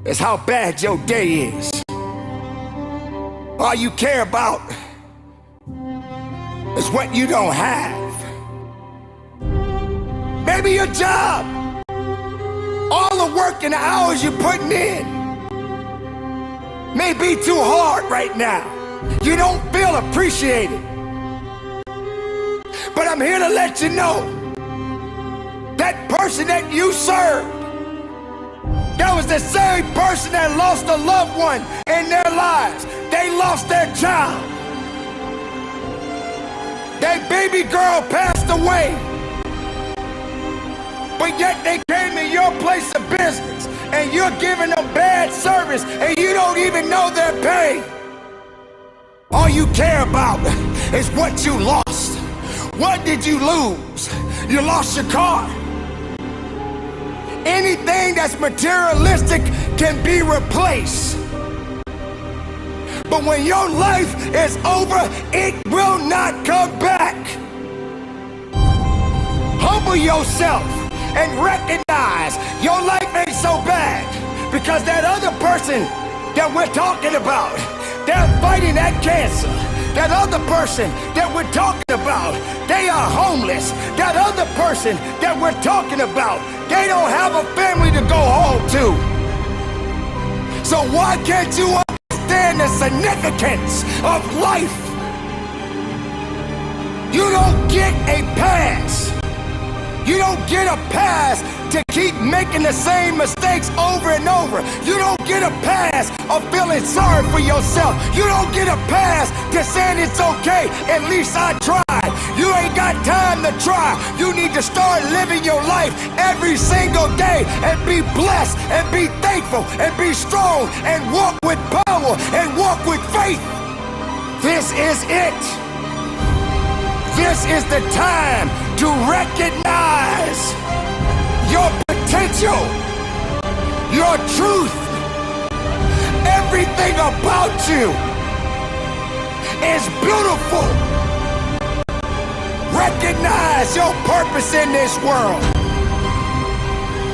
is how bad your day is. All you care about is what you don't have. Maybe your job, all the work and the hours you're putting in may be too hard right now. You don't feel appreciated. But I'm here to let you know, that person that you served, that was the same person that lost a loved one in their lives. They lost their child. That baby girl passed away. But yet they came to your place of business and you're giving them bad service and you don't even know their pain. All you care about is what you lost. What did you lose? You lost your car. Anything that's materialistic can be replaced. But when your life is over, it will not come back. Humble yourself and recognize your life ain't so bad, because that other person that we're talking about, they're fighting that cancer. That other person that we're talking about, they are homeless. That other person that we're talking about, they don't have a family to go home to. So why can't you understand the significance of life? You don't get a pass. You don't get a pass to keep making the same mistakes over and over. You don't get a pass of feeling sorry for yourself. You don't get a pass to saying it's okay, at least I tried. You ain't got time to try. You need to start living your life every single day and be blessed and be thankful and be strong and walk with power and walk with faith. This is it. This is the time to recognize your potential, your truth. Everything about you is beautiful. Recognize your purpose in this world.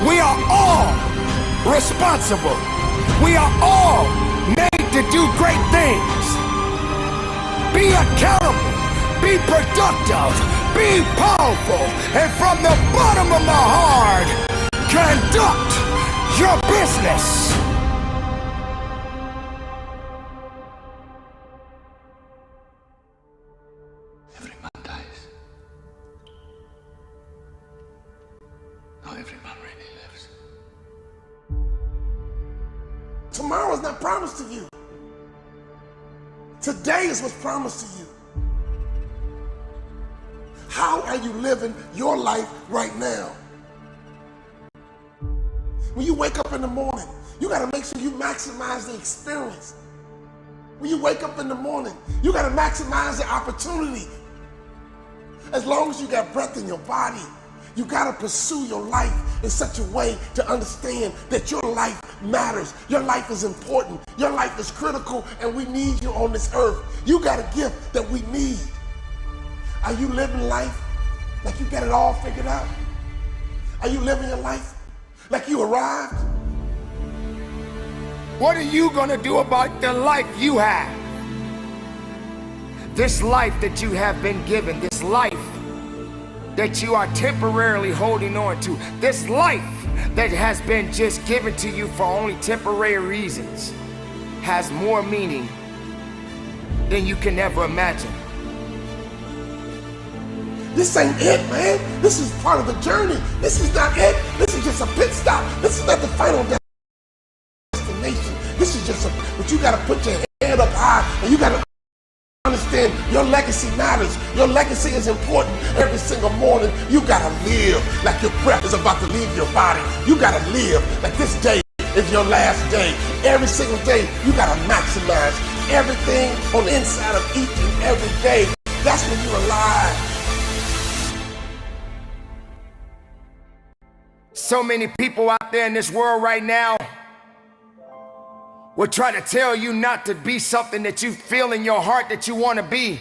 We are all responsible. We are all made to do great things. Be accountable. Be productive, be powerful, and from the bottom of my heart, conduct your business. Every man dies. Not every man really lives. Tomorrow's not promised to you. Today is what's promised to you. How are you living your life right now? When you wake up in the morning, you gotta make sure you maximize the experience. When you wake up in the morning, you gotta maximize the opportunity. As long as you got breath in your body, you gotta pursue your life in such a way to understand that your life matters. Your life is important. Your life is critical, and we need you on this earth. You got a gift that we need. Are you living life like you got it all figured out? Are you living your life like you arrived? What are you gonna do about the life you have? This life that you have been given, this life that you are temporarily holding on to, this life that has been just given to you for only temporary reasons, has more meaning than you can ever imagine. This ain't it, man. This is part of the journey. This is not it. This is just a pit stop. This is not the final destination. This is just but you gotta put your head up high and you gotta understand your legacy matters. Your legacy is important. Every single morning, you gotta live like your breath is about to leave your body. You gotta live like this day is your last day. Every single day, you gotta maximize everything on the inside of each and every day. That's when you're alive. So many people out there in this world right now will try to tell you not to be something that you feel in your heart that you want to be.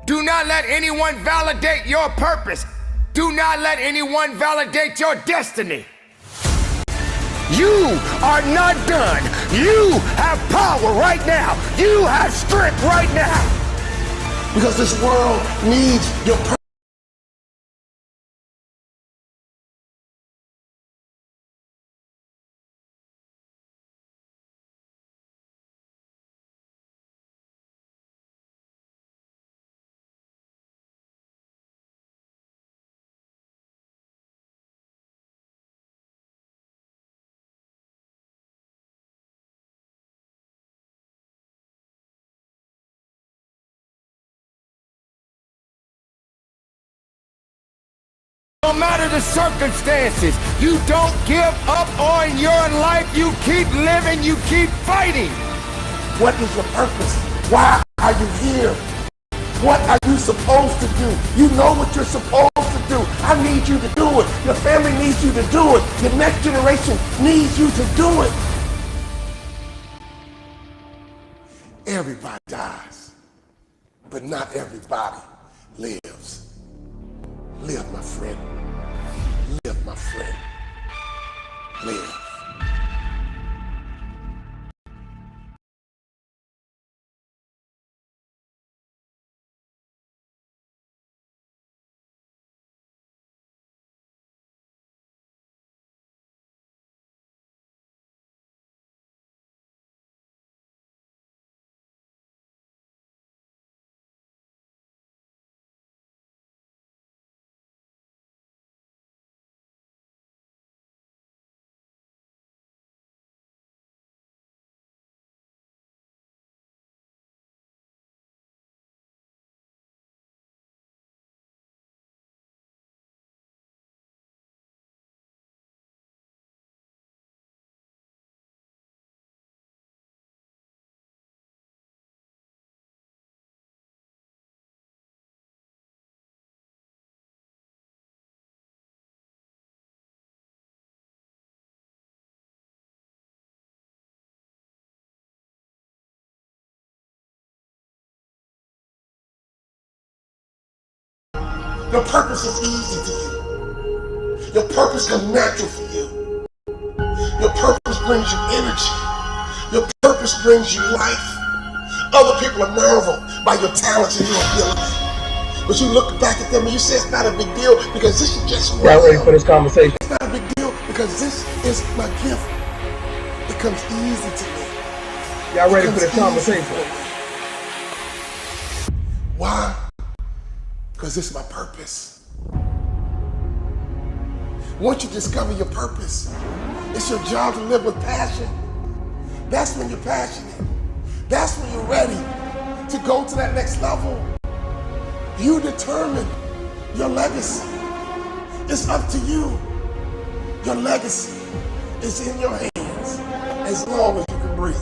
Do not let anyone validate your purpose. Do not let anyone validate your destiny. You are not done. You have power right now. You have strength right now. Because this world needs your purpose. No matter the circumstances, you don't give up on your life. You keep living, you keep fighting. What is your purpose? Why are you here? What are you supposed to do? You know what you're supposed to do. I need you to do it. Your family needs you to do it. Your next generation needs you to do it. Everybody dies, but not everybody lives. Live, my friend. Live, my friend. Live. Your purpose is easy to you. Your purpose comes natural for you. Your purpose brings you energy. Your purpose brings you life. Other people are marveled by your talents and your ability. But you look back at them and you say it's not a big deal because this is just what Y'all ready for this conversation? It's not a big deal because this is my gift. It comes easy to me. Y'all ready for this conversation? Why? Because this is my purpose. Once you discover your purpose, it's your job to live with passion. That's when you're passionate. That's when you're ready to go to that next level. You determine your legacy. It's up to you. Your legacy is in your hands as long as you can breathe.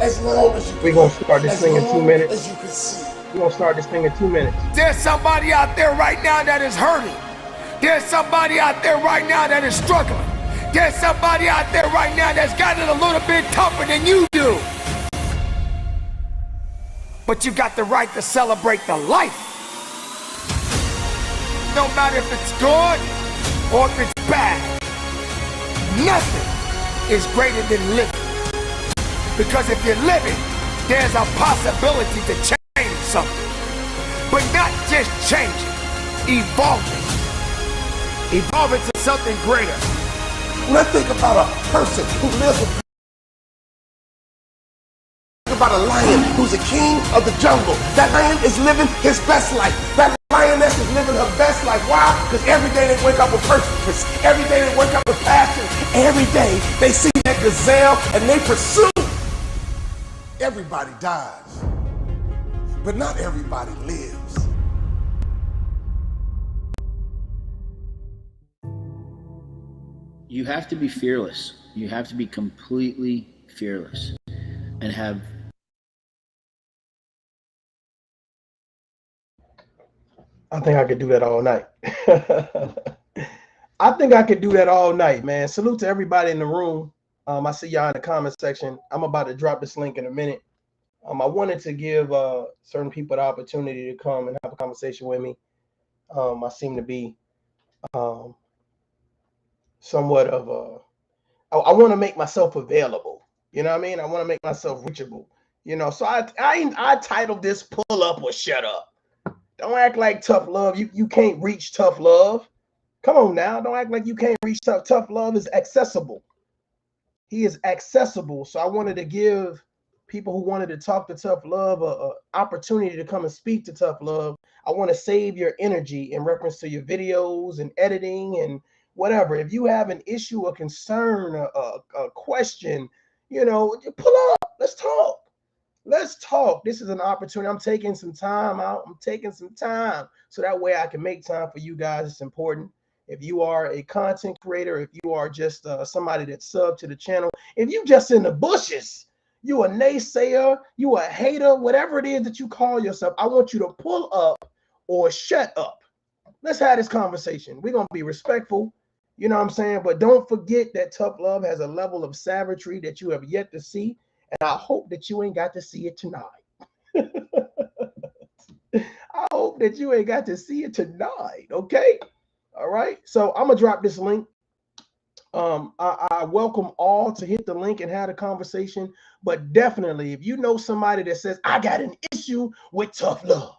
As long as you can. We're going to start this thing in 2 minutes. As you can see. We're going to start this thing in 2 minutes. There's somebody out there right now that is hurting. There's somebody out there right now that is struggling. There's somebody out there right now that's got it a little bit tougher than you do. But you got the right to celebrate the life. No matter if it's good or if it's bad. Nothing is greater than living. Because if you're living, there's a possibility to change something. But not just changing, evolving. Evolving to something greater. When I think about a person who lives with, think about a lion who's a king of the jungle. That lion is living his best life. That lioness is living her best life. Why? Because every day they wake up with purpose. Every day they wake up with passion. Every day they see that gazelle and they pursue. Everybody dies, but not everybody lives. You have to be fearless. You have to be completely fearless and have. I think I could do that all night. I think I could do that all night, man. Salute to everybody in the room. I see y'all in the comment section. I'm about to drop this link in a minute. I wanted to give certain people the opportunity to come and have a conversation with me. I seem to be somewhat of I want to make myself available. You know what I mean? I want to make myself reachable. You know, so I titled this "Pull Up or Shut Up." Don't act like tough love. You can't reach tough love. Come on now. Don't act like you can't reach tough. Tough love is accessible. He is accessible. So I wanted to give people who wanted to talk to tough love a opportunity to come and speak to tough love. I want to save your energy in reference to your videos and editing and whatever. If you have an issue, a concern, a question, you know, pull up. Let's talk. Let's talk. This is an opportunity. I'm taking some time out. I'm taking some time so that way I can make time for you guys. It's important. If you are a content creator, if you are just somebody that's sub to the channel, if you just in the bushes, you a naysayer, you a hater, whatever it is that you call yourself, I want you to pull up or shut up. Let's have this conversation. We're going to be respectful. You know what I'm saying? But don't forget that tough love has a level of savagery that you have yet to see. And I hope that you ain't got to see it tonight. I hope that you ain't got to see it tonight. Okay. All right. So I'm going to drop this link. I welcome all to hit the link and have a conversation. But definitely, if you know somebody that says, I got an issue with tough love,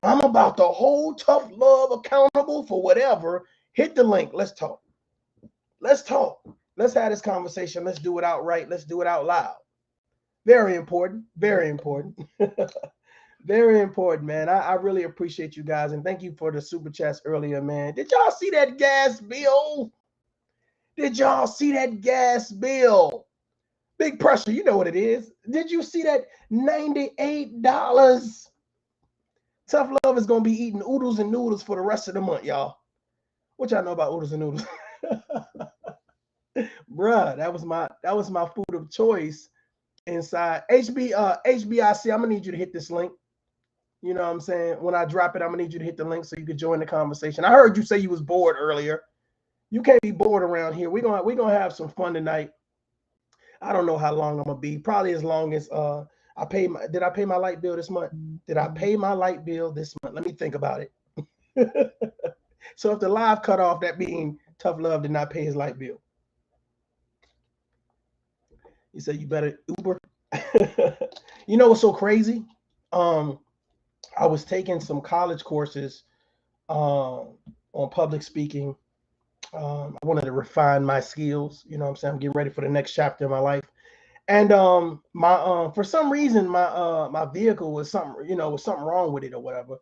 I'm about to hold tough love accountable for whatever, hit the link. Let's talk. Let's talk. Let's have this conversation. Let's do it outright. Let's do it out loud. Very important. Very important. Very important, man. I really appreciate you guys. And thank you for the super chats earlier, man. Did y'all see that gas bill? Did y'all see that gas bill? Big pressure. You know what it is. Did you see that $98? Tough love is going to be eating oodles and noodles for the rest of the month, y'all. What y'all know about oodles and noodles? Bruh, that was my food of choice. Inside HBIC, I'm gonna need you to hit this link. You know what I'm saying? When I drop it, I'm gonna need you to hit the link so you can join the conversation. I heard you say you was bored earlier. You can't be bored around here. We're gonna have some fun tonight. I don't know how long I'm gonna be. Probably as long as did I pay my light bill this month? Did I pay my light bill this month? Let me think about it. So if the live cut off, that means tough love did not pay his light bill. He said, you better Uber. You know what's so crazy? I was taking some college courses on public speaking. I wanted to refine my skills. You know what I'm saying? I'm getting ready for the next chapter of my life. And for some reason, my vehicle was something wrong with it or whatever.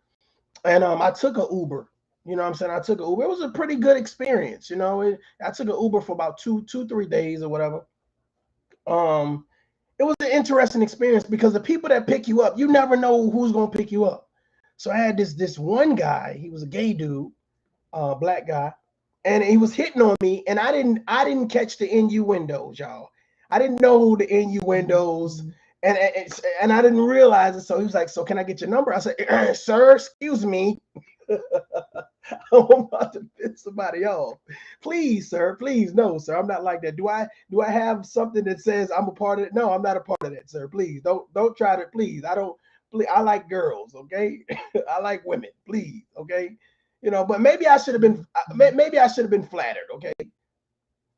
And I took an Uber. You know what I'm saying? I took an Uber. It was a pretty good experience. You know, I took an Uber for about 2-3 days or whatever. It was an interesting experience because the people that pick you up, you never know who's going to pick you up. So I had this one guy, he was a gay dude, black guy, and he was hitting on me, and I didn't catch the innuendos, y'all. I didn't know the innuendos, and I didn't realize it. So he was like, so can I get your number? I said, sir, excuse me. I'm about to piss somebody off. Please, sir. Please, no, sir. I'm not like that. Do I have something that says I'm a part of it? No, I'm not a part of that, sir. Please don't try to. Please, I like girls. Okay, I like women. Please, okay. You know, but maybe I should have been. Maybe I should have been flattered. Okay,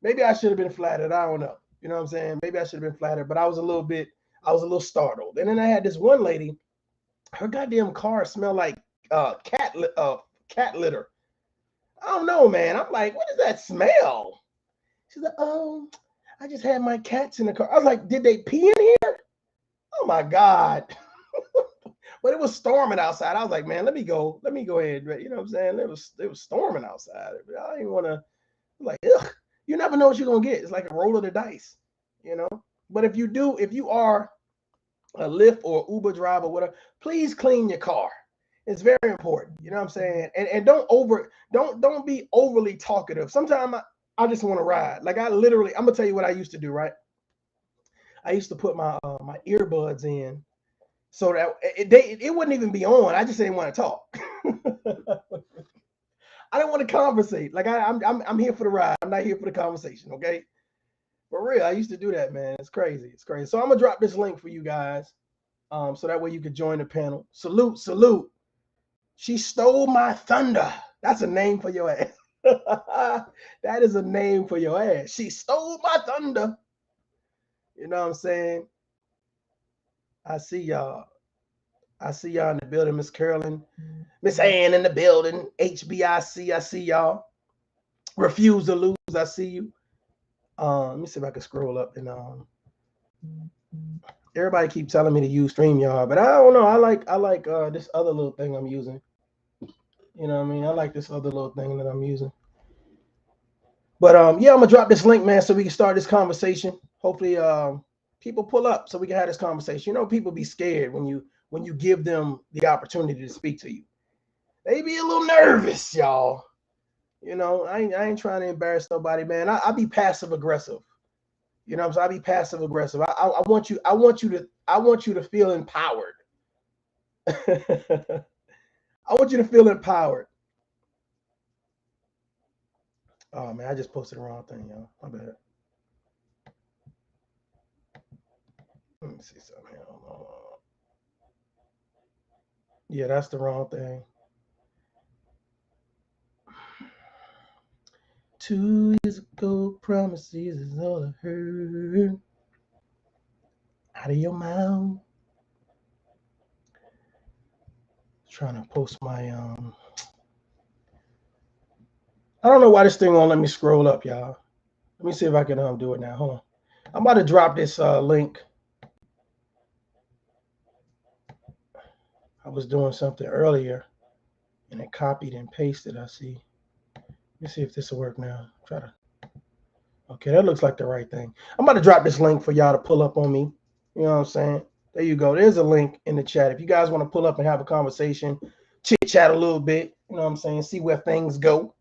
maybe I should have been flattered. I don't know. You know what I'm saying? Maybe I should have been flattered, but I was a little startled. And then I had this one lady. Her goddamn car smelled like cat litter. I don't know, man. I'm like, what does that smell? She's like, oh, I just had my cats in the car. I was like, did they pee in here? Oh my God. But it was storming outside. I was like, man, let me go ahead. You know what I'm saying? It was storming outside. I didn't want to, like, ugh. You never know what you're gonna get. It's like a roll of the dice, you know. But if you are a Lyft or Uber driver or whatever, please clean your car. It's very important. You know what I'm saying? And don't be overly talkative. Sometimes I just want to ride. Like I'm gonna tell you what I used to do, right? I used to put my my earbuds in so that it wouldn't even be on. I just didn't want to talk. I didn't want to conversate. Like I'm here for the ride. I'm not here for the conversation, okay? For real, I used to do that, man. It's crazy. It's crazy. So I'm gonna drop this link for you guys. So that way you could join the panel. Salute. She stole my thunder. That's a name for your ass. That is a name for your ass. She stole my thunder. You know what I'm saying? I see y'all. I see y'all in the building, Miss Carolyn. Miss Ann in the building. HBIC, I see y'all. Refuse to lose, I see you. Let me see if I can scroll up and everybody keep telling me to use StreamYard, but I don't know. I like this other little thing I'm using. You know what I mean? I like this other little thing that I'm using. But yeah, I'm gonna drop this link, man, so we can start this conversation. Hopefully, people pull up so we can have this conversation. You know, people be scared when you give them the opportunity to speak to you. They be a little nervous, y'all. You know, I ain't trying to embarrass nobody, man. I be passive aggressive. You know what I'm saying? I be passive aggressive. I want you to feel empowered. I want you to feel empowered. Oh man, I just posted the wrong thing, y'all. My bad. Let me see something here. Yeah, that's the wrong thing. 2 years ago, promises is all I heard out of your mouth. Trying to post my I don't know why this thing won't let me scroll up, y'all. Let me see if I can do it now. Hold on. I'm about to drop this link. I was doing something earlier and it copied and pasted, I see. Let me see if this will work now. Try to. Okay, that looks like the right thing. I'm about to drop this link for y'all to pull up on me. You know what I'm saying? There you go. There's a link in the chat. If you guys want to pull up and have a conversation, chit chat a little bit, you know what I'm saying? See where things go.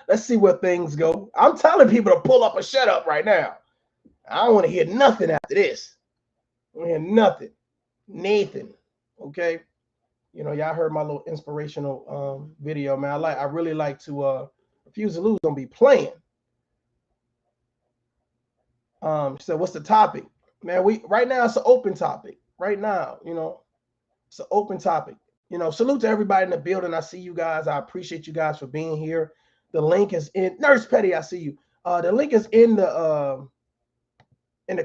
Let's see where things go. I'm telling people to pull up or shut up right now. I don't want to hear nothing after this. I don't hear nothing. Nathan. Okay. You know, y'all heard my little inspirational video, man. I really like to Refuse to Lose don't be playing. So what's the topic? Man, right now it's an open topic. Right now, you know, it's an open topic. You know, salute to everybody in the building. I see you guys. I appreciate you guys for being here. The link is in Nurse Petty. I see you. The link is in the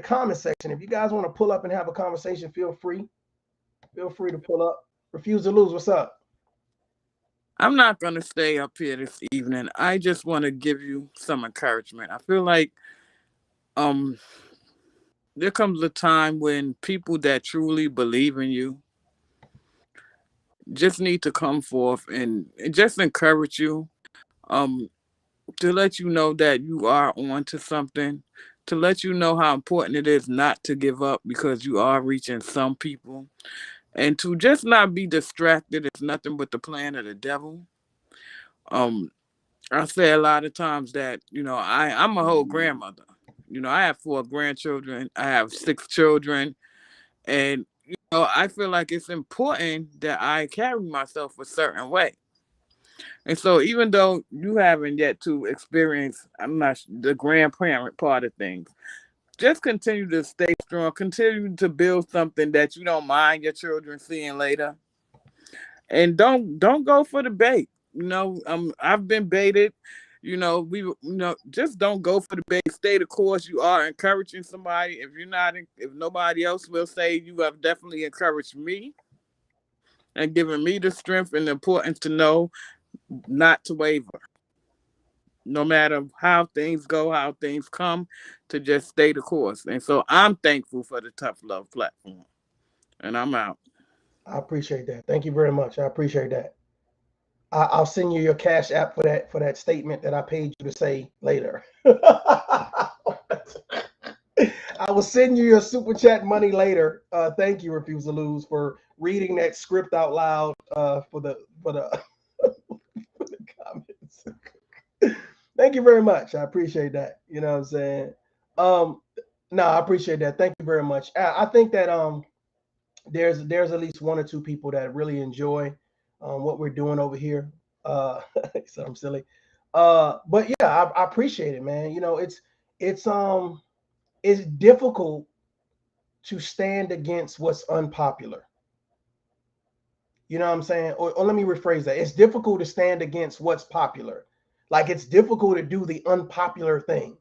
comment section. If you guys want to pull up and have a conversation, feel free. Feel free to pull up. Refuse to Lose. What's up? I'm not going to stay up here this evening. I just want to give you some encouragement. I feel like there comes a time when people that truly believe in you just need to come forth and just encourage you, to let you know that you are on to something, to let you know how important it is not to give up because you are reaching some people, and to just not be distracted. It's nothing but the plan of the devil. I say a lot of times that, you know, I'm a whole grandmother. You know, I have 4 grandchildren. I have 6 children. And, you know, I feel like it's important that I carry myself a certain way. And so even though you haven't yet to experience, I'm not the grandparent part of things, just continue to stay strong. Continue to build something that you don't mind your children seeing later. And don't go for the bait. You know, I've been baited. You know, just don't go for the bait. Stay the course. You are encouraging somebody. If nobody else will say, you have definitely encouraged me and given me the strength and the importance to know not to waver. No matter how things go, how things come, to just stay the course. And so I'm thankful for the Tough Love platform. And I'm out. I appreciate that. Thank you very much. I appreciate that. I'll send you your Cash App for that statement that I paid you to say later. I will send you your super chat money later. Thank you, Refuse to Lose, for reading that script out loud for the for the comments. Thank you very much. I appreciate that. You know what I'm saying? No, I appreciate that. Thank you very much. I think that there's at least 1 or 2 people that really enjoy what we're doing over here. So I'm silly. But yeah, I appreciate it, man. You know, it's difficult to stand against what's unpopular. You know what I'm saying? Or let me rephrase that. It's difficult to stand against what's popular. Like it's difficult to do the unpopular thing.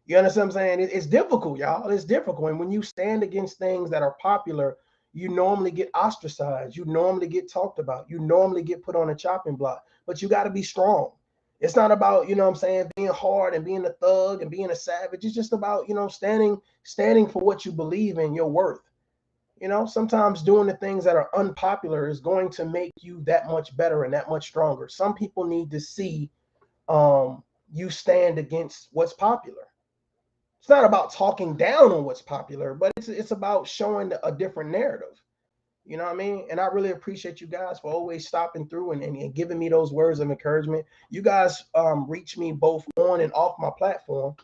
You understand what I'm saying? It's difficult, y'all. It's difficult. And when you stand against things that are popular, you normally get ostracized. You normally get talked about. You normally get put on a chopping block. But you got to be strong. It's not about, you know what I'm saying, being hard and being a thug and being a savage. It's just about, you know, standing for what you believe in, your worth. You know, sometimes doing the things that are unpopular is going to make you that much better and that much stronger. Some people need to see you stand against what's popular. It's not about talking down on what's popular, but it's about showing a different narrative. You know what I mean? And I really appreciate you guys for always stopping through and giving me those words of encouragement. You guys reach me both on and off my platform.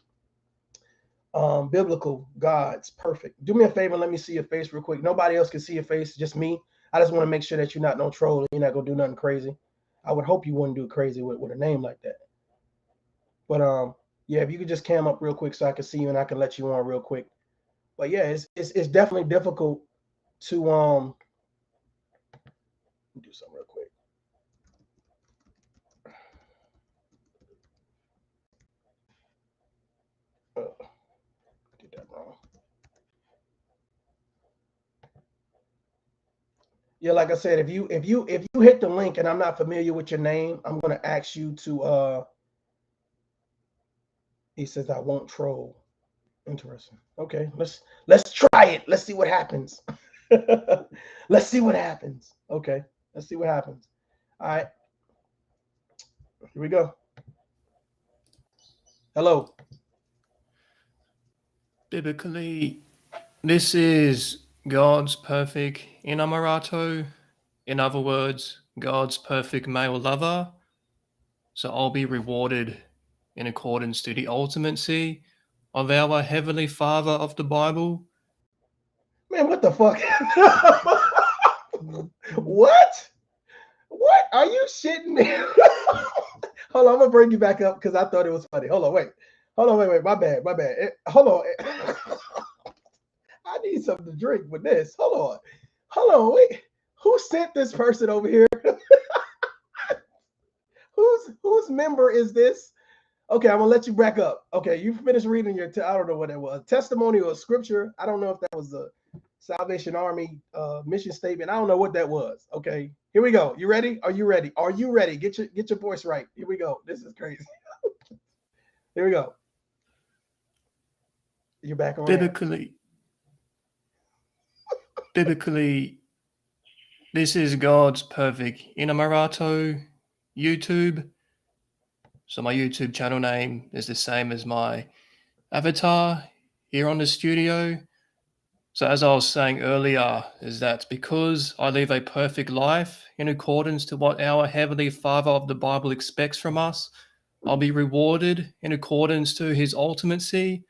Biblical God's perfect. Do me a favor, let me see your face real quick. Nobody else can see your face, just me. I just want to make sure that you're not no troll and you're not gonna do nothing crazy. I would hope you wouldn't do crazy with a name like that. But yeah, if you could just cam up real quick so I can see you and I can let you on real quick. But yeah, it's definitely difficult to do something real quick. Did that wrong. Yeah, like I said, if you hit the link and I'm not familiar with your name, I'm gonna ask you to he says I won't troll. Interesting. Okay, let's try it. Let's see what happens. Let's see what happens. Okay, let's see what happens. All right. Here we go. Hello. Biblically, this is God's perfect inamarato. In other words, God's perfect male lover. So I'll be rewarded in accordance to the ultimacy of our Heavenly Father of the Bible. Man, what the fuck? What? What? Are you shitting me? Hold on, I'm gonna bring you back up because I thought it was funny. Hold on, wait. My bad. Hold on. I need something to drink with this. Hold on, wait. Who sent this person over here? Whose member is this? Okay, I'm gonna let you back up. Okay, you finished reading your, I don't know what that was, testimony or scripture. I don't know if that was the Salvation Army mission statement. I don't know what that was. Okay, here we go. You ready? Are you ready? Are you ready? Get your voice right. Here we go. This is crazy. Here we go. You're back on. Biblically, this is God's perfect inamarato YouTube. So my YouTube channel name is the same as my avatar here on the studio. So as I was saying earlier, is that because I live a perfect life in accordance to what our Heavenly Father of the Bible expects from us, I'll be rewarded in accordance to his ultimacy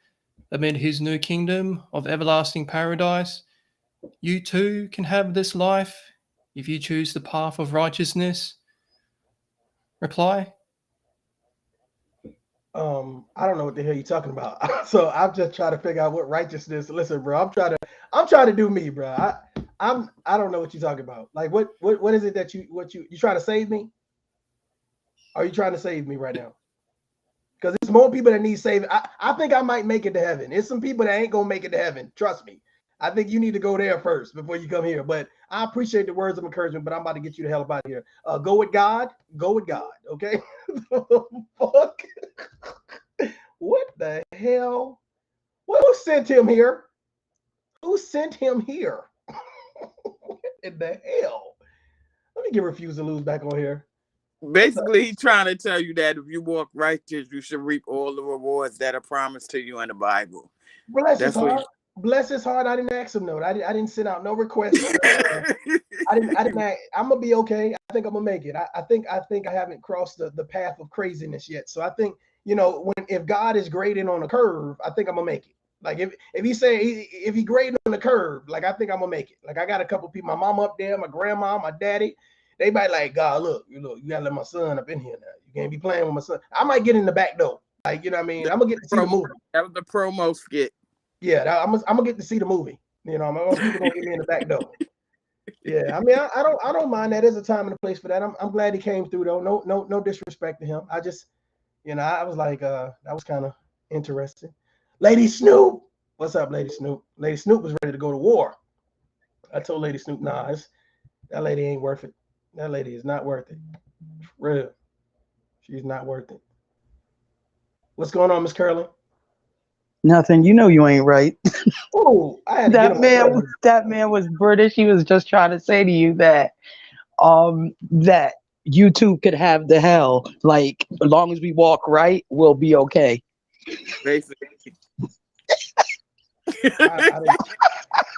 amid his new kingdom of everlasting paradise. You too can have this life if you choose the path of righteousness. Reply? I don't know what the hell you're talking about. So I'm just trying to figure out what righteousness. Listen, bro, I'm trying to do me, bro. I don't know what you're talking about. Like what is it that you trying to save me? Are you trying to save me right now? Because there's more people that need saving. I think I might make it to heaven. There's some people that ain't gonna make it to heaven. Trust me. I think you need to go there first before you come here. But I appreciate the words of encouragement, but I'm about to get you the hell out of here. Go with God. Go with God. Okay. Fuck. What the hell? Who sent him here? Who sent him here? What in the hell? Let me get Refuse to Lose back on here. Basically, he's trying to tell you that if you walk righteous, you should reap all the rewards that are promised to you in the Bible. Bless his heart. Bless his heart. I didn't ask him no. I didn't send out no requests. I didn't. I'm gonna be okay. I think I'm gonna make it. I think I haven't crossed the path of craziness yet. So I think, you know, if God is grading on a curve, I think I'm gonna make it. Like if he grading on the curve, like I think I'm gonna make it. Like I got a couple people, my mom up there, my grandma, my daddy. They might like, God, look, you gotta let my son up in here now. You can't be playing with my son. I might get in the back door. Like, you know what I mean? I'm gonna get to see the movie. That was the promo skit. Yeah, I'm gonna get to see the movie. You know, my people gonna get me in the back door. Yeah, I mean, I don't mind that. There's a time and a place for that. I'm glad he came through though. No disrespect to him. I just, I was like, that was kind of interesting. Lady Snoop, what's up, Lady Snoop? Lady Snoop was ready to go to war. I told Lady Snoop, nah, that lady ain't worth it. That lady is not worth it. For real, she's not worth it. What's going on, Miss Curlin? Nothing. You know you ain't right. Oh, I had to get That man was British. He was just trying to say to you that that YouTube could have the hell. Like, as long as we walk right, we'll be okay. Basically.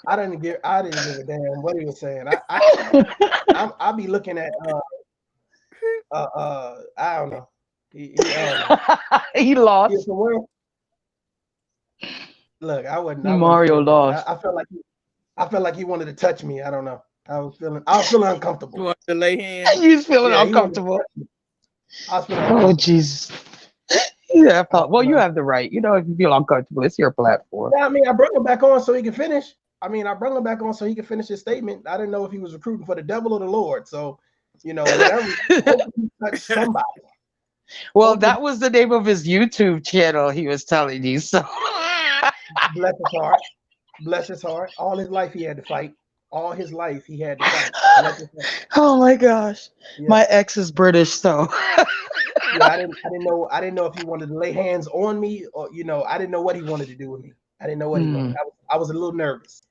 I didn't give a damn what he was saying. I'll be looking at I don't know. He lost. Look, I wouldn't. Mario lost. I felt like he wanted to touch me. I don't know. I was feeling uncomfortable. You want to lay hands? You was feeling uncomfortable. I was feeling Oh Jesus. Yeah, well, you have the right. If you feel uncomfortable, it's your platform. Yeah, I mean, I brought him back on so he can finish. I finish his statement. I didn't know if he was recruiting for the devil or the Lord. So, whatever. Touch somebody. Well, that was the name of his YouTube channel. He was telling you so. Bless his heart. Bless his heart. All his life he had to fight. All his life he had to fight. Oh my gosh. Yeah. My ex is British, so yeah, I didn't know if he wanted to lay hands on me or I didn't know what he wanted to do with me. I didn't know what he wanted. I was a little nervous.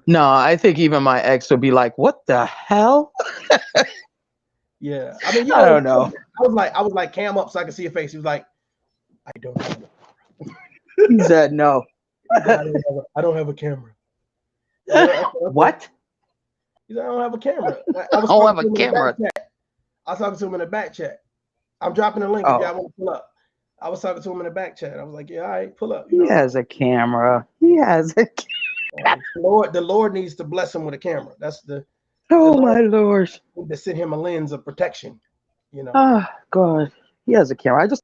No, I think even my ex would be like, "What the hell?" Yeah. I mean, I don't know. I was like cam up so I could see your face. He was like, I don't know. He said no. I don't have a camera. What? He said, I don't have a camera. I don't have a camera. I was talking to him in the back chat. I'm dropping a link if y'all want to pull up. I was talking to him in the back chat. I was like, yeah, all right, pull up. He has a camera. He has a camera. The Lord needs to bless him with a camera. That's the my Lord. To send him a lens of protection. Oh God. He has a camera. I just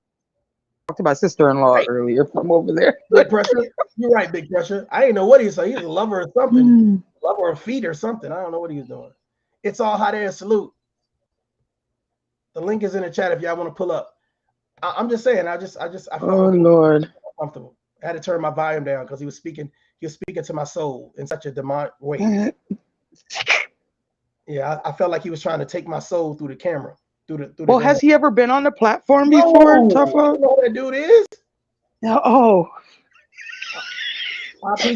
talked to my sister-in-law earlier from over there. Big Pressure. You're right, Big Pressure. I didn't know what he was saying. He was a lover of something. Lover of feet or something. I don't know what he was doing. It's all hot air salute. The link is in the chat if y'all want to pull up. I'm just saying, I felt Lord. Uncomfortable. I had to turn my volume down because he was speaking to my soul in such a demonic way. Yeah, I felt like he was trying to take my soul through the camera. Well, has he ever been on the platform before? No, Tough Love? You know who that dude is? Oh.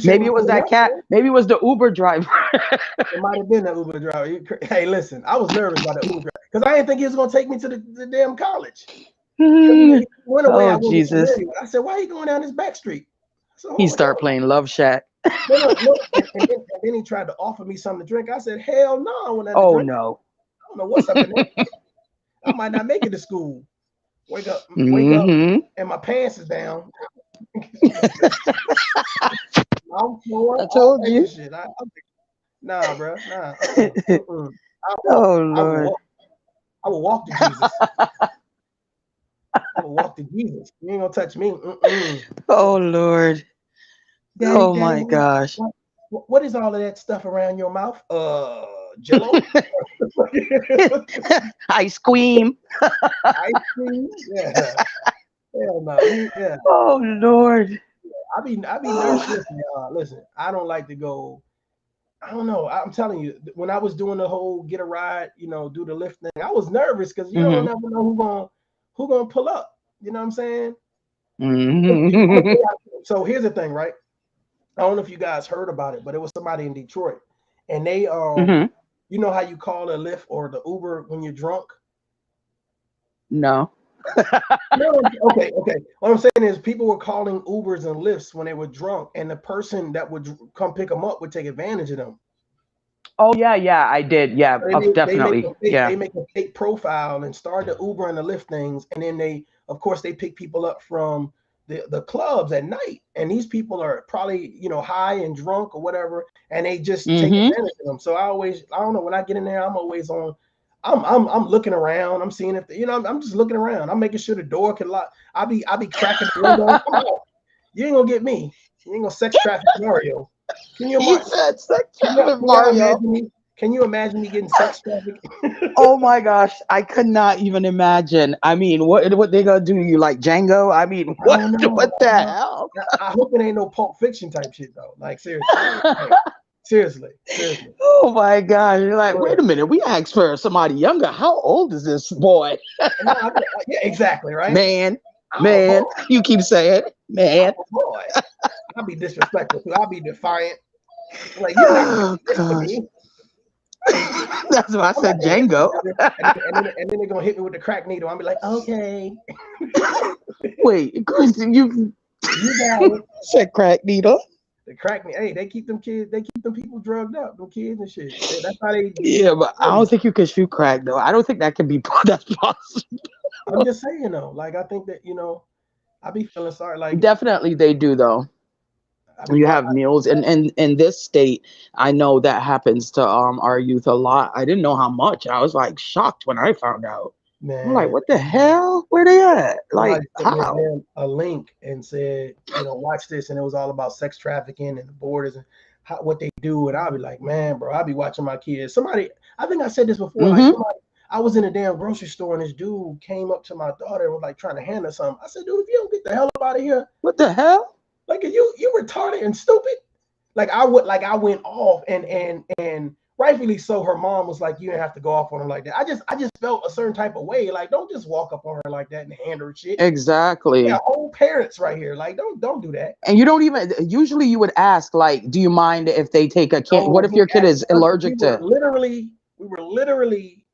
Maybe it was that cat. Maybe it was the Uber driver. It might have been the Uber driver. Hey, listen, I was nervous about the Uber driver because I didn't think he was going to take me to the damn college. He went away. Oh, Jesus. I said, why are you going down this back street? Said, he started playing Love Shack. And then he tried to offer me something to drink. I said, hell no. I don't know what's up in there. I might not make it to school. Wake up, and my pants is down. I told you. Nah, bro. Nah. Lord. I will walk to Jesus. I will walk to Jesus. You ain't gonna touch me. Oh Lord. Daddy, my gosh. What is all of that stuff around your mouth? Jello? Ice cream. Ice cream? Yeah. Hell no. Yeah. Oh Lord. I be nervous. Listen, I don't like to go. I don't know. I'm telling you, when I was doing the whole get a ride, do the lift thing, I was nervous because you don't never know who gonna pull up. You know what I'm saying? So here's the thing, right? I don't know if you guys heard about it, but it was somebody in Detroit, and they you know how you call a Lyft or the Uber when you're drunk? No. Okay. What I'm saying is people were calling Ubers and Lyfts when they were drunk, and the person that would come pick them up would take advantage of them. Oh yeah, I did. Yeah, definitely. They make a fake profile and start the Uber and the Lyft things, and then they pick people up from the clubs at night, and these people are probably high and drunk or whatever, and they just take advantage of them. So I don't know, when I get in there, I'm always on. I'm looking around. I'm seeing if I'm just looking around. I'm making sure the door can lock. I'll be cracking the window. Come on. You ain't gonna get me. You ain't gonna sex traffic Mario. Can you imagine? Can you imagine me getting sex trafficked? Oh my gosh, I could not even imagine. I mean, what they gonna do? You like Django? I mean, I don't know. what the hell? I hope it ain't no Pulp Fiction type shit though. Like seriously, like, seriously. Oh my gosh! You're like, wait a minute. We asked for somebody younger. How old is this boy? Yeah, exactly, right? Man, I'm a boy. you keep saying, man. Boy, I'll be disrespectful too. I'll be defiant. Like you're not Oh this to gosh, me. that's why I said Django. And then they're gonna hit me with the crack needle. I'll be like, okay. Wait, Chris, you said crack needle. The crack needle. Hey, they keep them people drugged up, them kids and shit. That's how they. Yeah, but I don't think you can shoot crack though. I don't think that can be that's possible. I'm just saying though. Like I think that I be feeling sorry. Like Definitely they do though. You have meals, and in this state, I know that happens to our youth a lot. I didn't know how much. I was like shocked when I found out. Man, I'm like, what the hell? Where they at? Like how? A link and said, watch this, and it was all about sex trafficking and the borders and what they do, and I'll be like, man, bro, I'll be watching my kids. Somebody, I think I said this before, like I was in a damn grocery store and this dude came up to my daughter and was like trying to hand her something. I said, dude, if you don't get the hell up out of here, what the hell? Like you retarded and stupid. Like I went off and rightfully so. Her mom was like, you didn't have to go off on her like that. I just felt a certain type of way. Like don't just walk up on her like that and hand her shit. Exactly. Yeah, whole parents right here. Like don't do that. And you don't even. Usually you would ask like, do you mind if they take a kid? What if your kid is allergic to? We were literally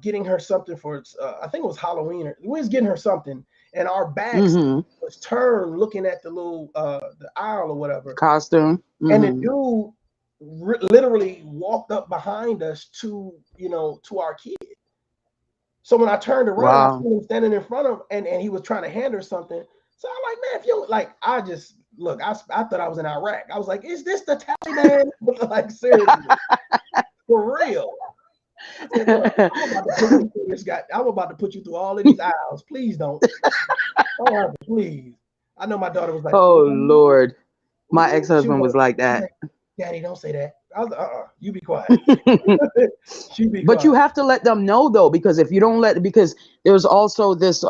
getting her something for I think it was Halloween. We was getting her something. And our backs was turned looking at the little the aisle or whatever costume, and the dude literally walked up behind us to our kid. So when I turned around, I see him standing in front of him, and he was trying to hand her something. So I'm like, man, if you like, I thought I was in Iraq. I was like, is this the Taliban? Like seriously, for real. I'm about to put you through all of these aisles. Please don't. Oh, please. I know my daughter was like, oh Lord. My ex-husband was like that. Daddy, don't say that. I was like, you be quiet. But you have to let them know though, because if you don't because there's also this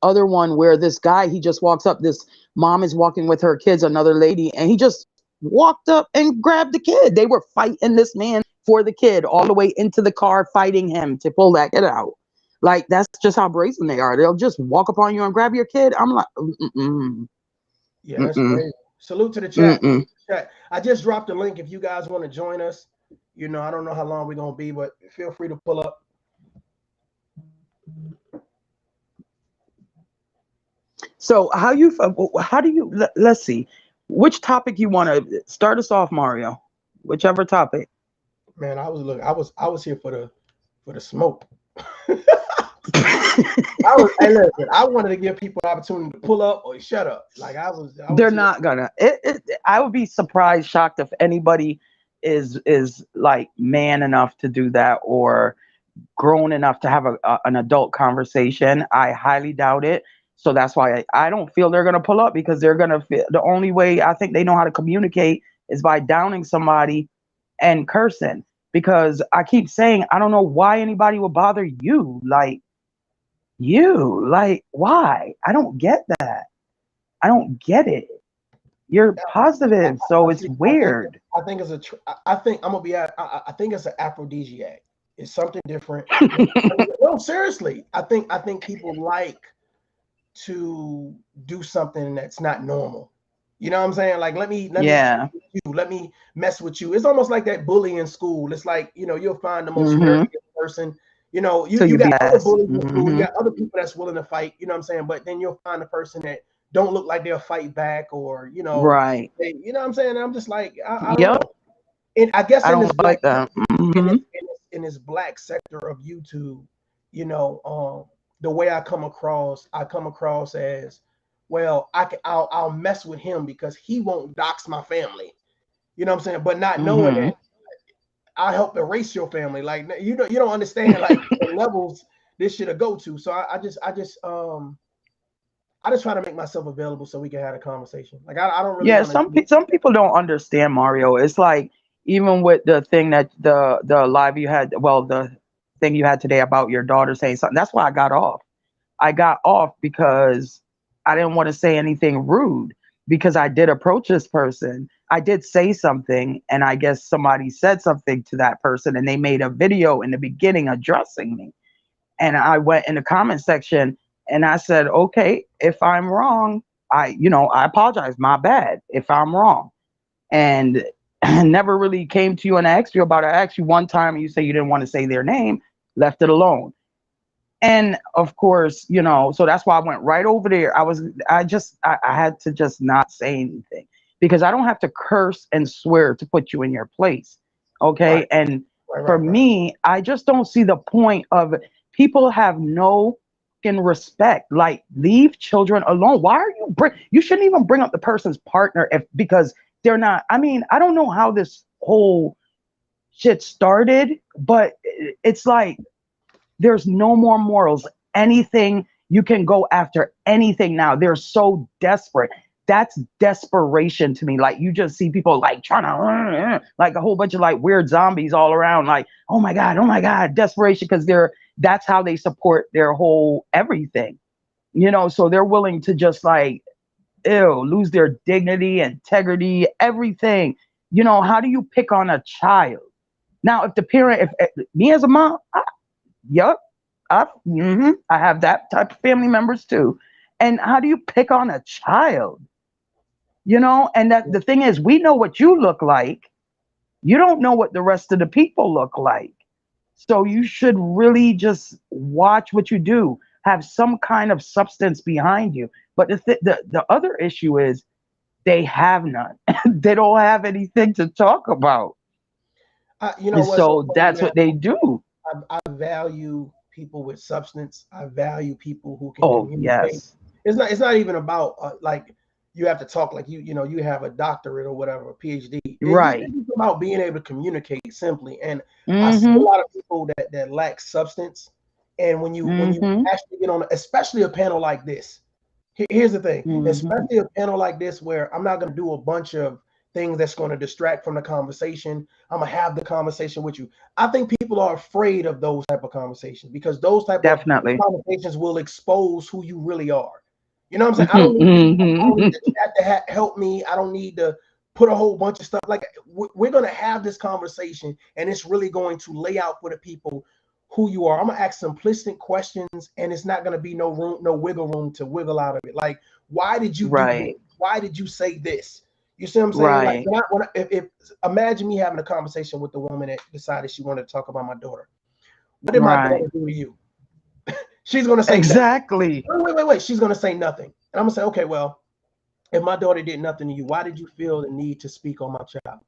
other one where this guy, he just walks up, this mom is walking with her kids, another lady, and he just walked up and grabbed the kid. They were fighting this man for the kid all the way into the car, fighting him to pull that kid out. Like, that's just how brazen they are. They'll just walk up on you and grab your kid. I'm like, yeah, that's crazy. Salute to the chat. I just dropped a link if you guys want to join us. I don't know how long we're going to be, but feel free to pull up. So let's see, which topic you want to start us off, Mario? Whichever topic. Man, I was here for the smoke. I wanted to give people an opportunity to pull up or shut up. Like they're not gonna. I would be surprised, shocked if anybody is like man enough to do that or grown enough to have an adult conversation. I highly doubt it. So that's why I don't feel they're gonna pull up, because they're gonna feel the only way I think they know how to communicate is by downing somebody and cursing. Because I keep saying, I don't know why anybody would bother you. Like, why? I don't get that. I don't get it. You're positive, so it's weird. I think it's I think it's an aphrodisiac. It's something different. No, seriously. I think people like to do something that's not normal. You know what I'm saying? Like, let me mess with you. It's almost like that bully in school. It's like, you'll find the most nerdy person. You got other bullies in school. You got other people that's willing to fight. You know what I'm saying? But then you'll find the person that don't look like they'll fight back, or right. You know what I'm saying? And I'm just like, I don't know. And I guess in this black sector of YouTube, the way I come across as, well, I'll mess with him because he won't dox my family. You know what I'm saying? But not knowing that I help erase your family. Like, you don't understand like the levels this shit'll go to. So I just try to make myself available so we can have a conversation. Like I don't really. Yeah, some people don't understand, Mario. It's like even with the thing that the live you had, well, the thing you had today about your daughter saying something, that's why I got off. I got off because I didn't want to say anything rude, because I did approach this person. I did say something, and I guess somebody said something to that person, and they made a video in the beginning addressing me. And I went in the comment section and I said, okay, if I'm wrong, I apologize. My bad if I'm wrong. And never really came to you and asked you about it. I asked you one time and you say you didn't want to say their name, left it alone. And of course, so that's why I went right over there. I had to just not say anything, because I don't have to curse and swear to put you in your place. Okay. Right. And Right, for right, right. me, I just don't see the point of people have no fucking respect. Like, leave children alone. Why are you shouldn't even bring up the person's partner because they're not. I mean, I don't know how this whole shit started, but it's like there's no more morals. Anything, you can go after anything now. They're so desperate. That's desperation to me. Like, you just see people like trying to like a whole bunch of like weird zombies all around, like, oh my God, desperation, because that's how they support their whole everything. So they're willing to just like lose their dignity, integrity, everything. How do you pick on a child? Now, if the parent, if me as a mom, I have that type of family members too. And how do you pick on a child? And that the thing is, we know what you look like. You don't know what the rest of the people look like. So you should really just watch what you do. Have some kind of substance behind you. But the other issue is they have none. They don't have anything to talk about. So that's what they do. I value people with substance. I value people who can communicate. Yes. It's not even about like you have to talk like you have a doctorate or whatever, a PhD. Right. It's about being able to communicate simply. And I see a lot of people that lack substance. And when you actually get on, especially a panel like this, here's the thing, especially a panel like this where I'm not going to do a bunch of things that's going to distract from the conversation. I'm going to have the conversation with you. I think people are afraid of those type of conversations, because those type of conversations will expose who you really are. You know what I'm saying? I don't need the chat to help me. I don't need to put a whole bunch of stuff. Like, we're going to have this conversation, and it's really going to lay out for the people who you are. I'm going to ask simplistic questions, and it's not going to be no wiggle room to wiggle out of it. Like, why did you do this? Why did you say this? You see what I'm saying? Right. Like, if imagine me having a conversation with the woman that decided she wanted to talk about my daughter. What did my daughter do to you? She's going to say exactly. Wait. She's going to say nothing. And I'm going to say, okay, well, if my daughter did nothing to you, why did you feel the need to speak on my child?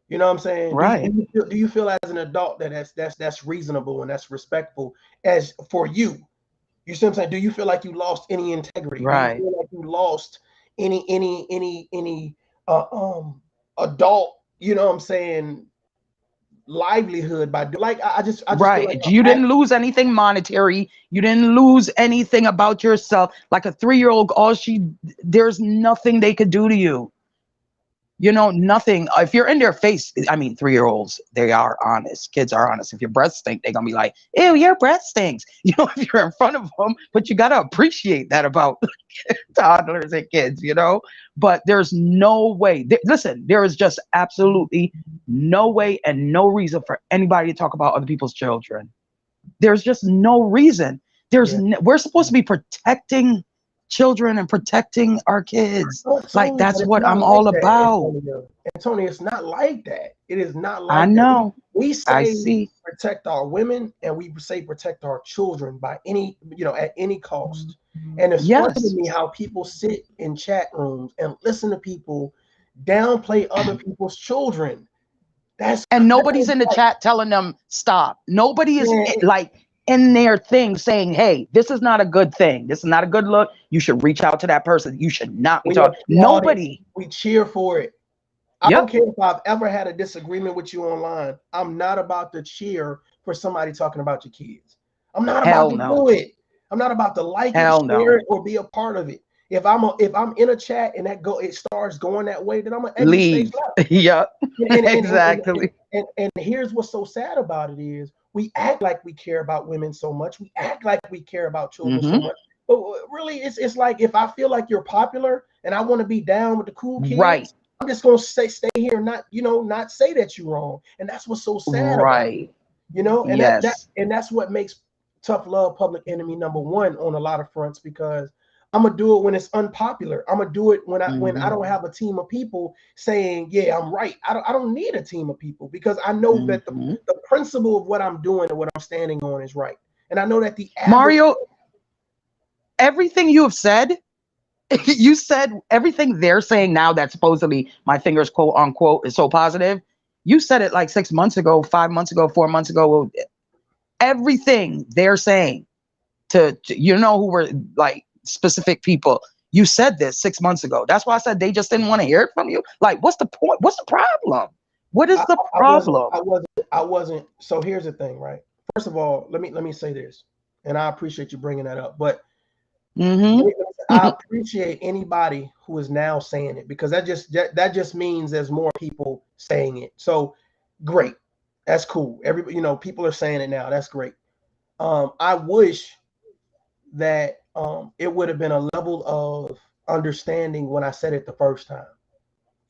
You know what I'm saying? Right. Do you feel as an adult that's reasonable and that's respectful as for you? You see what I'm saying? Do you feel like you lost any integrity? Right. Do you feel like you lost any adult, you know what I'm saying, livelihood by I just right. Like you didn't lose anything monetary. You didn't lose anything about yourself. Like a 3-year-old, there's nothing they could do to you. Nothing. If you're in their face, I mean, 3-year-olds, they are honest. Kids are honest. If your breath stink, they're gonna be like, ew, your breath stinks. If you're in front of them, but you gotta appreciate that about toddlers and kids, But there's no way. Listen, there is just absolutely no way and no reason for anybody to talk about other people's children. There's just no reason. We're supposed to be protecting children and protecting our kids. Like, that's what I'm all about. Antonio, it's not like that. It is not like I know. That. We say protect our women, and we say protect our children by any, at any cost. And it's funny to me how people sit in chat rooms and listen to people downplay other people's children. And nobody's in the chat telling them stop. Nobody is like in their thing saying, hey, this is not a good thing. This is not a good look. You should reach out to that person. You should not be talking. Nobody. We cheer for it. I don't care if I've ever had a disagreement with you online. I'm not about to cheer for somebody talking about your kids. I'm not about to do it. I'm not about to like it, share it, or be a part of it. If I'm in a chat and it starts going that way, then I'm gonna exit Leave. stage left. Yep. And Exactly. here's what's so sad about it is we act like we care about women so much. We act like we care about children so much. But really, it's like if I feel like you're popular and I want to be down with the cool kids, Right. I'm just gonna stay here and not say that you're wrong. And that's what's so sad about it, and Yes. that's what makes Tough Love Public Enemy #1 on a lot of fronts, because I'm gonna do it when it's unpopular. I'm gonna do it when I don't have a team of people saying, yeah, I'm right. I don't need a team of people, because I know that the principle of what I'm doing and what I'm standing on is right. And I know that Mario, everything you have said, you said everything they're saying now that supposedly my fingers quote unquote is so positive. You said it like 6 months ago, 5 months ago, 4 months ago. Everything they're saying to who were like specific people. You said this 6 months ago. That's why I said they just didn't want to hear it from you. Like, what's the point? What's the problem? What is the problem? I wasn't. So here's the thing, right? First of all, let me say this, and I appreciate you bringing that up. But I appreciate anybody who is now saying it, because that just means there's more people saying it. So great, that's cool. Everybody, people are saying it now. That's great. I wish that it would have been a level of understanding when I said it the first time.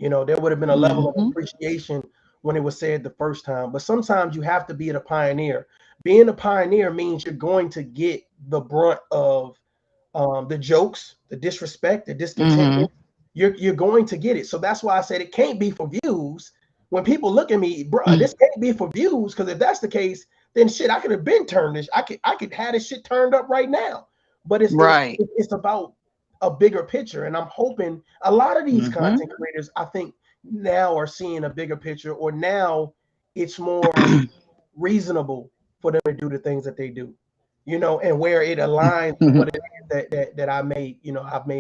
There would have been a level of appreciation when it was said the first time. But sometimes you have to be the pioneer. Being a pioneer means you're going to get the brunt of the jokes, the disrespect, the discontent. You're going to get it. So that's why I said it can't be for views. When people look at me, bro, this can't be for views, because if that's the case, then shit, I could have been turned this. I could have this shit turned up right now. But it's about a bigger picture, and I'm hoping a lot of these content creators, I think, now are seeing a bigger picture, or now it's more reasonable for them to do the things that they do, and where it aligns with what it is that I may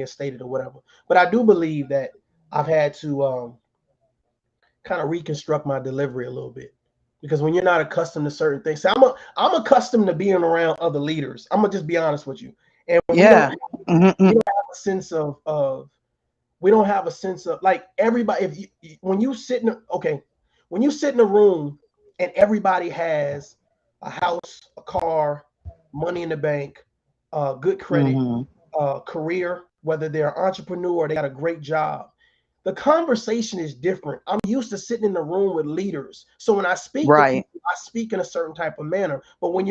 have stated or whatever. But I do believe that I've had to kind of reconstruct my delivery a little bit, because when you're not accustomed to certain things, so I'm accustomed to being around other leaders. I'm gonna just be honest with you. And we don't have a sense of we don't have a sense of like everybody. When you sit in a room and everybody has a house, a car, money in the bank, good credit, career, whether they're an entrepreneur or they got a great job, the conversation is different. I'm used to sitting in the room with leaders, so when I speak, to people, I speak in a certain type of manner. But when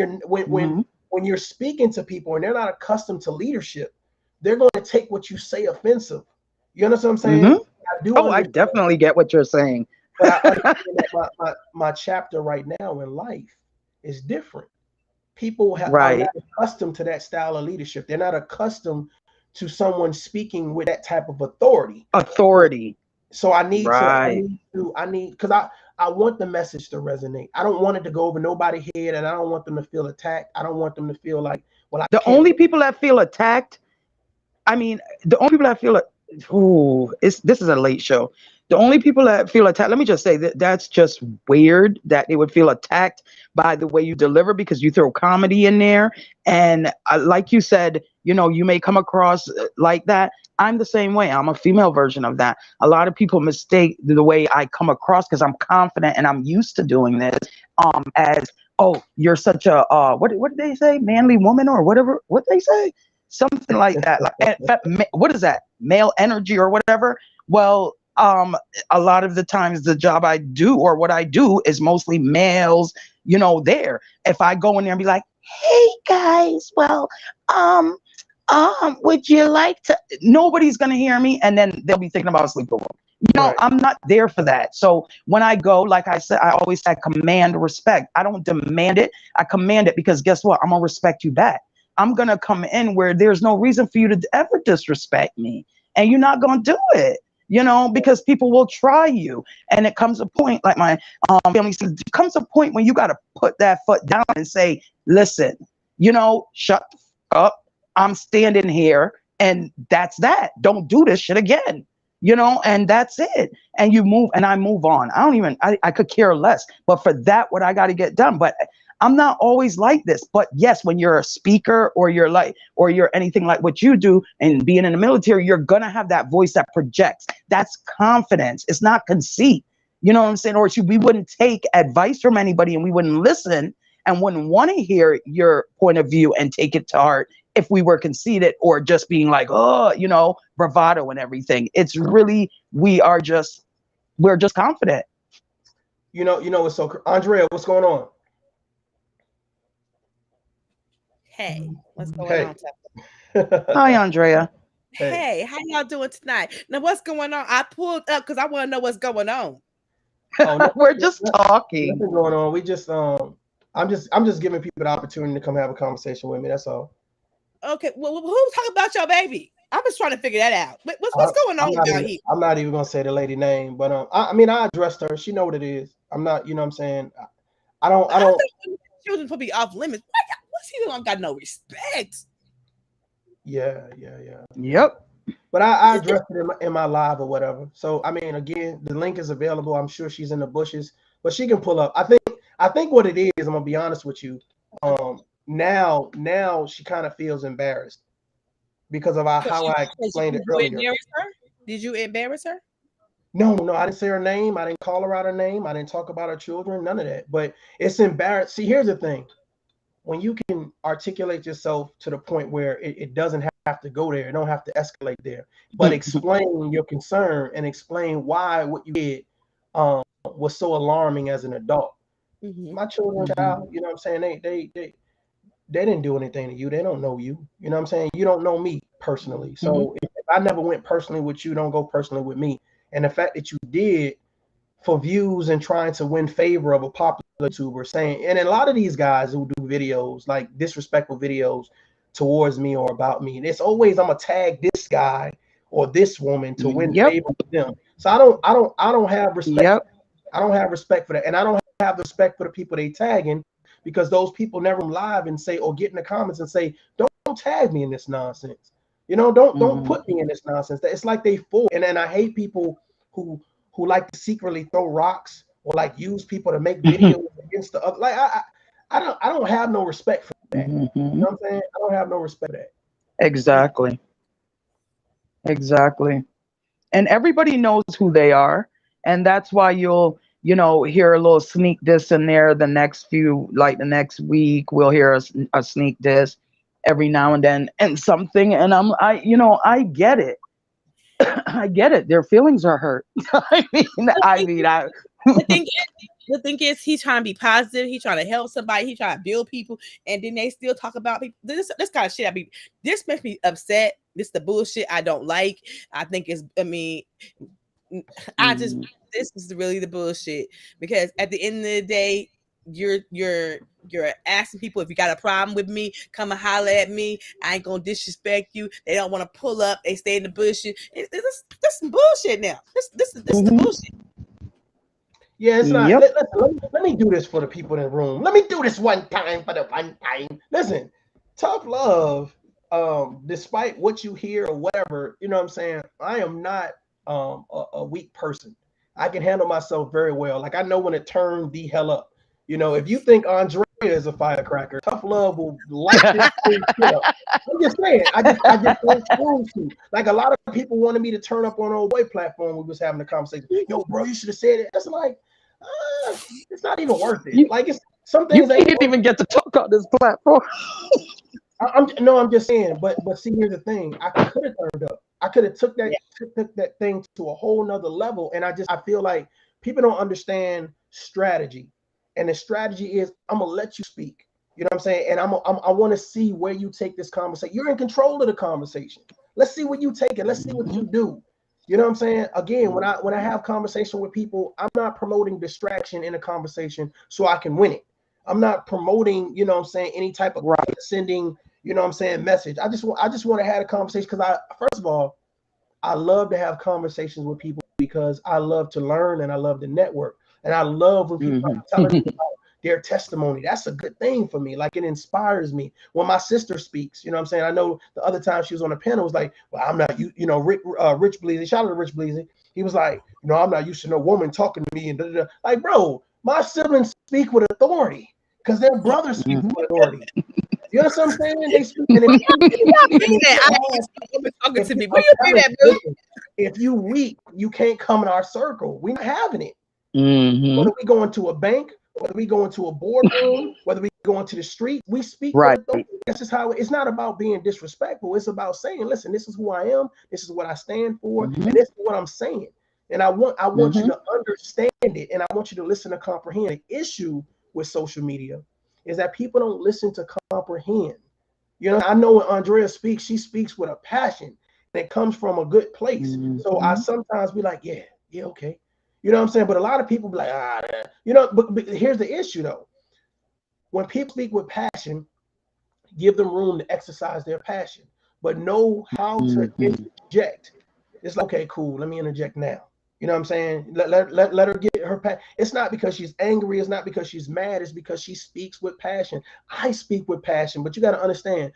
you're speaking to people and they're not accustomed to leadership, they're going to take what you say offensive. You understand what I'm saying? I definitely get what you're saying. But I understand that my chapter right now in life is different. People are not accustomed to that style of leadership. They're not accustomed to someone speaking with that type of authority. So I need because I want the message to resonate. I don't want it to go over nobody's head, and I don't want them to feel attacked. I don't want them to feel like, well, the only people that feel attacked, this is a late show. The only people that feel attacked, let me just say that's just weird that they would feel attacked by the way you deliver, because you throw comedy in there. And like you said, you may come across like that. I'm the same way. I'm a female version of that. A lot of people mistake the way I come across, because I'm confident and I'm used to doing this as, oh, you're such a, what did they say? Manly woman or whatever, what they say? Something like that. Like, what is that? Male energy or whatever? Well, a lot of the times the job I do or what I do is mostly males, there. If I go in there and be like, hey guys, well, would you like to, nobody's going to hear me. And then they'll be thinking about a sleepover. I'm not there for that. So when I go, like I said, I always say command respect. I don't demand it. I command it, because guess what? I'm going to respect you back. I'm going to come in where there's no reason for you to ever disrespect me. And you're not going to do it, because people will try you. And it comes a point, like my family says, it comes a point when you got to put that foot down and say, listen, shut the fuck up. I'm standing here, and that's that. Don't do this shit again, and that's it. And you move, and I move on. I could care less. But for that, what I got to get done. But I'm not always like this. But yes, when you're a speaker or you're anything like what you do and being in the military, you're going to have that voice that projects. That's confidence. It's not conceit. You know what I'm saying? Or we wouldn't take advice from anybody and we wouldn't listen and wouldn't want to hear your point of view and take it to heart if we were conceited or just being like, oh, you know, bravado and everything. It's really, we're just confident. You know, what's so, Andrea, what's going on? Hey, what's going on? Hi, Andrea. Hey, how y'all doing tonight? Now, what's going on? I pulled up because I want to know what's going on. Oh, we're just talking. Nothing going on. We just I'm just giving people the opportunity to come have a conversation with me. That's all. Okay. Well, who's talking about your baby? I'm just trying to figure that out. What's going on down here? I'm not even gonna say the lady name, but I mean, I addressed her. She know what it is. I'm not, you know what I'm saying? I don't Children will be off limits. What's he don't got no respect? Yeah. Yep. But I addressed it in my live or whatever. So I mean, again, the link is available. I'm sure she's in the bushes, but she can pull up. I think what it is, I'm gonna be honest with you. Now she kind of feels embarrassed because of how I explained it earlier. Did you embarrass her? No, I didn't say her name. I didn't call her out her name. I didn't talk about her children, none of that. But it's embarrassing. See, here's the thing. When you can articulate yourself to the point where it doesn't have to go there, it don't have to escalate there, but explain your concern and explain why what you did was so alarming as an adult. My children, child, you know what I'm saying? They didn't do anything to you. They don't know you. You know what I'm saying? You don't know me personally. So if I never went personally with you, don't go personally with me. And the fact that you did for views and trying to win favor of a popular YouTuber saying, and a lot of these guys who do videos, like disrespectful videos towards me or about me, and it's always, I'm gonna tag this guy or this woman to win favor with them. So I don't have respect. I don't have respect for that. And I don't have respect for the people they tagging, because those people never live and say, or get in the comments and say, don't tag me in this nonsense. You know, don't put me in this nonsense. It's like they fool. And then I hate people who like to secretly throw rocks or like use people to make videos against the other. Like I don't have no respect for that. You know what I'm saying? I don't have no respect for that. Exactly. And everybody knows who they are. And that's why you'll, you know, hear a little sneak diss in there the next next week. We'll hear a sneak diss every now and then and something. And I get it. I get it. Their feelings are hurt. The thing is, he's trying to be positive. He's trying to help somebody. He's trying to build people, and then they still talk about people. This kind of shit. This makes me upset. This is the bullshit I don't like. I think it's. I mean, this is really the bullshit, because at the end of the day, you're asking people, if you got a problem with me, come and holler at me. I ain't gonna disrespect you. They don't want to pull up. They stay in the bushes. This some bullshit now. This is the bullshit. Yeah, it's not. Let me do this for the people in the room. Let me do this one time for the one time. Listen, tough love. Despite what you hear or whatever, you know what I'm saying? I am not a weak person. I can handle myself very well. Like, I know when to turn the hell up. You know, if you think Andrea is a firecracker, tough love will light this thing up. I'm just saying, I just don't prove to. Like, a lot of people wanted me to turn up on Old Boy platform. We was having a conversation. Yo, bro, you should have said it. That's like, it's not even worth it. Like, it's some things you didn't even get to talk on this platform. I'm just saying. But see, here's the thing. I could have turned up. I could have took that thing to a whole nother level. And I feel like people don't understand strategy. And the strategy is, I'm gonna let you speak. You know what I'm saying? And I want to see where you take this conversation. You're in control of the conversation. Let's see where you take it. Let's see what you do. You know what I'm saying? Again, when I have conversation with people, I'm not promoting distraction in a conversation so I can win it. I'm not promoting, you know what I'm saying, any type of sending, you know what I'm saying, message. I just want to have a conversation, because first of all, I love to have conversations with people because I love to learn and I love to network. And I love when people are telling me about their testimony. That's a good thing for me. Like, it inspires me. When my sister speaks, you know what I'm saying? I know the other time she was on the panel, was like, well, I'm not, you know, Rich Bleezy, shout out to Rich Bleezy. He was like, I'm not used to no woman talking to me. And Like, bro, my siblings speak with authority. because their brothers speak Mhm. minority. You understand what I'm saying? They speak. And Where you mean that? Talking to me. Where you mean that, bro? if you weak, you can't come in our circle. We're not having it. Mhm. Whether we go into a bank, whether we go into a boardroom, whether we go into the street, we speak. Right. That's just how it's not about being disrespectful. It's about saying, listen, this is who I am. This is what I stand for, Mhm. and this is what I'm saying. And I want you Mhm. to understand it, and I want you to listen to comprehend. The issue with social media is that people don't listen to comprehend. You know, I know when Andrea speaks, she speaks with a passion, and it comes from a good place. So I Mhm. sometimes be like, yeah, okay. You know what I'm saying? But a lot of people be like, you know, but here's the issue though. When people speak with passion, give them room to exercise their passion, but know how to Mhm. interject. It's like, okay, cool, let me interject now. You know what I'm saying? Let her get her passion. It's not because she's angry. It's not because she's mad. It's because she speaks with passion. I speak with passion, but you got to understand,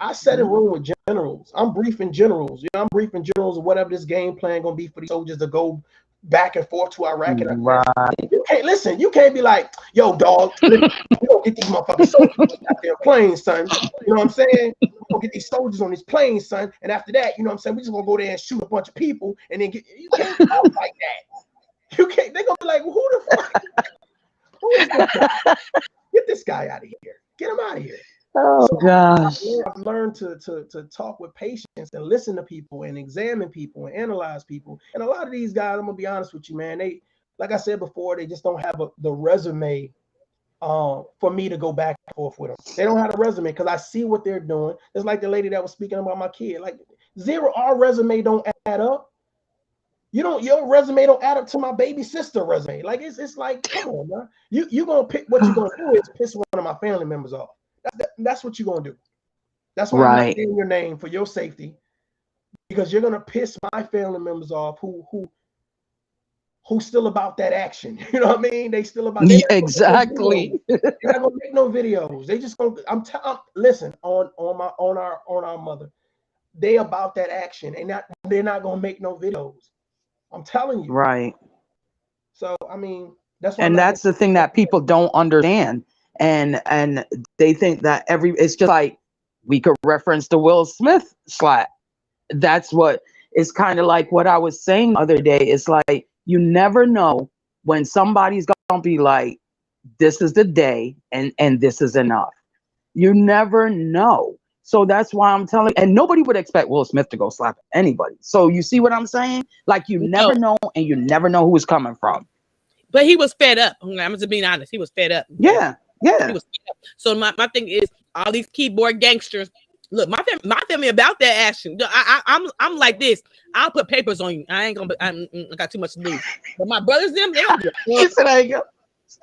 I sat in a room with generals. I'm briefing generals. You know, I'm briefing generals of whatever this game plan going to be for these soldiers to go back and forth to Iraq and Afghanistan. Right. You can't listen. You can't be like, yo, dog, listen, we gonna get these motherfucking soldiers on these goddamn planes, son. You know what I'm saying? We gonna get these soldiers on these planes, son. And after that, you know what I'm saying? We just gonna go there and shoot a bunch of people and then get. You can't talk like that. You can't. They're gonna be like, well, who the fuck? Who is this guy? Get this guy out of here. Get him out of here. Oh So gosh. I've learned to talk with patience and listen to people and examine people and analyze people. And a lot of these guys, I'm gonna be honest with you, man. They, like I said before, they just don't have the resume for me to go back and forth with them. They don't have a resume because I see what they're doing. It's like the lady that was speaking about my kid. Like our resume don't add up. Your resume don't add up to my baby sister resume. Like it's like, come on, man. You gonna pick what you're gonna do is piss one of my family members off. That's what you're gonna do. That's why I'm not Right. saying your name for your safety, because you're gonna piss my family members off who's still about that action. You know what I mean? They still about Exactly. they're not gonna make no videos. They just gonna listen on our mother. They about that action, and they're not gonna make no videos. I'm telling you. Right. So I mean, that's why. And that's the thing that people don't understand. And they think that it's just like we could reference the Will Smith slap. That's what it's kind of like what I was saying the other day. It's like you never know when somebody's gonna be like, this is the day and this is enough. You never know. So that's why I'm telling, and nobody would expect Will Smith to go slap anybody. So you see what I'm saying? Like you never know, and you never know who it's coming from. But he was fed up. I'm just being honest. He was fed up. Yeah. He was fed up. So my thing is, all these keyboard gangsters. Look, my family about that action. I'm like this. I'll put papers on you. I ain't gonna. I got too much to lose. But my brothers, them, they don't.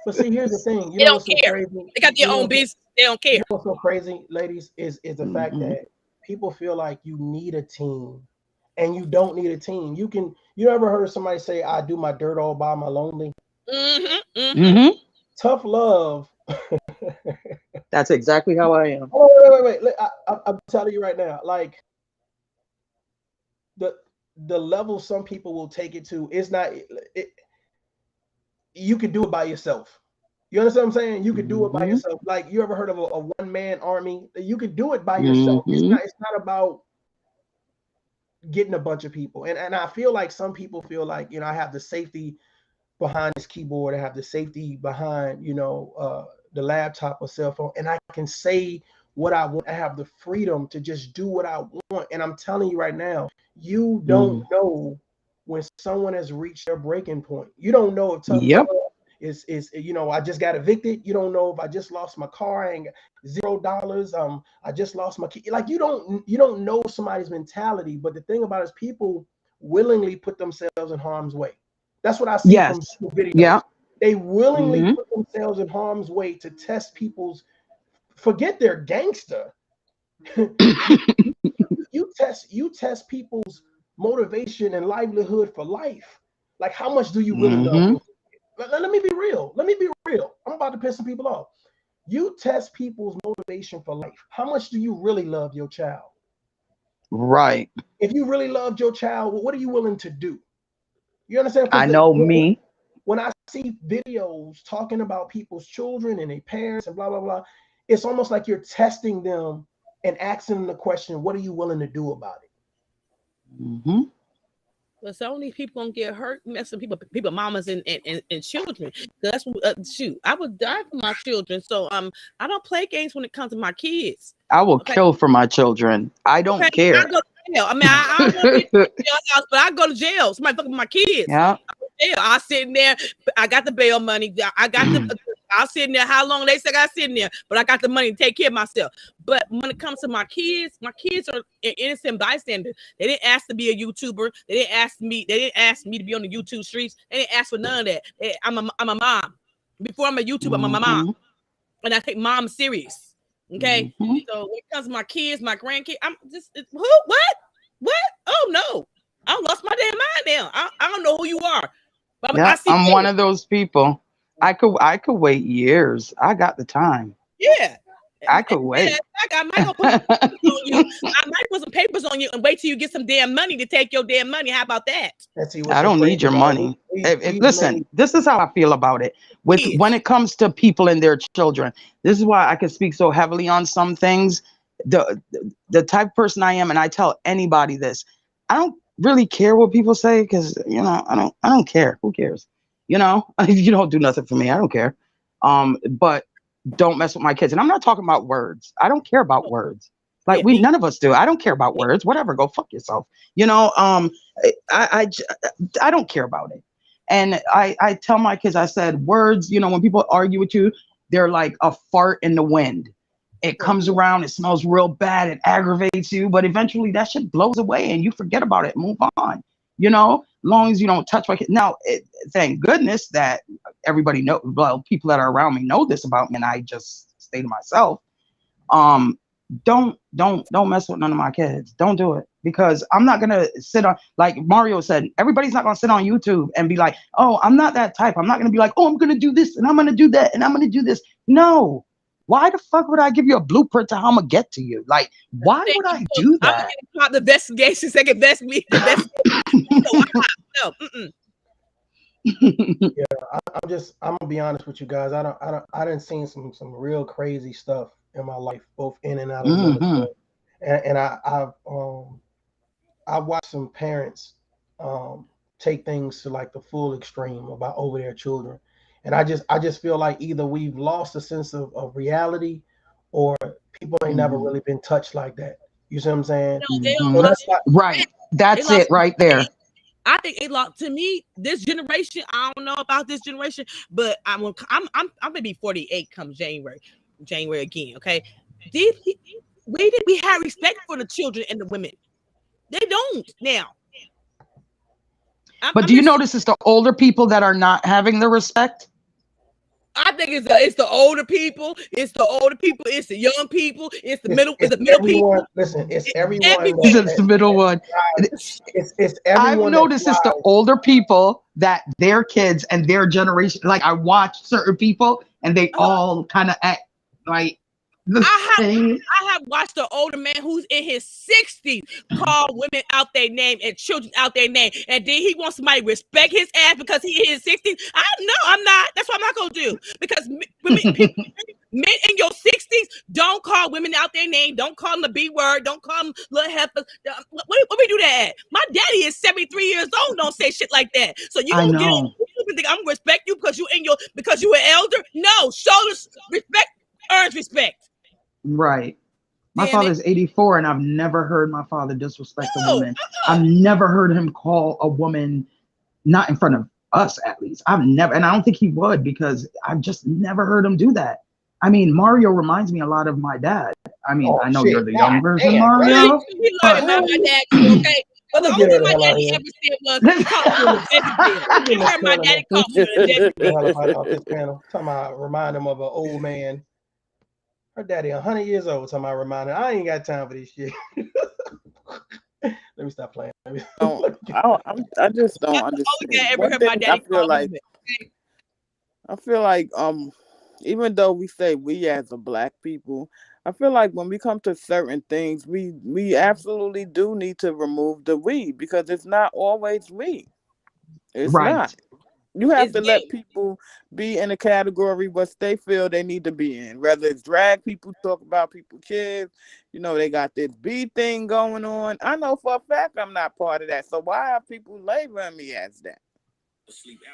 But see, here's the thing. They don't care. They got their own business. They don't care. You know what's so crazy, ladies, is the fact that people feel like you need a team, and you don't need a team. You ever heard somebody say, "I do my dirt all by my lonely"? Tough love. That's exactly how I am. Oh, wait. I'm telling you right now, like the level some people will take it to is not. You could do it by yourself. You understand what I'm saying? You could do it by yourself. Like, you ever heard of a one-man army? You could do it by yourself. It's not about getting a bunch of people. And I feel like some people feel like, I have the safety behind this keyboard. I have the safety behind, the laptop or cell phone, and I can say what I want. I have the freedom to just do what I want. And I'm telling you right now, you don't know when someone has reached their breaking point. You don't know if tough love is I just got evicted. You don't know if I just lost my car and $0. I just lost my key. Like, you don't know somebody's mentality. But the thing about it is, people willingly put themselves in harm's way. That's what I see from videos. Yeah. They willingly put themselves in harm's way to test people's, forget their gangster. you test people's motivation and livelihood for life. Like, how much do you really love? Let me be real. I'm about to piss some people off. You test people's motivation for life. How much do you really love your child? Right. If you really loved your child, what are you willing to do? You understand? I know me. when I see videos talking about people's children and their parents and blah, blah, blah, it's almost like you're testing them and asking them the question, what are you willing to do about it? Mm-hmm. But so many people gonna get hurt, messing people, mamas and children. That's shoot. I would die for my children. So I don't play games when it comes to my kids. I will kill for my children. I don't care. I go to jail. I mean, I don't want to be in the jailhouse, but I go to jail. Somebody fucking my kids. Yeah. I sit in there. I got the bail money. I got the. I'll sit in there. How long they say I sit in there, but I got the money to take care of myself. But when it comes to my kids are innocent bystanders. They didn't ask to be a YouTuber. They didn't ask me to be on the YouTube streets. They didn't ask for none of that. I'm a mom. Before I'm a YouTuber, I'm a mom, and I take mom serious. Okay, so when it comes to my kids, my grandkids, I'm just who? What? Oh no, I lost my damn mind now. I don't know who you are. But yeah, I'm one of those people. I could wait years. I got the time. Yeah. I could wait. I might put some papers on you and wait till you get some damn money to take your damn money. How about that? I don't need your money. Listen, this is how I feel about it. When it comes to people and their children, this is why I can speak so heavily on some things. The type of person I am, and I tell anybody this, I don't really care what people say because I don't care. Who cares? If you don't do nothing for me, I don't care. But don't mess with my kids. And I'm not talking about words. I don't care about words. Like none of us do. I don't care about words. Whatever, go fuck yourself. I don't care about it. And I tell my kids, I said, words, when people argue with you, they're like a fart in the wind. It comes around, it smells real bad, it aggravates you, but eventually that shit blows away and you forget about it, move on. Long as you don't touch my kid. Now, thank goodness that everybody people that are around me know this about me, and I just stay to myself. Don't mess with none of my kids. Don't do it, because I'm not gonna sit on, like Mario said, everybody's not gonna sit on YouTube and be like, oh, I'm not that type. I'm not gonna be like, oh, I'm gonna do this and I'm gonna do that and I'm gonna do this. No. Why the fuck would I give you a blueprint to how I'm gonna get to you? Like, why would I do that? I'm the investigation, second best me. The best. Yeah, I'm gonna be honest with you guys. I done seen some real crazy stuff in my life, both in and out of the military. And I've watched some parents take things to like the full extreme about over their children. And I just feel like either we've lost a sense of reality, or people ain't never really been touched like that. You see what I'm saying? Right. That's it right there. I think to me, this generation, I don't know about this generation, but I'm gonna be 48 come January again. Okay. We have respect for the children and the women. They don't now. But do you notice it's the older people that are not having the respect? I think it's the older people. It's the older people. It's the young people. It's the middle. It's the middle people. Listen, it's everyone. It's the middle one. It's everyone. I've noticed it's the older people that their kids and their generation. Like, I watch certain people and they all kind of act like the same. I have watched an older man who's in his 60s call women out their name and children out their name, and then he wants somebody to respect his ass because he in his 60s. I'm not. That's what I'm not gonna do, because men in your 60s don't call women out their name. Don't call them the B word. Don't call them little heifers. What we do that at? My daddy is 73 years old. Don't say shit like that. So you don't get on. You think I'm gonna respect you because you an elder? No, show respect earns respect. Right. My father's 84, and I've never heard my father disrespect a woman. I've never heard him call a woman, not in front of us at least. I've never, and I don't think he would, because I've just never heard him do that. I mean, Mario reminds me a lot of my dad. I mean, I know you're the young version, Mario. But the only thing my daddy ever said was, he heard my daddy call me a panel. Talking about remind him of an old man. Her daddy 100 years old. Talking about reminding, I ain't got time for this shit. Let me stop playing. I just don't understand. I feel like even though we say we as a black people, I feel like when we come to certain things, we absolutely do need to remove the we, because it's not always we. It's not. You have It's to let gay. people be in a category what they feel they need to be in. Whether it's drag people, talk about people, kids, you know, they got this B thing going on. I know for a fact I'm not part of that. So why are people labeling me as that?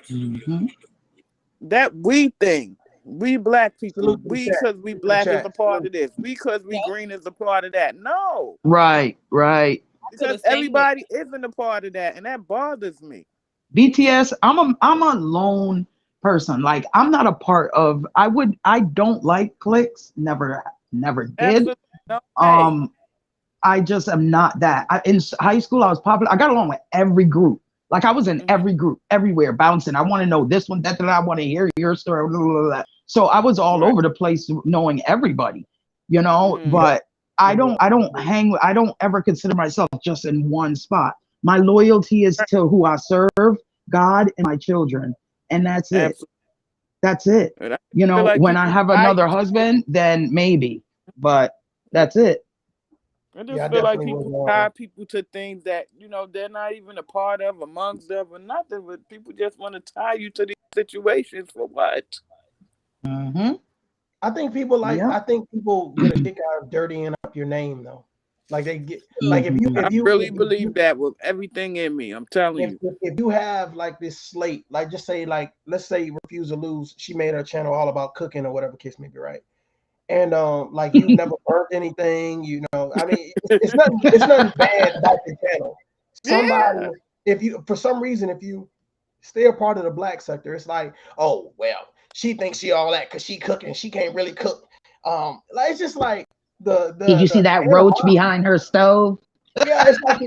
Mhm. That we thing. We black people. Salute to the We chat. because we To the black is chat. a part of this. We because we green is a part of that. No. Right, right. I feel the Because same way. everybody isn't a part of that. And that bothers me. BTS, I'm a lone person. Like I'm not a part of I don't like cliques. Never did. Absolutely no way. I just am not that. In high school I was popular. I got along with every group. Like I was in Mhm. every group, everywhere, bouncing. I want to know this one, that, I want to hear your story. Blah, blah, blah. So I was all Right. over the place knowing everybody, you know, Mhm. but I don't I don't ever consider myself just in one spot. My loyalty is to who I serve, God and my children. And that's it. Absolutely. That's it. And I You feel know, like when I people have tie another you to husband, then maybe, but that's it. I Yeah, I just feel like definitely people was. tie people to things that, you know, they're not even a part of, amongst of, or nothing. But people just want to tie you to these situations for what? Mm-hmm. I think people like. Yeah. I think people get a kick out of dirtying up your name though. Like they get like Mhm. I really believe that with everything in me. I'm telling you. if you have like this slate, like just say like let's say Refuse to Lose, she made her channel all about cooking or whatever case may be, right? And like you've never burnt anything, you know. I mean, it's nothing bad about the channel. Somebody, Yeah. if you for some reason if you stay a part of the black sector, it's like, oh well, she thinks she all that because she cooking, she can't really cook. Like it's just like Did you see the that roach animosity. behind her stove? Yeah, it's like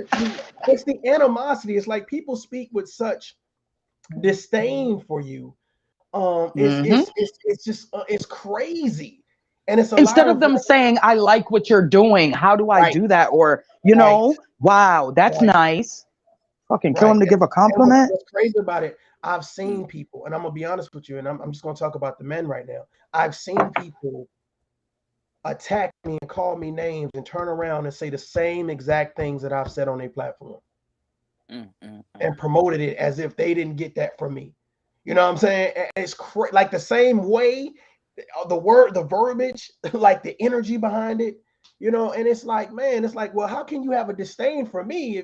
it's the animosity. It's like people speak with such disdain for you. Hmm. It's just it's crazy, and it's a Instead lot of of them saying, I like what you're doing, how do I right, do that? Or, you right, know, wow, that's right, nice. Fucking kill right. him to give a And compliment. what's crazy about it, I've seen people, and I'm gonna be honest with you, and I'm just gonna talk about the men right now. I've seen people attack me and call me names and turn around and say the same exact things that I've said on a platform and promoted it as if they didn't get that from me. You know what I'm saying? It's like the same way, the word, the verbiage, like the energy behind it, you know. And it's like, man, it's like, well, how can you have a disdain for me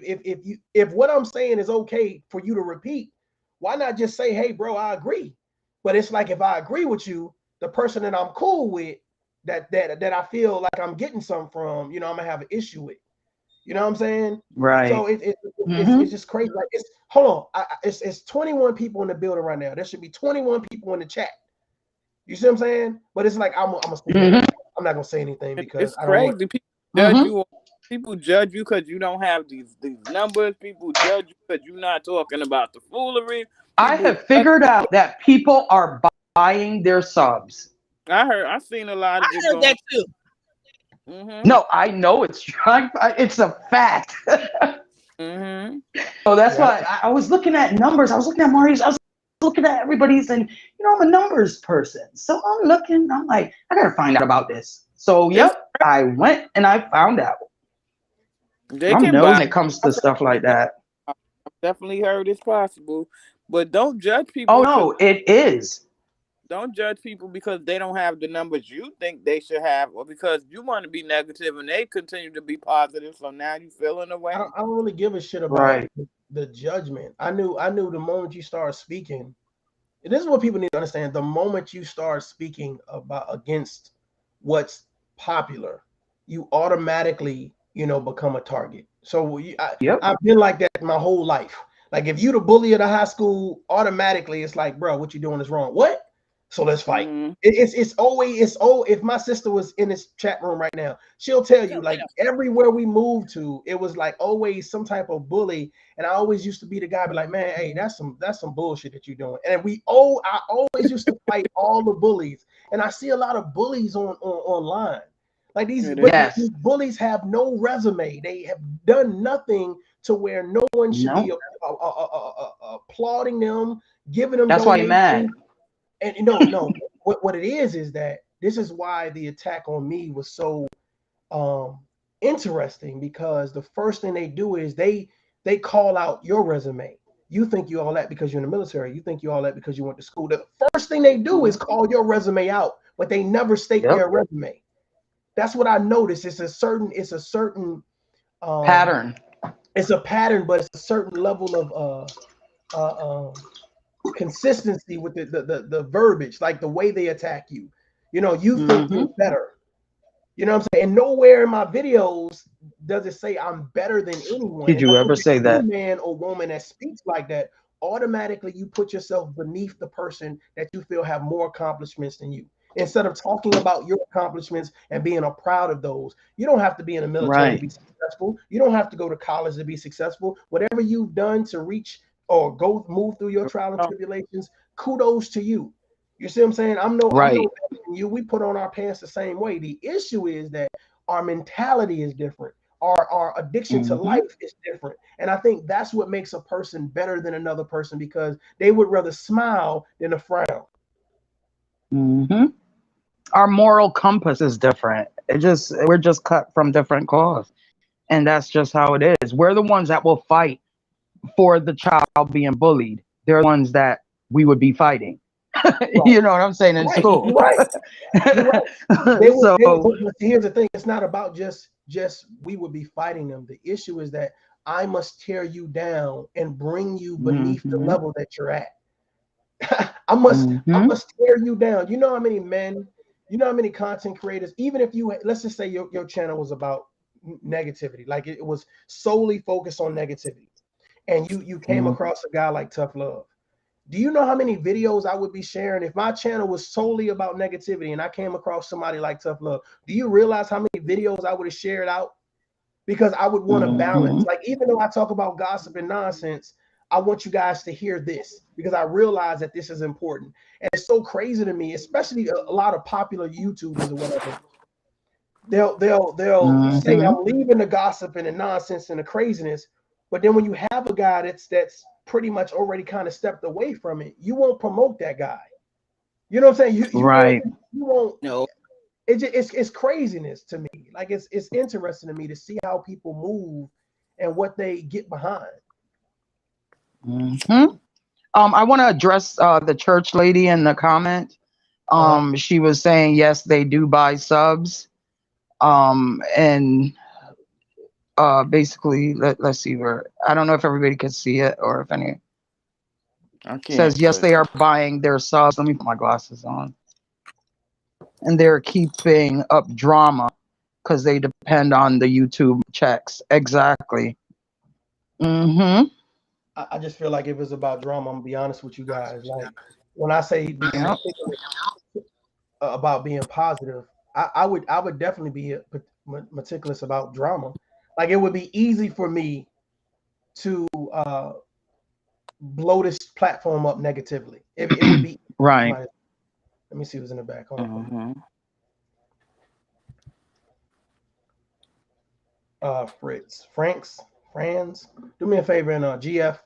if what I'm saying is okay for you to repeat? Why not just say, hey, bro, I agree? But it's like if I agree with you, the person that I'm cool with, that I feel like I'm getting something from, you know, I'm gonna have an issue with. You know what I'm saying? So Right. it's just crazy. Like it's hold on, it's 21 people in the building right now. There should be 21 people in the chat. You see what I'm saying? But it's like I'm gonna stay here. I'm not gonna say anything because It's I don't want. crazy. People judge you. People judge you because you don't have these numbers. People judge you because you're not talking about the foolery. I People have figured out that people are buying their subs. I seen a lot I of it heard going. that too. No, I know it's it's a fact. So that's Yeah, why I was looking at numbers. I was looking at Marius. I was looking at everybody's, and you know, I'm a numbers person. So I'm looking. I'm like, I gotta find out about this. So It's yep, I went and I found out. they I'm can nosy buy. when it comes to stuff like that. I've definitely heard it's possible, but don't judge Oh people because no, it is. don't judge people because they don't have the numbers you think they should have, or because you want to be negative and they continue to be positive. So now you feeling away. I don't really give a shit about Right. the judgment. I knew the moment you start speaking. And this is what people need to understand. The moment you start speaking about against what's popular, you automatically, you know, become a target. So Yep. I've been like that my whole life. Like if you the bully of the high school, automatically it's like, bro, what you doing is wrong. What? So let's fight. It's always if my sister was in this chat room right now, she'll tell you like everywhere we moved to, it was like always some type of bully. And I always used to be the guy, be like, man, hey, that's some bullshit that you're doing. And I always used to fight all the bullies. And I see a lot of bullies online. Like these Yes. bullies have no resume. They have done nothing to where no one should be applauding them, giving them That's why you're mad. And no, what it is that this is why the attack on me was so interesting, because the first thing they do is they call out your resume. You think you all that because you're in the military. You think you all that because you went to school. The first thing they do is call your resume out, but they never state Yep. their resume. That's what I noticed. It's a certain Pattern. It's a pattern, but it's a certain level of consistency with the verbiage, like the way they attack you. You know, you think you're better. You know what I'm saying? And nowhere in my videos does it say I'm better than anyone. Did you ever say that? Man or woman that speaks like that, automatically you put yourself beneath the person that you feel have more accomplishments than you. Instead of talking about your accomplishments and being proud of those, you don't have to be in the military to be successful. You don't have to go to college to be successful. Whatever you've done to reach or move through your trials and tribulations, kudos to you. You see what I'm saying? I'm no better than you. We put on our pants the same way. The issue is that our mentality is different. Our addiction to life is different. And I think that's what makes a person better than another person, because they would rather smile than a frown. Our moral compass is different. We're just cut from different cloths. And that's just how it is. We're the ones that will fight for the child being bullied. They're the ones that we would be fighting. You know what I'm saying? In school. Right. Here's the thing. It's not about just we would be fighting them. The issue is that I must tear you down and bring you beneath the level that you're at. I must tear you down. You know how many men, you know how many content creators, even if you, let's just say your channel was about negativity, like it was solely focused on negativity, and you came across a guy like Tough Love. Do you know how many videos I would be sharing if my channel was solely about negativity and I came across somebody like Tough Love? Do you realize how many videos I would have shared out? Because I would want to balance. Like, even though I talk about gossip and nonsense, I want you guys to hear this, because I realize that this is important. And it's so crazy to me, especially a lot of popular YouTubers or whatever. They'll say, I'm leaving the gossip and the nonsense and the craziness. But then when you have a guy that's pretty much already kind of stepped away from it, you won't promote that guy. You know what I'm saying? You won't. No. It's craziness to me. Like, it's interesting to me to see how people move and what they get behind. I want to address the church lady in the comment. She was saying, yes, they do buy subs. And basically, let's see where, I don't know if everybody can see it or if any. Says, yes, they are buying their subs. Let me put my glasses on. And they're keeping up drama because they depend on the YouTube checks. Exactly. I just feel like if it's about drama, I'm gonna be honest with you guys. Like, when I say about being positive, I would definitely be meticulous about drama. Like, it would be easy for me to blow this platform up negatively. It would be right. Let me see who's in the back. Hold on. Franz, do me a favor and GF,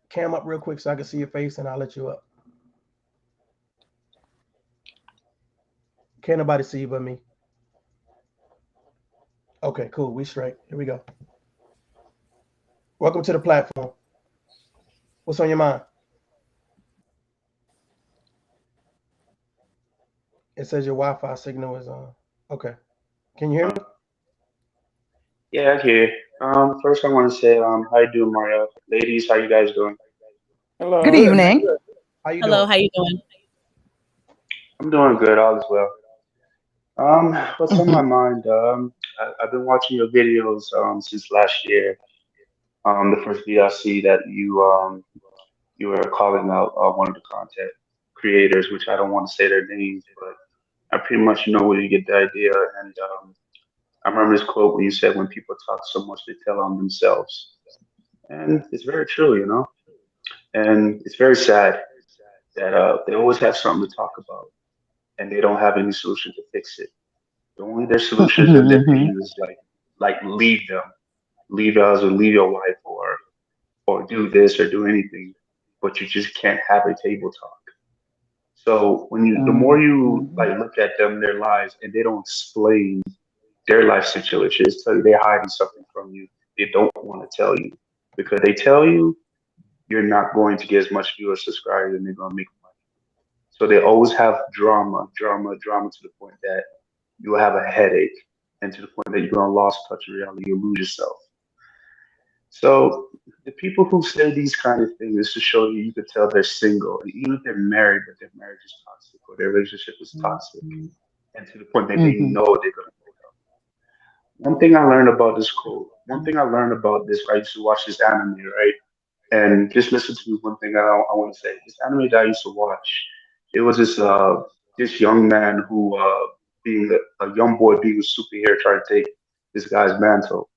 cam up real quick so I can see your face, and I'll let you up. Can't nobody see you but me. Okay, cool. We straight. Here we go. Welcome to the platform. What's on your mind? It says your Wi-Fi signal is on. Okay. Can you hear me? Yeah, I hear you. First I want to say, how you doing, Mario? Ladies, how you guys doing? Hello. Good evening. How you Hello, doing? how you doing? I'm doing good, all is well. What's on my mind? I've been watching your videos since last year. The first video I see that you were calling out one of the content creators, which I don't want to say their names, but I pretty much know where you get the idea. And I remember this quote when you said, when people talk so much, they tell on themselves. And it's very true, you know? And it's very sad that they always have something to talk about and they don't have any solution to fix it. The only their solutions that they're being is like leave them, leave your husband, leave your wife, or do this or do anything, but you just can't have a table talk. So when the more you like look at them, their lives, and they don't explain their life situations, tell you they're hiding something from you. They don't want to tell you, because they tell you, you're not going to get as much view or subscribers and they're going to make money. So they always have drama to the point that you'll have a headache and to the point that you're going to lose touch of reality. You'll lose yourself. So the people who say these kind of things is to show you could tell they're single. And even if they're married, but their marriage is toxic or their relationship is toxic. And to the point that they know they're going to break up. One thing I learned about this quote, I used to watch this anime, right? And just listen to one thing I want to say. This anime that I used to watch, it was this young man who, being a young boy, being a superhero, trying to take this guy's mantle.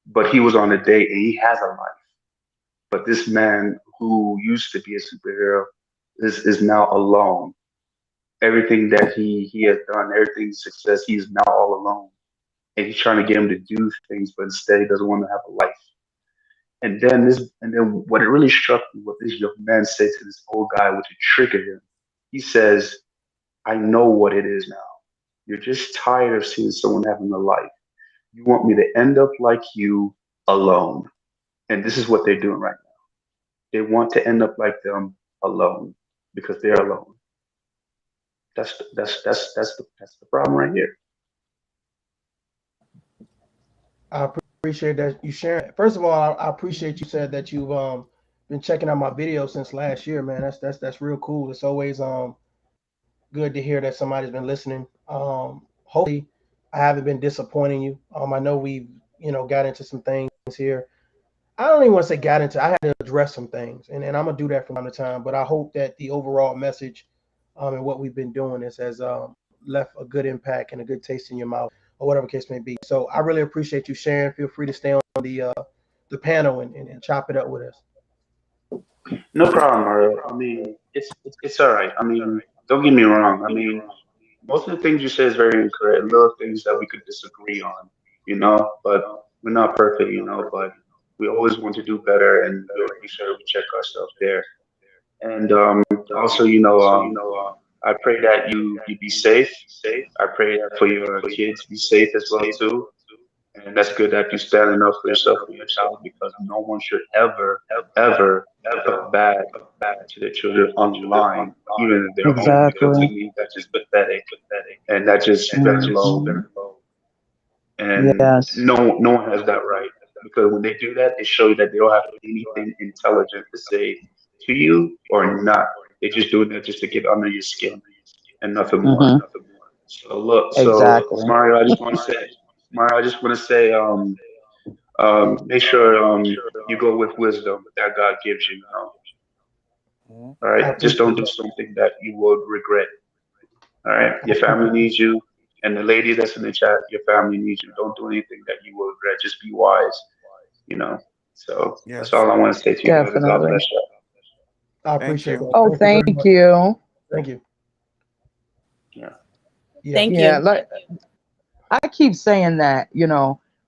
But he was on a date and he has a life. But this man who used to be a superhero is now alone. Everything that he has done, everything success, he's now all alone. And he's trying to get him to do things, but instead he doesn't want to have a life. And then what it really struck me, what this young man said to this old guy, which triggered him, he says, I know what it is now. You're just tired of seeing someone having a life. You want me to end up like you, alone. And this is what they're doing right now. They want to end up like them, alone, because they're alone. That's the problem right here. I appreciate that you sharing. First of all, I appreciate you said that you've been checking out my videos since last year, man. That's real cool. It's always good to hear that somebody's been listening. Hopefully I haven't been disappointing you. I know we've got into some things here. I don't even want to say got into. I had to address some things, and I'm gonna do that from time to time. But I hope that the overall message and what we've been doing has left a good impact and a good taste in your mouth, or whatever case may be. So I really appreciate you sharing. Feel free to stay on the panel and chop it up with us. No problem, Mario. I mean, it's all right. I mean, don't get me wrong. I mean, most of the things you say is very incorrect. Little things that we could disagree on, but we're not perfect, but we always want to do better, and make sure we check ourselves there. And also, I pray that you be safe. I pray that for your kids be safe as well too. And that's good that you're standing up for yourself and your child, because no one should ever talk bad to their children online, even if they're home. Because to me, that's just pathetic, and that just very low. And no one has that right, because when they do that, they show you that they don't have anything intelligent to say to you or not. They're just doing that just to get under your skin and nothing more. So look, Mario, I just want to say, make sure you go with wisdom that God gives you. All right, just don't do something that you will regret. All right, your family needs you, and the lady that's in the chat, your family needs you. Don't do anything that you will regret. Just be wise. So that's all I want to say to you. Definitely. I appreciate it. Oh, thank you. Thank you. Yeah. Thank you. Yeah, like I keep saying that,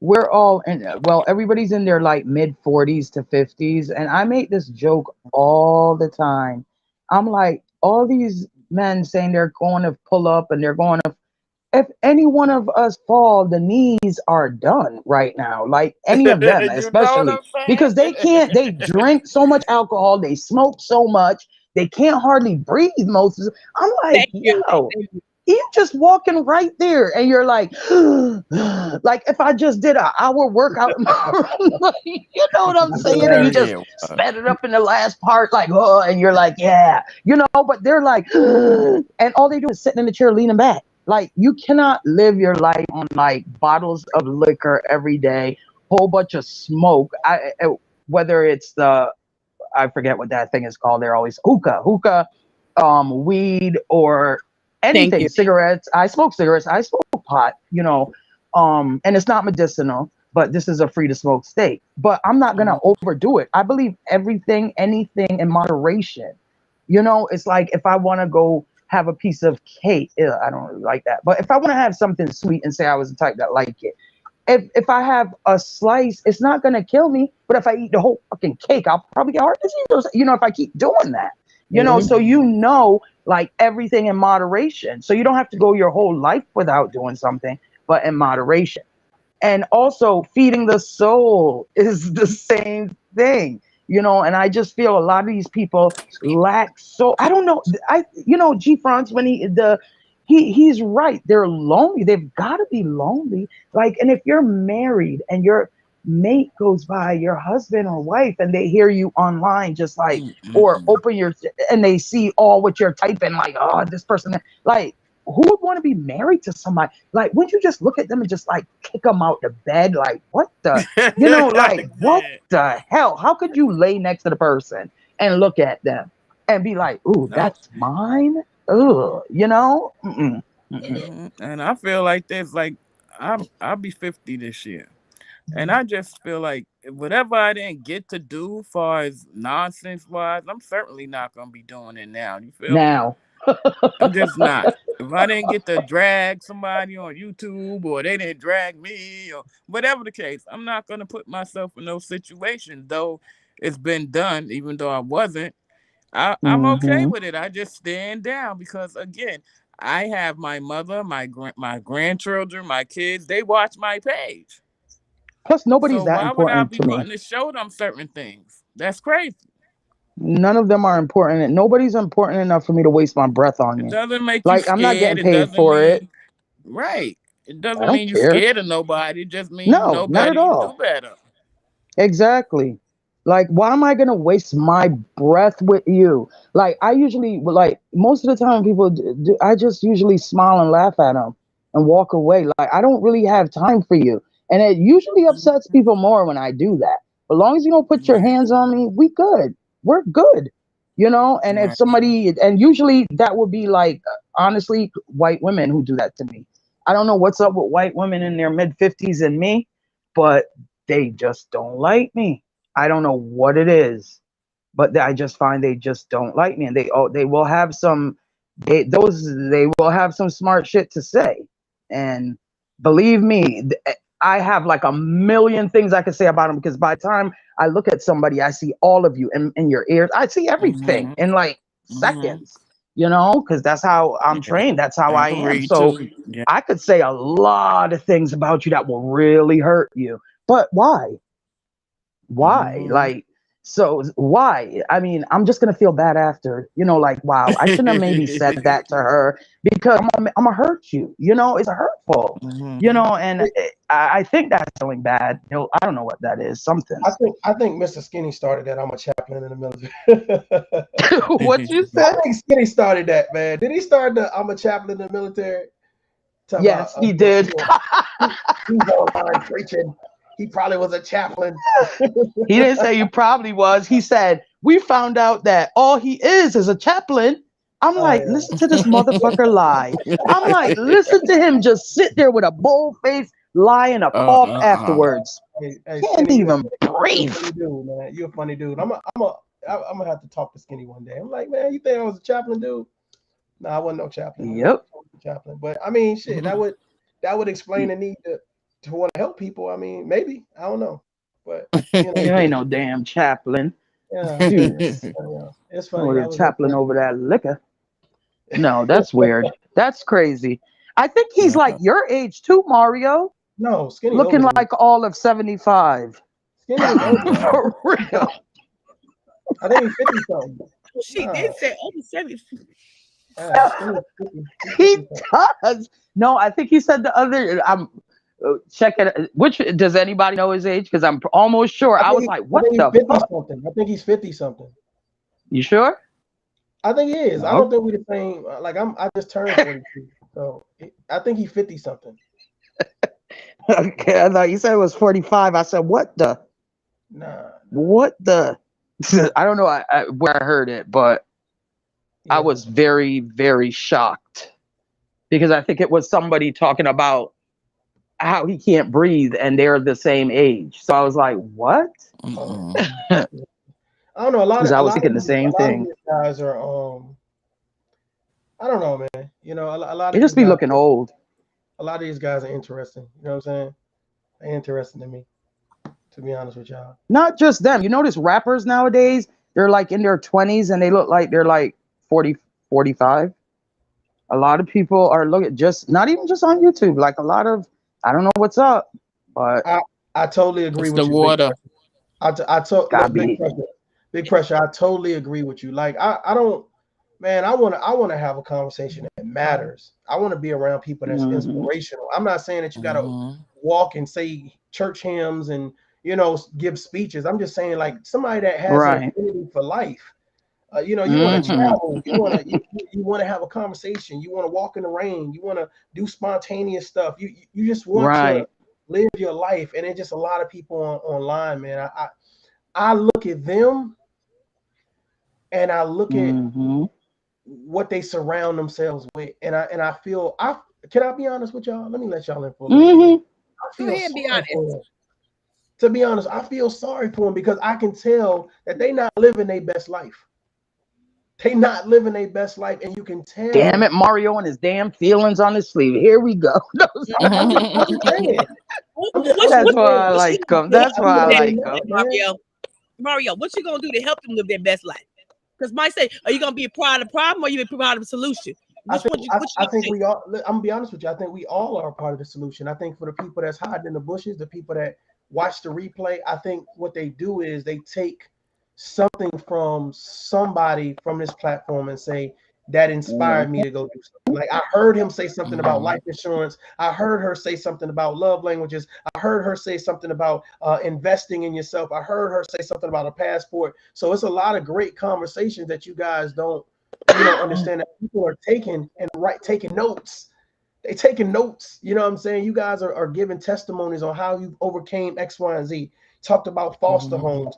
we're all in, everybody's in their like mid 40s to 50s. And I make this joke all the time. I'm like, all these men saying they're going to pull up and they're going to, if any one of us fall, the knees are done right now. Like any of them, especially because they drink so much alcohol, they smoke so much, they can't hardly breathe most of the, I'm like, you just walking right there and you're like, like if I just did an hour workout, like, you know what I'm saying? And you just sped it up in the last part, like, and you're like, but they're like, and all they do is sitting in the chair leaning back. Like, you cannot live your life on like bottles of liquor every day, whole bunch of smoke. Whether it's I forget what that thing is called. They're always hookah, weed, or anything, cigarettes. I smoke cigarettes. I smoke pot, and it's not medicinal, but this is a free to smoke state. But I'm not going to overdo it. I believe anything in moderation. It's like if I want to go have a piece of cake, I don't really like that. But if I want to have something sweet and say I was the type that like it, if I have a slice, it's not going to kill me. But if I eat the whole fucking cake, I'll probably get heart disease. If I keep doing that, so like everything in moderation. So you don't have to go your whole life without doing something, but in moderation. And also feeding the soul is the same thing. And I just feel a lot of these people lack. So I don't know. G. France, when he's right. They're lonely. They've got to be lonely. Like, and if you're married and your mate goes by, your husband or wife, and they hear you online, just like, or open and they see all what you're typing, like, oh, this person, like, who would want to be married to somebody? Like, wouldn't you just look at them and just like kick them out the bed? Like, what the, like, what the hell? How could you lay next to the person and look at them and be like, ooh, that's mine? Ugh, Mm-mm. And I feel like this, like, I'll be 50 this year. And I just feel like whatever I didn't get to do as far as nonsense wise, I'm certainly not going to be doing it now. You feel now? I'm just not. If I didn't get to drag somebody on YouTube, or they didn't drag me, or whatever the case, I'm not going to put myself in those situations, though it's been done, even though I wasn't. I'm okay with it. I just stand down because, again, I have my mother, my grandchildren, my kids. They watch my page. Plus, nobody's So that why would I important be to me. wanting to show them certain things? That's crazy. None of them are important. Nobody's important enough for me to waste my breath on you. It doesn't make like, you scared. I'm not getting It paid doesn't for mean, it. Right. It I doesn't don't mean you're care. scared of nobody. It just means you No, know not at better, you all. do better. Exactly. Like, why am I gonna waste my breath with you? Like, I usually, like, most of the time people do, I just usually smile and laugh at them and walk away. Like, I don't really have time for you. And it usually upsets people more when I do that. As long as you don't put your hands on me, we good. We're good. And if somebody, and usually that would be like, honestly, white women who do that to me. I don't know what's up with white women in their mid-50s and me, but they just don't like me. I don't know what it is, but I just find they just don't like me, and they will have some will have some smart shit to say, and believe me, I have like a million things I could say about them, because by the time I look at somebody, I see all of you in your ears. I see everything in like seconds, because that's how I'm trained. That's how I am. So I could say a lot of things about you that will really hurt you, but why? Like, so why? I mean, I'm just gonna feel bad after, like, wow, I shouldn't have maybe said that to her, because I'm gonna hurt you. It's hurtful. And I think that's feeling bad. I don't know what that is. Something. I think Mr. Skinny started that. I'm a chaplain in the military. What you said? I think Skinny started that, man. Did he start the I'm a chaplain in the military? Yes, he did. He's online preaching. He probably was a chaplain. He didn't say he probably was. He said, we found out that all he is a chaplain. I'm like, listen to this motherfucker lie. I'm like, listen to him just sit there with a bold face, lie and a cough afterwards. Hey, can't Skinny, even breathe. You're a funny dude, man. You're a funny dude. I'm gonna have to talk to Skinny one day. I'm like, man, you think I was a chaplain, dude? No, I wasn't no chaplain. Yep. Chaplain. But I mean, shit, that would explain the need to want to help people. I mean, maybe, I don't know, but you ain't no damn chaplain. Yeah, it's funny. Oh, the chaplain over that liquor. No, that's weird. That's crazy. I think he's like your age too, Mario. No, Skinny looking like all of 75. Skinny is for real. I think he's 50 something. She did say over 70. He does. No, I think he said the other. Check it. Which does anybody know his age? Because I'm almost sure. I was like, what the fuck? I think he's 50 something. You sure? I think he is. I don't think we're the same. Like I just turned 42, so I think he's 50 something. Okay, I thought you said it was 45. I said, what the? Nah. What the? I don't know where I heard it, but I was very, very shocked because I think it was somebody talking about how he can't breathe and they're the same age. So I was like, what? I don't know. I was thinking the same thing. These guys are, I don't know, man. You know, a lot of they just be looking old. A lot of these guys are interesting. You know what I'm saying? They're interesting to me, to be honest with y'all. Not just them. You notice rappers nowadays, they're like in their 20s and they look like they're like 40, 45. A lot of people are looking not even just on YouTube, like a lot of, I don't know what's up, but I totally agree with the you. Water. I told Big Pressure, I totally agree with you. Like I don't, man, I wanna have a conversation that matters. I want to be around people that's inspirational. I'm not saying that you gotta walk and say church hymns and give speeches. I'm just saying like somebody that has an affinity for life. You want to travel. You want to have a conversation. You want to walk in the rain. You want to do spontaneous stuff. You just want to live your life. And it's just a lot of people online, man. I look at them and I look at what they surround themselves with, and I feel can I be honest with y'all? Let me let y'all in for a little bit. Go ahead and be honest. To be honest, I feel sorry for them because I can tell that they not living their best life. They not living their best life, and you can tell. Damn it, Mario and his damn feelings on his sleeve. Here we go. That's why I like him. That's why I like him. Mario, what you gonna do to help them live their best life? Because Mike say, are you gonna be a part of the problem or you be part of the solution? I think we all. I'm gonna be honest with you. I think we all are a part of the solution. I think for the people that's hiding in the bushes, the people that watch the replay, I think what they do is they take something from somebody from this platform and say that inspired me to go do something. Like I heard him say something about life insurance. I heard her say something about love languages. I heard her say something about investing in yourself. I heard her say something about a passport. So it's a lot of great conversations that you guys don't understand, that people are taking notes. They taking notes. You know what I'm saying? You guys are giving testimonies on how you overcame X, Y, and Z. Talked about foster homes.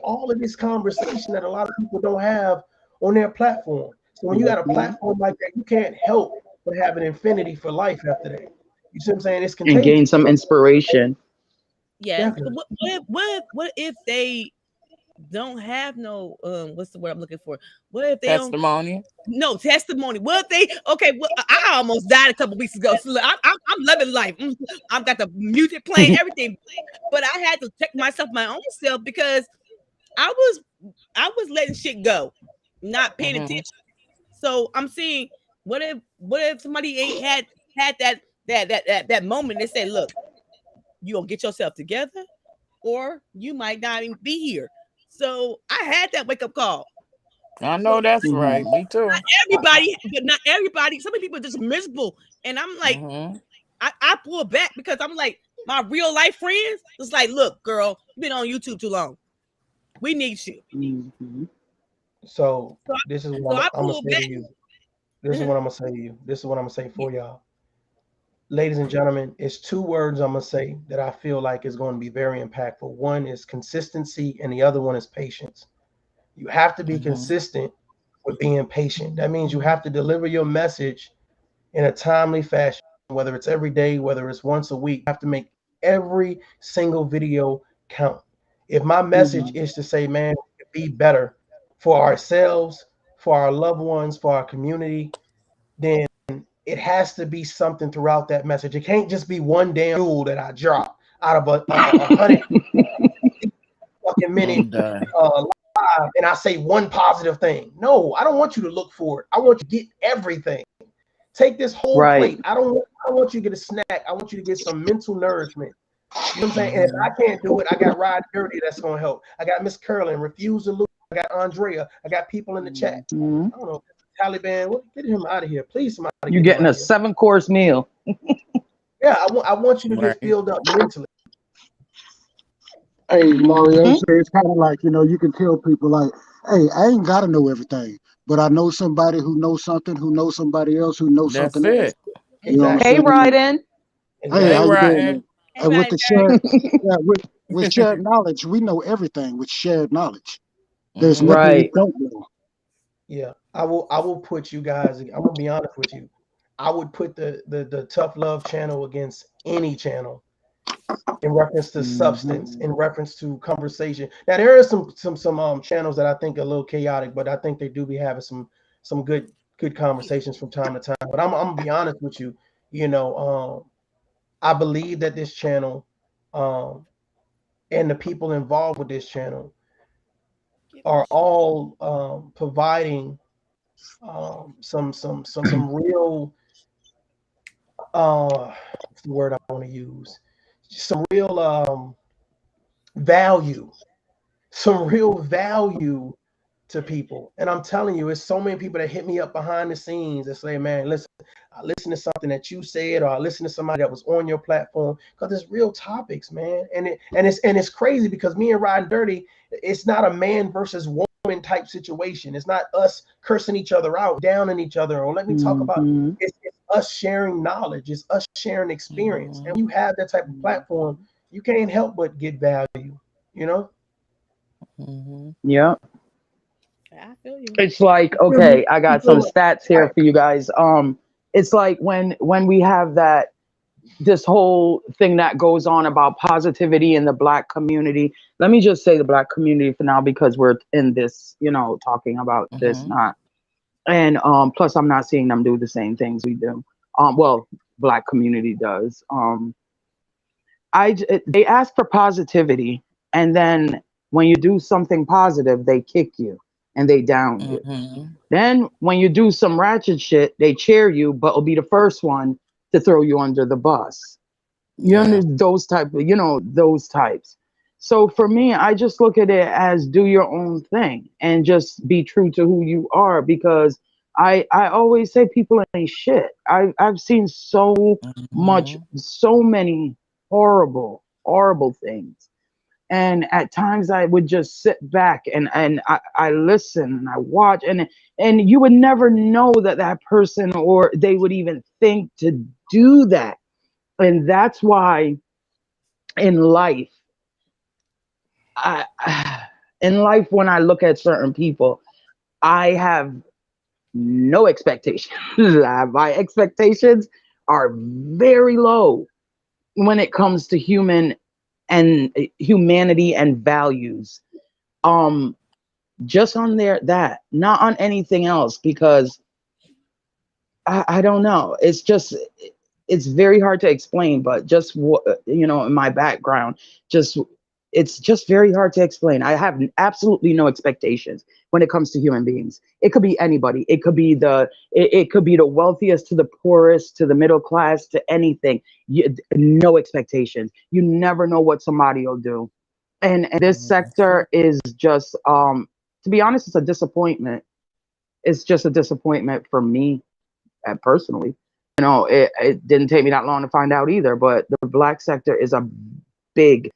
All of this conversation that a lot of people don't have on their platform. So when you got a platform like that, you can't help but have an infinity for life after that. You see what I'm saying? It's contagious. And gain some inspiration. Yeah. What if they don't have no what's the word I'm looking for? What if they testimony? No testimony. What if they I almost died a couple weeks ago. So I'm loving life. I've got the music playing, everything, but I had to check myself, my own self, because I was letting shit go, not paying attention. So I'm seeing what if somebody ain't had that moment and say, look, you gonna get yourself together, or you might not even be here. So I had that wake up call. I know that's right. Me too. Not everybody, but not everybody. Some people are just miserable, and I'm like, I pull back because I'm like, my real life friends. It's like, look, girl, you've been on YouTube too long. We need you. So this is what I'm gonna say to you. This is what I'm gonna say to you. This is what I'm gonna say for y'all. Ladies and gentlemen, it's two words I'm gonna say that I feel like is going to be very impactful. One is consistency, and the other one is patience. You have to be consistent with being patient. That means you have to deliver your message in a timely fashion, whether it's every day, whether it's once a week. You have to make every single video count. If my message is to say, man, be better for ourselves, for our loved ones, for our community, then it has to be something throughout that message. It can't just be one damn rule that I drop out of a 100 fucking minute live, and I say one positive thing. No, I don't want you to look for it. I want you to get everything. Take this whole plate. I don't want you to get a snack. I want you to get some mental nourishment. You know what I'm saying? And if I can't do it, I got Rod Dirty that's gonna help. I got Miss Curlin, Refuse to Lose. I got Andrea. I got people in the chat. I don't know. Taliban, get him out of here, please. Somebody. You're getting a 7-course meal. Yeah, I want you to get filled up mentally. Hey, Mario, it's kind of like, you can tell people like, hey, I ain't got to know everything, but I know somebody who knows something, who knows somebody else, who knows something else. Exactly. Hey, Ryden. Hey, how you doing? And with the with shared knowledge, we know everything with shared knowledge. There's nothing we don't know. Yeah, I will put you guys, I'm gonna be honest with you. I would put the Tough Love channel against any channel in reference to substance, in reference to conversation. Now there are some channels that I think are a little chaotic, but I think they do be having some good conversations from time to time. But I'm gonna be honest with you, I believe that this channel and the people involved with this channel are all providing some real what's the word I want to use? Some real value, some real value to people. And I'm telling you, it's so many people that hit me up behind the scenes and say, man, listen, I listened to something that you said, or I listened to somebody that was on your platform, because it's real topics, man. And it's crazy because me and Riding Dirty, it's not a man versus woman type situation. It's not us cursing each other out, downing each other, or let me talk about it's us sharing knowledge, it's us sharing experience. And when you have that type of platform, you can't help but get value, you know? Yeah. I feel you. It's like, okay, I got some stats here for you guys. It's like when we have this whole thing that goes on about positivity in the Black community. Let me just say the Black community for now, because we're in this, talking about this, not. And plus I'm not seeing them do the same things we do. Well, Black community does. They ask for positivity, and then when you do something positive, they kick you and they down you. Then when you do some ratchet shit, they cheer you, but will be the first one to throw you under the bus. Those types. So for me, I just look at it as do your own thing and just be true to who you are, because I always say people ain't shit. I've seen so many horrible things. And at times I would just sit back and I listen and I watch, and you would never know that person, or they would even think to do that. And that's why in life, when I look at certain people, I have no expectations. My expectations are very low when it comes to humanity and values. Just on that, not on anything else, because I don't know. It's very hard to explain, but just in my background, it's just very hard to explain. I have absolutely no expectations when it comes to human beings. It could be anybody. It could be the wealthiest to the poorest to the middle class to anything. No expectations. You never know what somebody will do. And this sector is just, to be honest, it's a disappointment. It's just a disappointment for me personally. It didn't take me that long to find out either, but the Black sector is a big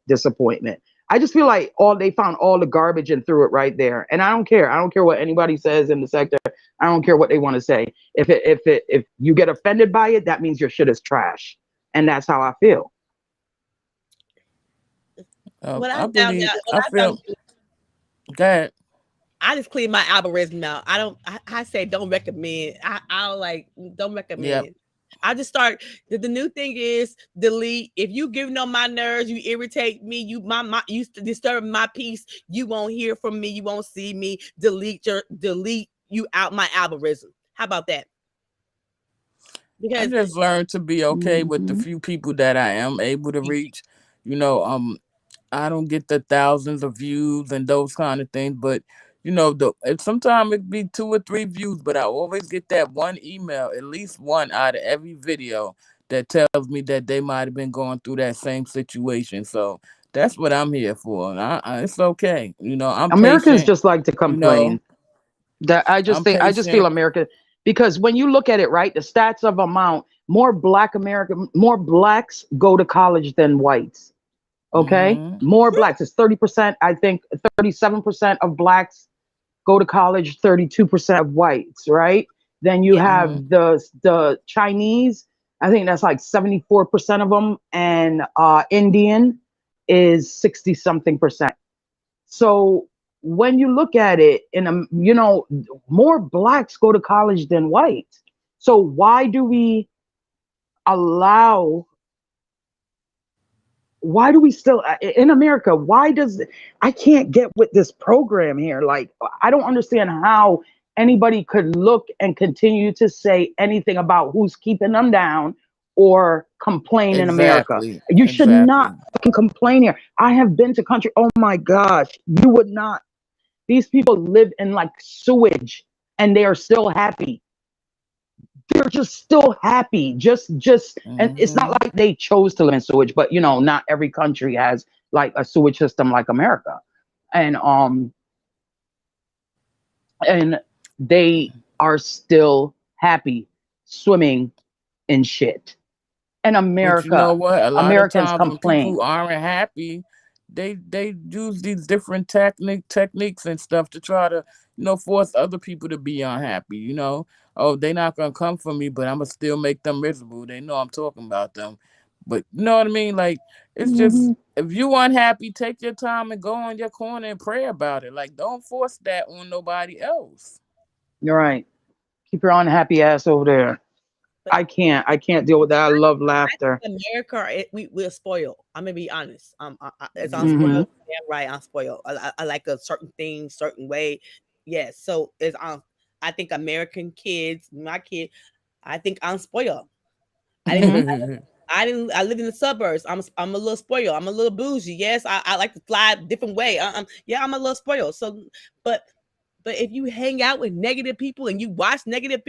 disappointment. I just feel like they found all the garbage and threw it right there. And I don't care. I don't care what anybody says in the sector. I don't care what they want to say. If you get offended by it, that means your shit is trash. And that's how I feel. I feel that I just clean my algorithm out. I say don't recommend. Don't recommend. Yep. I just start. The new thing is delete. If you giving on my nerves, you irritate me. You disturb my peace. You won't hear from me. You won't see me. Delete you out my algorithm. How about that? Because I just learned to be okay with the few people that I am able to reach. I don't get the thousands of views and those kind of things, but sometimes it be 2 or 3 views, but I always get that one email, at least one out of every video, that tells me that they might have been going through that same situation. So that's what I'm here for. It's okay. Americans just like to complain. That I just feel America, because when you look at it, right, the stats of amount, more Blacks go to college than whites. Okay, more Blacks. It's 30%. I think 37% of Blacks go to college, 32% of whites, right? Then you have the Chinese, I think that's like 74% of them, and Indian is 60 something percent. So when you look at it, more Blacks go to college than whites. So why do we still in America? I can't get with this program here. Like, I don't understand how anybody could look and continue to say anything about who's keeping them down or complain in America. You should not fucking complain here. I have been to country. Oh my gosh, you would not. These people live in like sewage and they are still happy. They're just still happy. And it's not like they chose to live in sewage, but not every country has like a sewage system like America. And they are still happy swimming in shit. And But you know America, what? A lot of Americans times when complain. people aren't happy, they use these different techniques and stuff to try to, force other people to be unhappy. Oh, they're not gonna come for me, but I'm gonna still make them miserable. They know I'm talking about them. But you know what I mean? Like, it's just, if you unhappy, take your time and go in your corner and pray about it. Like, don't force that on nobody else. You're right. Keep your unhappy ass over there. I can't deal with that. I love laughter. America, we're spoiled. I'm gonna be honest. As I'm spoiled, yeah, right. I'm spoiled. I like a certain thing, certain way. Yes. So I think American kids, my kid, I think I'm spoiled. I live in the suburbs. I'm a little spoiled. I'm a little bougie. Yes, I like to fly a different way. I'm a little spoiled. So, but if you hang out with negative people and you watch negative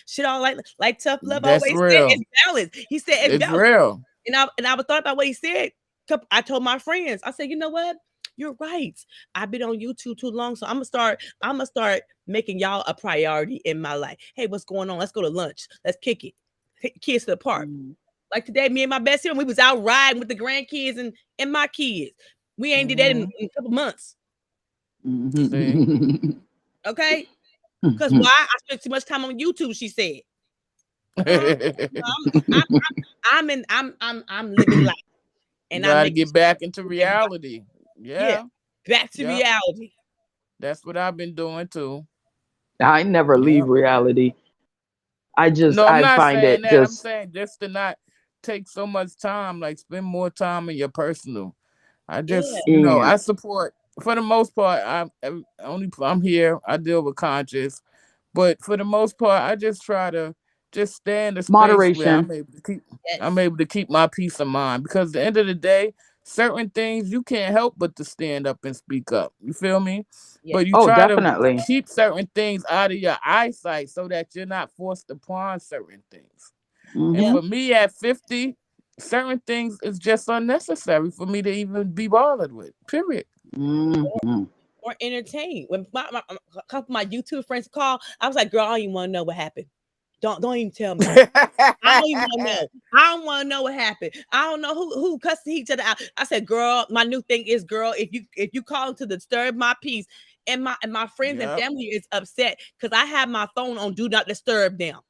shit, all like Tough Love That's always real. said, it's balance. He said it's balance. Real. And I was thought about what he said. I told my friends, I said, you know what? You're right. I've been on YouTube too long, so I'm gonna start making y'all a priority in my life. Hey, what's going on? Let's go to lunch. Let's kick it. Take the kids to the park. Like today, me and my best friend, we was out riding with the grandkids and my kids. We ain't did that in a couple months. Okay, because why? I spent too much time on YouTube. She said. I'm living life, and I gotta get back into reality. Yeah, back to reality. That's what I've been doing too. I never leave reality. I'm not find saying it that. just. I'm saying just to not take so much time, like spend more time in your personal. I just, I support, for the most part. I'm here. I deal with conscious, but for the most part, I just try to just stay in the space Moderation. where I'm able to keep my peace of mind, because at the end of the day, certain things you can't help but to stand up and speak up. You feel me? Yeah. But you try to keep certain things out of your eyesight so that you're not forced upon certain things. And for me at 50, certain things is just unnecessary for me to even be bothered with. Period. Or entertained. When a couple of my YouTube friends call, I was like, girl, I don't even want to know what happened. Don't even tell me. I don't even want to know. I don't want to know what happened. I don't know who cussed each other out. I said, girl, my new thing is, girl, if you call to disturb my peace, and my friends and family is upset because I have my phone on do not disturb now.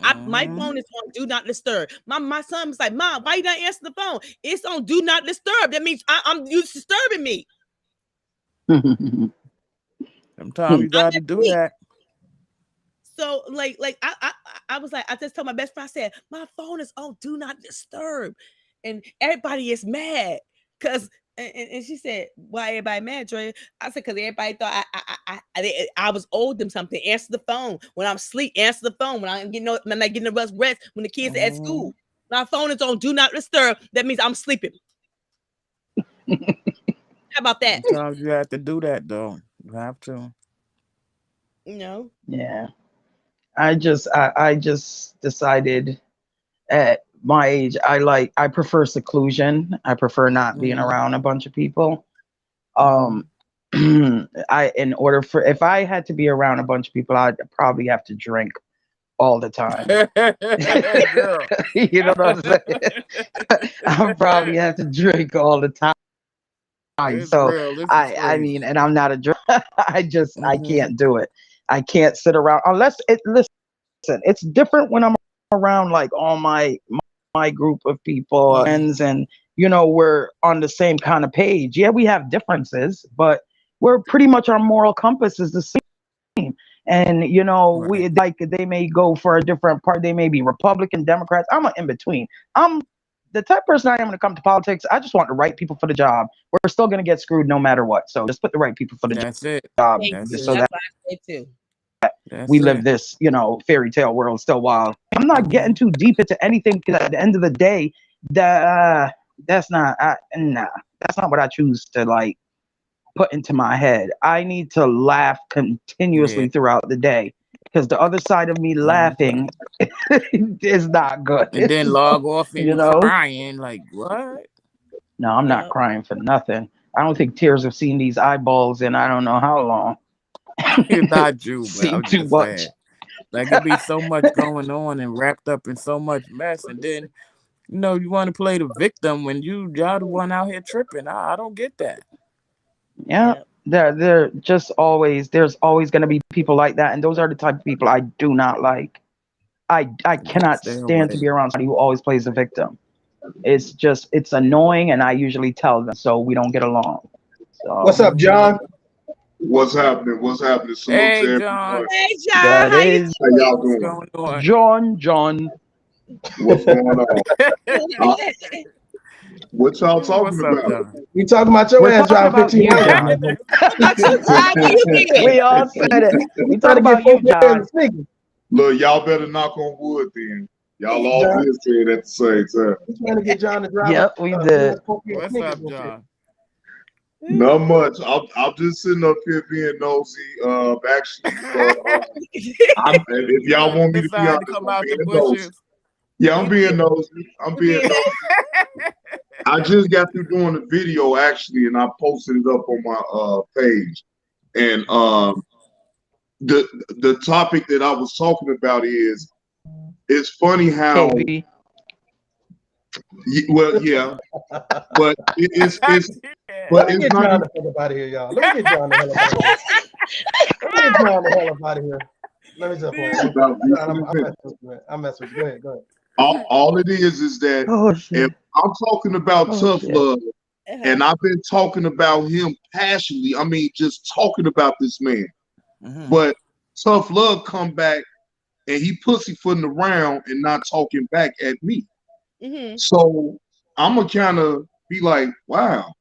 My phone is on do not disturb. My son was like, Mom, why you not answering the phone? It's on do not disturb. That means you disturbing me. Sometimes you got to do that. So like I was like, I just told my best friend, I said, my phone is on do not disturb. And everybody is mad because and she said, why everybody mad, Dre? I said, because everybody thought I was owed them something. Answer the phone. When I'm asleep, answer the phone. When I'm not getting the rest when the kids are at school. My phone is on do not disturb. That means I'm sleeping. How about that? Sometimes you have to do that though. You have to. Yeah. I just decided at my age, I prefer seclusion. I prefer not being around a bunch of people. If I had to be around a bunch of people, I'd probably have to drink all the time. You know what I'm saying? I probably have to drink all the time. I mean, and I'm not a drunk. I can't do it. I can't sit around unless listen, it's different when I'm around like all my group of people, friends, and we're on the same kind of page. Yeah, we have differences, but we're pretty much, our moral compass is the same. And we like, they may go for a different part. They may be Republican, Democrats. I'm in between. I'm the type of person I am when it comes to politics. I just want the right people for the job. We're still gonna get screwed no matter what. So just put the right people for the job. That's it. So that we live this, fairy tale world still while. I'm not getting too deep into anything, because at the end of the day, that's not what I choose to like put into my head. I need to laugh continuously throughout the day, because the other side of me laughing is not good. And then log off and crying like, what? No, I'm not crying for nothing. I don't think tears have seen these eyeballs in I don't know how long. It's not you, but Seen I'm too just much. saying. Like it be so much going on and wrapped up in so much mess, and then you want to play the victim when y'all the one out here tripping. I don't get that. Yeah. They're just always there's always gonna be people like that, and those are the type of people I do not like. I cannot Stay stand to away. be around somebody who always plays the victim. It's annoying, and I usually tell them so we don't get along. So What's up, John? What's happening? What's happening? Salute Hey, to John. everyone. Hey, John, that how you is How y'all What's doing? going on? John. What's going on? doing? What y'all talking What's up, about? John? We talking about your We're ass talking driving about 15 you, miles. John. About you, John, where you been? We all said it. We Trying talking to get about you, folks in John. the sneakers. Look, y'all better knock on wood then. Y'all all John, did say it at the same time. we trying to get John to drive Yep, we a did. Scorpion What's sneakers up, and shit. John? Not much. I'm just sitting up here being nosy. Actually, if y'all want me to be Decide to honest, come I'm out the being nosy. bushes. Yeah, I'm being nosy. I'm being nosy. I just got through doing a video actually, and I posted it up on my page. And the topic that I was talking about is it's funny how KB. well, yeah, but it's Let but me it's get not. John the fuck up out of here, y'all. Let me get John the hell up out of here. Let me get John the hell up out of here. Let me just play. I'm messing with you. Go ahead. Go ahead. All it is that Oh shit. if I'm talking about Oh, tough shit. love, and I've been talking about him passionately. I mean, just talking about this man. But tough love come back and he pussyfooting around and not talking back at me. So I'm gonna kind of be like, wow,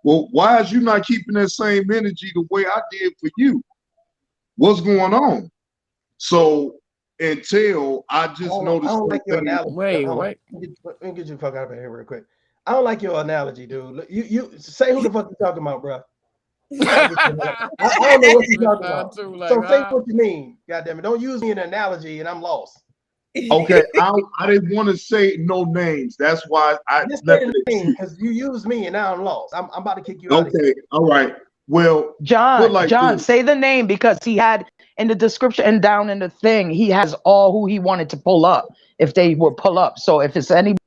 well, why is you not keeping that same energy the way I did for you? What's going on? So until I just I noticed. don't like your analogy. Wait. Let me get you the fuck out of here real quick. I don't like your analogy, dude. Look, you say who the fuck you talking about, bro. I don't know what you're talking about. So say what you mean. Goddamn it! Don't use me in an analogy, and I'm lost. Okay, I didn't want to say no names. That's why I Just left say it the at name you. because you used me, and now I'm lost. I'm about to kick you out. Okay, all right. Well, John, like John, this. say the name because he had in the description and down in the thing, he has all who he wanted to pull up if they would pull up. So if it's anybody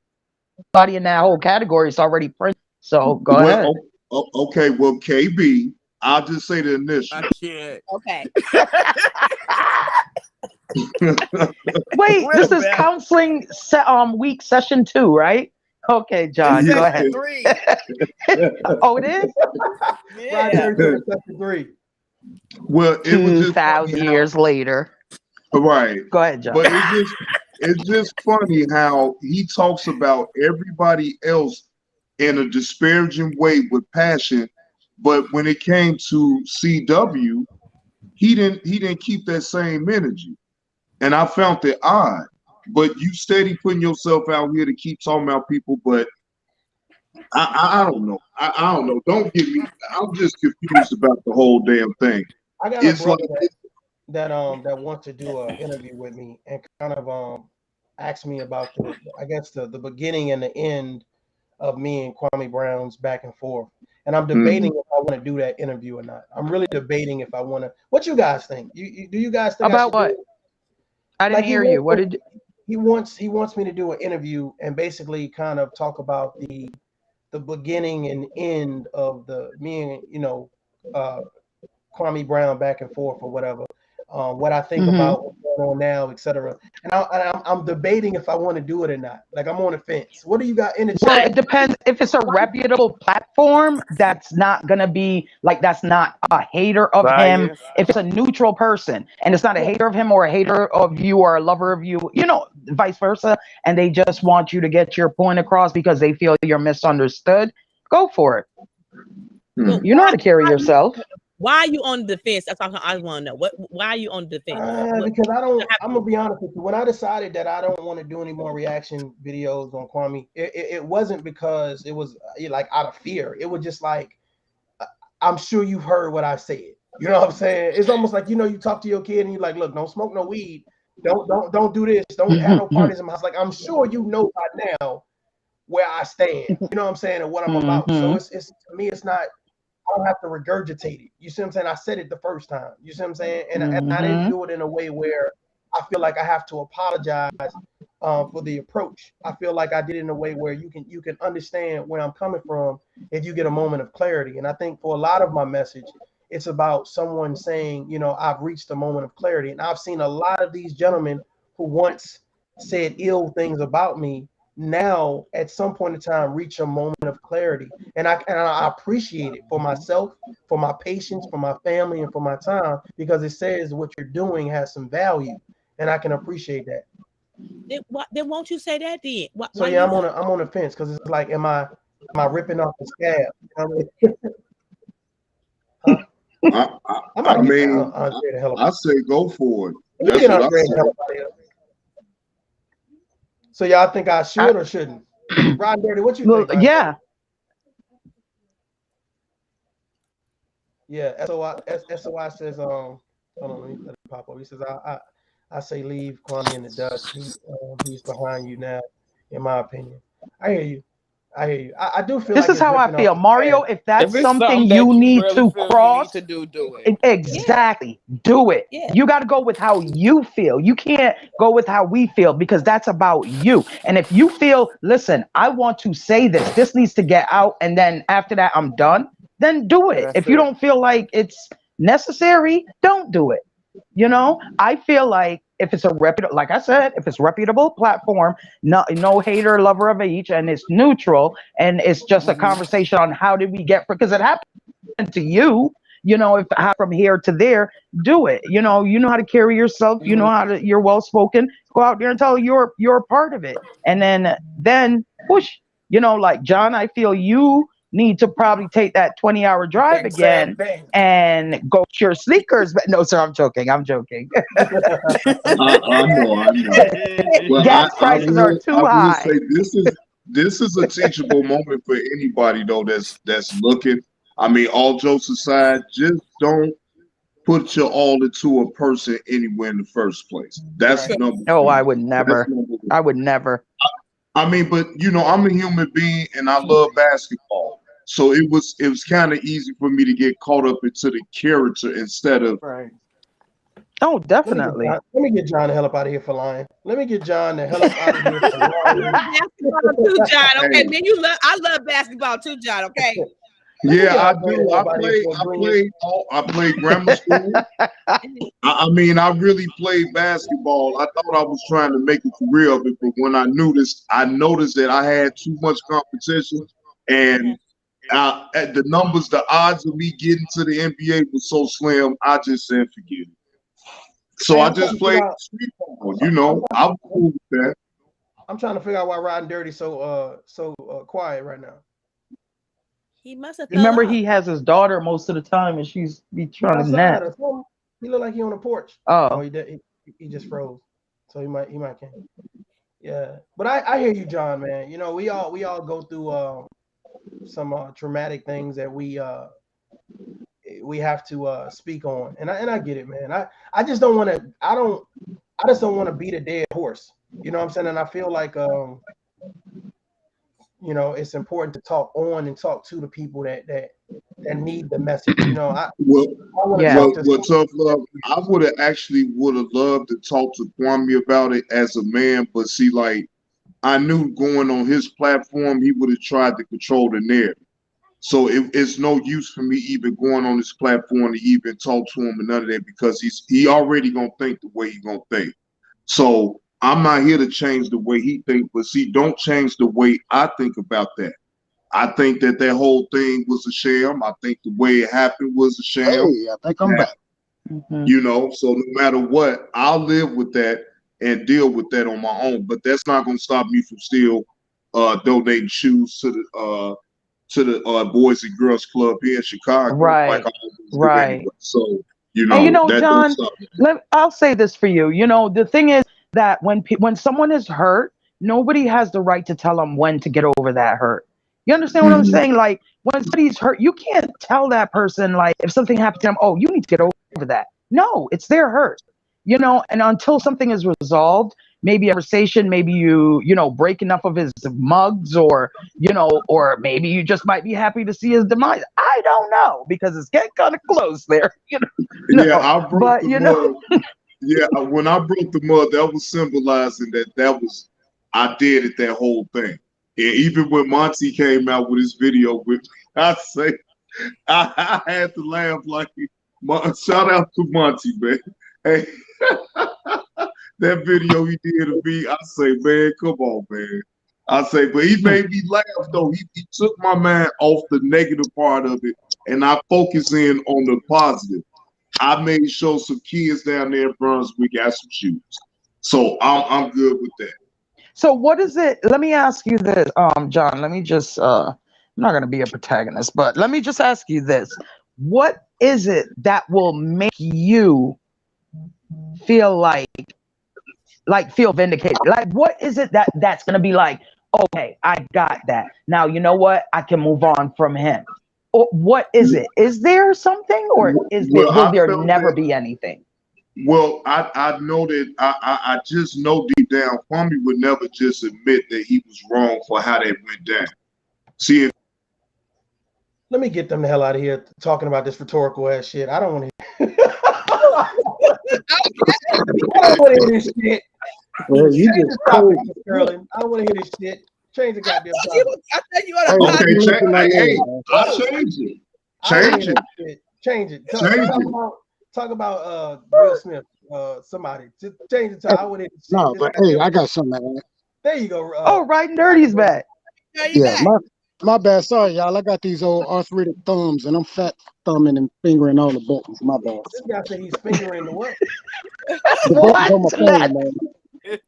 in that whole category, it's already printed. So go ahead. Okay, well, KB, I'll just say the initial. I can't. Okay. Wait, this is counseling week session 2, right? Okay, John, go ahead. 3. Oh, it is? Right there, session 3. Well, it was just 2,000 years later. Right. Go ahead, John. But it's just funny how he talks about everybody else in a disparaging way with passion, but when it came to CW, he didn't keep that same energy, and I found it odd. But you steady putting yourself out here to keep talking about people, but I don't know. I don't know. Don't get me. I'm just confused about the whole damn thing. I got It's a brother like that wants to do an interview with me and kind of ask me about the beginning and the end of me and Kwame Brown's back and forth. And I'm debating if I want to do that interview or not. I'm really debating if I want to. What you guys think? Do you guys think about what? I didn't hear you. What did he wants me to do an interview and basically kind of talk about the beginning and end of me and Kwame Brown back and forth or whatever. What I think about what's going on now, etc. And I'm debating if I want to do it or not. Like I'm on the fence. What do you got in the chat? Well, it depends. If it's a reputable platform, that's not gonna be like that's not a hater of him. If it's a neutral person and it's not a hater of him or a hater of you or a lover of you, vice versa, and they just want you to get your point across because they feel you're misunderstood, go for it. You know how to carry yourself. Why are you on the defense? That's what I want to know. Why are you on the defense? Because I'm gonna be honest with you. When I decided that I don't want to do any more reaction videos on Kwame, it wasn't because it was like out of fear. It was just like, I'm sure you've heard what I said. You know what I'm saying? It's almost like, you talk to your kid and you're like, look, don't smoke no weed. Don't do this. Don't have no parties in my house. Like, I'm sure you know by now where I stand. You know what I'm saying, and what I'm about. So it's to me, it's not. I don't have to regurgitate it. You see what I'm saying? I said it the first time. You see what I'm saying? And I didn't do it in a way where I feel like I have to apologize for the approach. I feel like I did it in a way where you can understand where I'm coming from if you get a moment of clarity. And I think for a lot of my message, it's about someone saying, you know, I've reached a moment of clarity. And I've seen a lot of these gentlemen who once said ill things about me now at some point in time reach a moment of clarity, and I appreciate it for myself, for my patience, for my family, and for my time, because it says what you're doing has some value, and I can appreciate that. Then won't you say that then? So yeah, I'm on the fence, because it's like, am I ripping off the scab? I mean, I say go for it. That's what I say. So y'all think I should or shouldn't? Ron Dirty, what you think? Yeah. Yeah, SOI says, hold on, let me let it pop up. He says, I say leave Kwame in the dust. He's behind you now, in my opinion. I hear you. I do feel this like is how I feel, Mario. If that's something you need to cross, do it. Exactly. Yeah. Do it. Yeah. You got to go with how you feel. You can't go with how we feel, because that's about you. And if you feel, listen, I want to say this needs to get out, and then after that I'm done, then do it. If you don't feel like it's necessary, don't do it. You know, I feel like if it's a reputable, like I said, if it's a reputable platform, no hater, lover of each, and it's neutral, and it's just a conversation on how did we get, because it happened to you. You know, if from here to there, do it. You know how to carry yourself. You know how to. You're well spoken. Go out there and tell you're a part of it, and then push. You know, like John, I feel you need to probably take that 20-hour drive again and go to your sneakers. But no, sir, I'm joking. I know. Well, gas prices are too high. Say, this is a teachable moment for anybody though that's looking. I mean, all jokes aside, just don't put your all into a person anywhere in the first place. That's number. Oh, I would never. I would never. I mean, but you know, I'm a human being and I love basketball. So it was kind of easy for me to get caught up into the character instead of Oh, definitely. Let me get John the hell up out of here for lying. Let me get John the hell up out of here for lying. Basketball too, John. Okay, man, I love basketball too, John. Okay. Yeah, I do. I played grammar school. I mean, I really played basketball. I thought I was trying to make a career of it, but when I noticed that I had too much competition, and at the numbers, the odds of me getting to the NBA was so slim, I just said forget it. So I just played street ball. You know, I was cool with that. I'm trying to figure out why Riding Dirty so quiet right now. He must have. Remember, he has his daughter most of the time, and she's be trying to nap. He looked like he on the porch. Oh, he just froze, so he might can't. Yeah, but I hear you, John, man. You know, we all go through some traumatic things that we have to speak on, and I get it, man. I just don't want to. I just don't want to beat a dead horse. You know what I'm saying? And I feel like you know, it's important to talk on and talk to the people that need the message. You know, tough love. I would have loved to talk to Kwame about it as a man, but see, like, I knew going on his platform, he would have tried to control the narrative. So it's no use for me even going on his platform to even talk to him and none of that, because he already gonna think the way he gonna think. So I'm not here to change the way he thinks, but see, don't change the way I think about that. I think that whole thing was a sham. I think the way it happened was a sham. Hey, I think I'm back. You know, so no matter what, I'll live with that and deal with that on my own. But that's not going to stop me from still donating shoes to the Boys and Girls Club here in Chicago. Right, right. Anyway. So, you know, and you know, John, I'll say this for you. You know, the thing is that when someone is hurt, nobody has the right to tell them when to get over that hurt. You understand what I'm saying? Like, when somebody's hurt, you can't tell that person, like, if something happened to them, oh, you need to get over that. No, it's their hurt. You know, and until something is resolved, maybe a conversation, maybe you know, break enough of his mugs, or, you know, or maybe you just might be happy to see his demise. I don't know, because it's getting kind of close there, you know. Yeah, I broke But the you mud. know, Yeah, when I broke the mud, that was symbolizing that was I did it, that whole thing. And even when Monty came out with his video, with I say I had to laugh like shout out to Monty, man. Hey, that video he did of me, I say, man, come on, man. I say, but he made me laugh though. He took my mind off the negative part of it, and I focus in on the positive. I made sure some kids down there in Brunswick got some shoes, so I'm good with that. so what is it? Let me ask you this, John. Let me just I'm not gonna be a protagonist, but let me just ask you this. What is it that will make you feel feel vindicated? Like, what is it that's gonna be like, okay, I got that. Now you know what? I can move on from him. Or what is it? Is there something, or will there never be anything? Well, I know that I just know deep down, Kwame would never just admit that he was wrong for how that went down. See, let me get them the hell out of here talking about this rhetorical ass shit. I don't want to. I don't want to hear this shit. Well, you Change just the topic, cold. Miss Curlin. I don't want to hear this shit. Change the goddamn I topic. thought you on a okay, Hey, I'll change it. I don't Change hear it. that shit. Change it. Change it. Talk about Will Smith. Somebody. Just change the topic. I want to hear this shit. no, This but goddamn- hey, I got something to add. There you go. Oh, right and dirty's back. Are you Yeah, back? my bad. Sorry, y'all. I got these old arthritic thumbs, and I'm fat thumbing and fingering all the buttons. My bad. This guy said he's fingering the what? The buttons on my phone, man.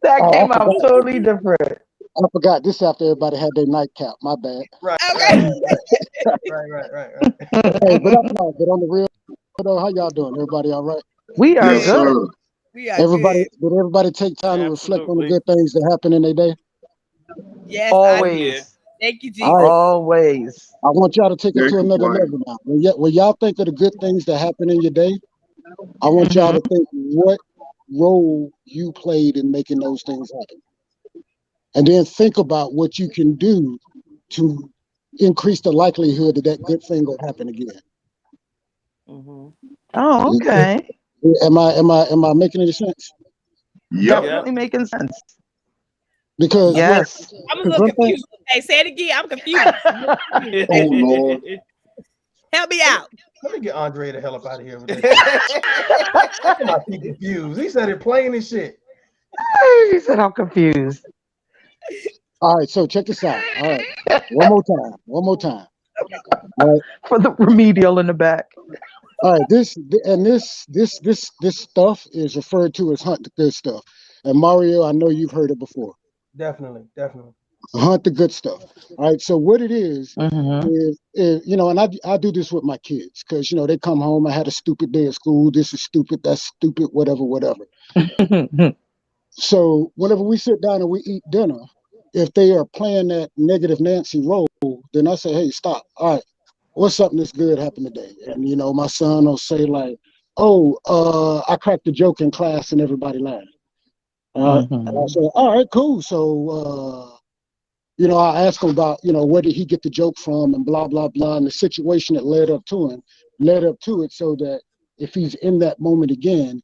That Oh, came I out forgot. totally different. I forgot. This after everybody had their nightcap. My bad. Right. Okay. Right. Hey, but on the real though, how y'all doing? Everybody all right? We are Yes, good. sir. We are Everybody, good. did everybody take time to reflect on the Absolutely. good things that happen in their day? Yes, Always. thank you, Jesus. All right. Always. I want y'all to take it Thank to you, another Mike. level now. When y'all think of the good things that happen in your day, I want y'all to think what role you played in making those things happen. And then think about what you can do to increase the likelihood that that good thing will happen again. Oh, okay. Am I making any sense? Yep. Definitely making sense. Because Yes. I'm a little confused. Hey, say it again. I'm confused. Oh Lord. Help me out. Let me get Andre the hell up out of here with this. I'm not confused. He said it plain as shit. He said I'm confused. All right, so check this out. All right, one more time. All right, For the remedial in the back. all right. This stuff is referred to as hunt the good stuff. And Mario, I know you've heard it before. Definitely. Hunt the good stuff. All right. So what it is you know, and I do this with my kids because you know they come home. I had a stupid day at school. This is stupid. That's stupid. Whatever. So whenever we sit down and we eat dinner, if they are playing that negative Nancy role, then I say, hey, stop. All right, what's something that's good happened today? And you know, my son will say like, oh, I cracked a joke in class and everybody laughed. And I say, all right, cool. So you know, I ask him about, you know, where did he get the joke from and blah, blah, blah, and the situation that led up to it so that if he's in that moment again,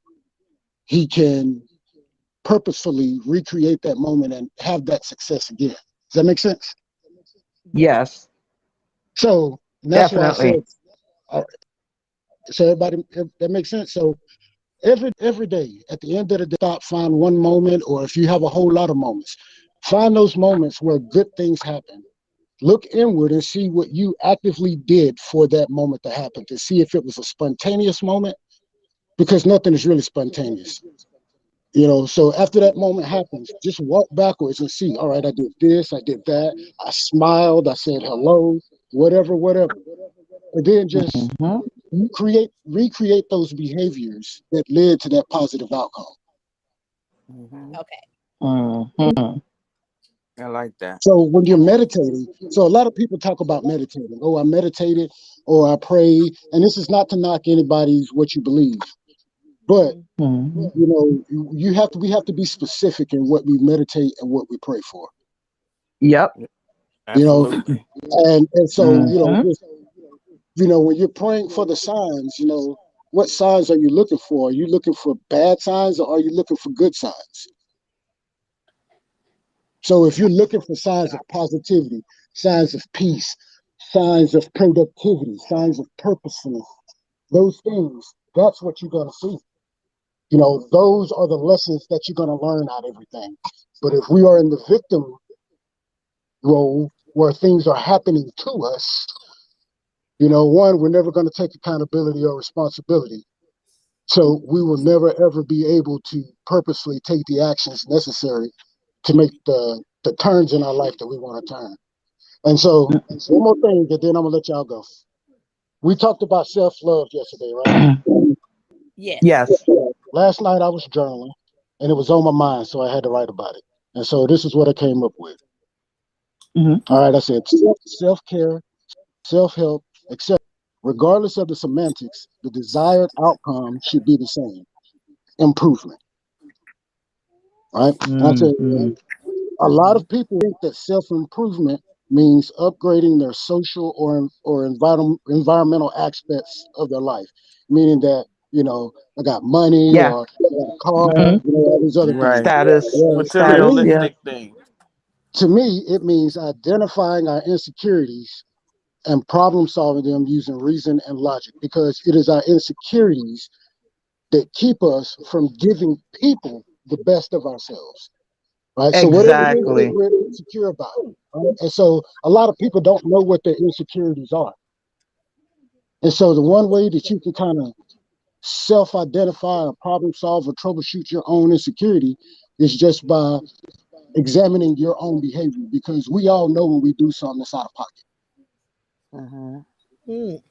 he can purposefully recreate that moment and have that success again. Does that make sense? Yes. So that's Definitely. why I said, so everybody, that makes sense. So every day at the end of the day, find one moment, or if you have a whole lot of moments, find those moments where good things happen. Look inward and see what you actively did for that moment to happen, to see if it was a spontaneous moment, because nothing is really spontaneous. You know, so after that moment happens, just walk backwards and see, all right, I did this, I did that, I smiled, I said hello, whatever. And then just recreate those behaviors that led to that positive outcome. Okay. I like that. So when you're meditating, so a lot of people talk about meditating. Oh, I meditated or I prayed. And this is not to knock anybody's what you believe. But Mhm. you know, we have to be specific in what we meditate and what we pray for. Yep. You know, Absolutely. and so you know, Mhm. just, you know, when you're praying for the signs, you know, what signs are you looking for? Are you looking for bad signs or are you looking for good signs? So if you're looking for signs of positivity, signs of peace, signs of productivity, signs of purposefulness, those things, that's what you're going to see. You know, those are the lessons that you're going to learn out of everything. But if we are in the victim role where things are happening to us, you know, one, we're never going to take accountability or responsibility. So we will never, ever be able to purposely take the actions necessary to make the turns in our life that we want to turn. And so, one more thing, and then I'm going to let y'all go. We talked about self-love yesterday, right? Yes. Yes. Last night I was journaling, and it was on my mind, so I had to write about it. And so this is what I came up with. Mhm. All right, I said self-care, self-help, etc. Regardless of the semantics, the desired outcome should be the same: improvement. Right? And I said Mhm. a lot of people think that self-improvement means upgrading their social or environmental aspects of their life, meaning that, you know, I got money Yeah. or I got a car, Mhm. you know, all these other things. Right. Status. Whereas Status. Yeah. Materialistic thing. to me, it means identifying our insecurities and problem solving them using reason and logic, because it is our insecurities that keep us from giving people the best of ourselves. Right. So whatever it is that Exactly. we're insecure about. Right? And so a lot of people don't know what their insecurities are. And so the one way that you can kind of self-identify or problem solve or troubleshoot your own insecurity is just by examining your own behavior, because we all know when we do something that's out of pocket.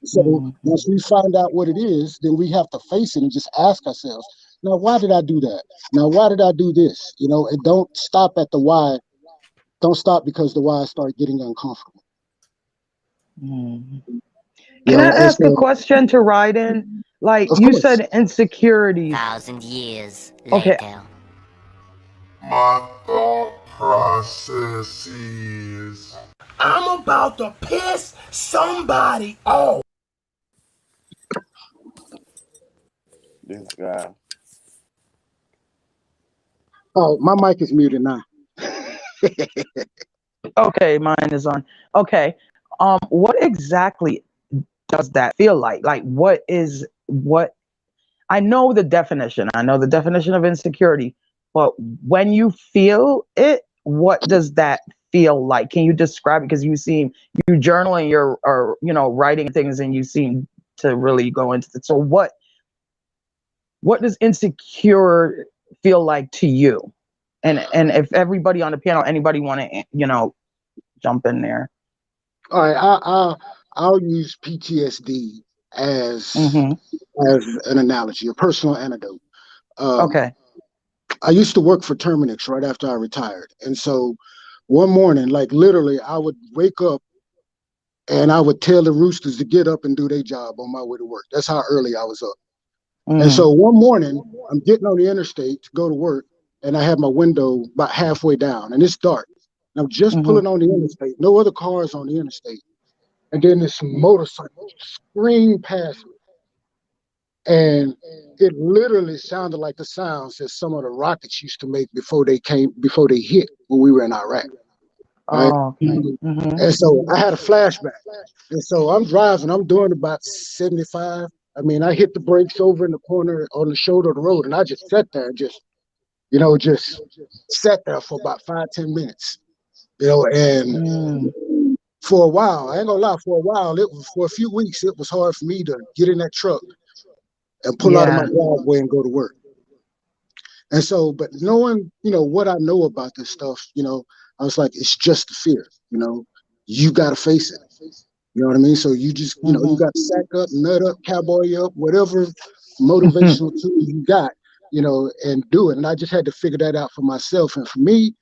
So Mhm. once we find out what it is, then we have to face it and just ask ourselves, now, why did I do that? Now, why did I do this? You know, and don't stop at the why. Don't stop because the why start getting uncomfortable. Mhm. You Can I know, and ask a so, question to Ryden? Like of you course, said, insecurities. 1,000 years Okay. later. My thought process is I'm about to piss somebody off. This guy. oh, my mic is muted now. Okay, mine is on. Okay. What exactly does that feel like? Like what I know the definition. I know the definition of insecurity, but when you feel it, what does that feel like? Can you describe it? Because you journaling your or you know, writing things and you seem to really go into it. So what does insecure feel like to you? And if everybody on the panel, anybody want to, you know, jump in there. All right, I'll use PTSD as Mm-hmm. an analogy, a personal antidote. Okay. I used to work for Terminix right after I retired, and so one morning, like literally, I would wake up and I would tell the roosters to get up and do their job on my way to work. That's how early I was up. And Mm-hmm. so one morning, I'm getting on the interstate to go to work, and I have my window about halfway down, and it's dark. And I'm just Mm-hmm. pulling on the interstate, no other cars on the interstate. And then this motorcycle screamed past me. And it literally sounded like the sounds that some of the rockets used to make before they hit when we were in Iraq. Right. Oh, okay. Mm-hmm. And so I had a flashback. And so I'm driving, I'm doing about 75. I mean, I hit the brakes over in the corner on the shoulder of the road, and I just sat there and just sat there for about 5-10 minutes. And for a while, I ain't gonna lie, for a few weeks, it was hard for me to get in that truck and pull out of my Yeah. driveway and go to work. And so, but knowing, what I know about this stuff, I was like, it's just the fear, you got to face it. You know what I mean? So you just, you got to sack up, nut up, cowboy up, whatever motivational tool you got, and do it. And I just had to figure that out for myself. And for me,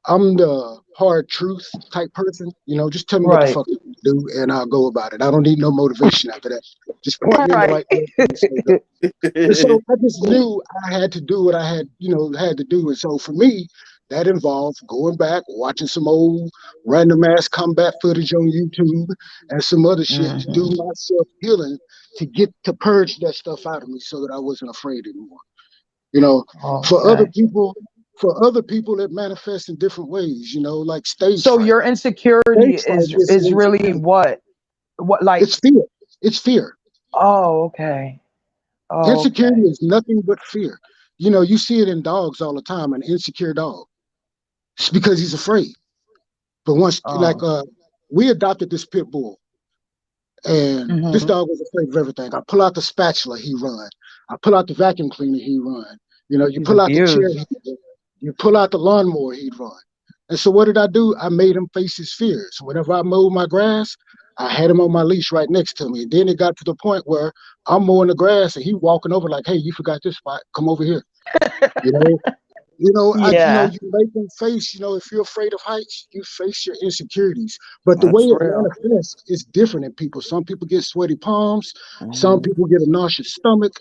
I'm the hard truth type person. You know, just tell me what the Right. fuck to do, and I'll go about it. I don't need no motivation after that. Just point me in the Right. right direction and say go. And so I just knew I had to do what I had, had to do. And so for me, that involved going back, watching some old random ass combat footage on YouTube and some other shit to do my self healing to purge that stuff out of me so that I wasn't afraid anymore. You know, for other people, it manifests in different ways. You know, like stage So fright. your insecurity Stage fright is really what like it's fear. It's fear. Oh, okay. Oh, Insecurity okay. is nothing but fear. You know, you see it in dogs all the time, an insecure dog. It's because he's afraid. But once, we adopted this pit bull, and this dog was afraid of everything. I pull out the spatula, he run. I pull out the vacuum cleaner, he run. You know, you He's pull out the chair, abused. he'd run. You pull out the lawnmower, he'd run. And so what did I do? I made him face his fears. Whenever I mowed my grass, I had him on my leash right next to me. And then it got to the point where I'm mowing the grass and he walking over like, hey, you forgot this spot. Come over here. You know, Yeah. you make them face, if you're afraid of heights, you face your insecurities. But the way That's it real. manifests is different in people. Some people get sweaty palms. Some Mhm. people get a nauseous stomach.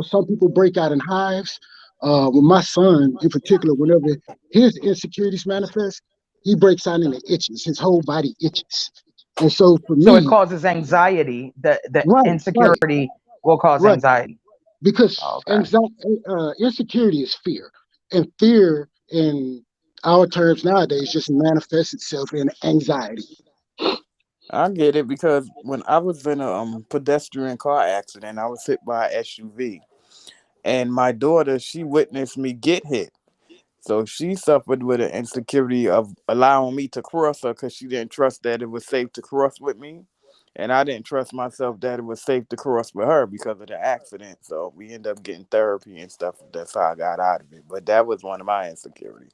Some people break out in hives. With my son in particular, whenever his insecurities manifest, he breaks out into itches. His whole body itches. And so for So it me, causes anxiety. The right, insecurity will cause right. anxiety. Because Okay. insecurity is fear, and fear in our terms nowadays just manifests itself in anxiety. I get it because when I was in a pedestrian car accident, I was hit by a SUV, and my daughter, she witnessed me get hit. So she suffered with an insecurity of allowing me to cross her because she didn't trust that it was safe to cross with me. And I didn't trust myself that it was safe to cross with her because of the accident. So we ended up getting therapy and stuff. That's how I got out of it. But that was one of my insecurities.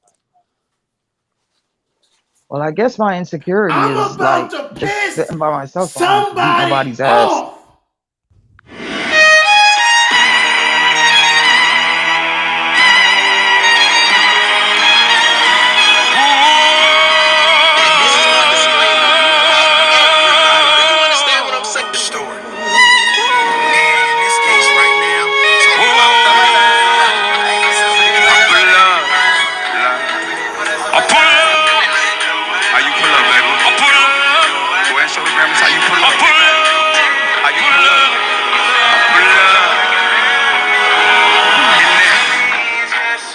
Well, I guess my insecurity I'm is about like to just piss sitting by myself. So I don't have to beat somebody nobody's ass. off.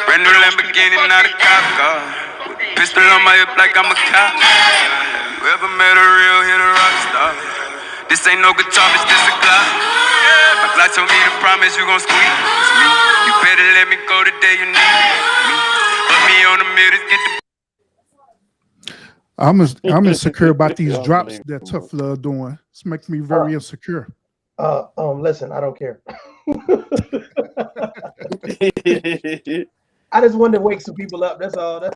Brand new Lamborghini, not a cop car. Pistol on my hip like I'm a cop. Whoever met a real hit a rock star. This ain't no guitar, bitch, this a Glock. My Glock told me to promise you gon' squeeze me. You better let me go the day you need me. Put me on the mirrors, get the. I'm insecure about these drops that Tough Love doing. It's making me very insecure. Listen, I don't care. I just wanted to wake some people up. That's all.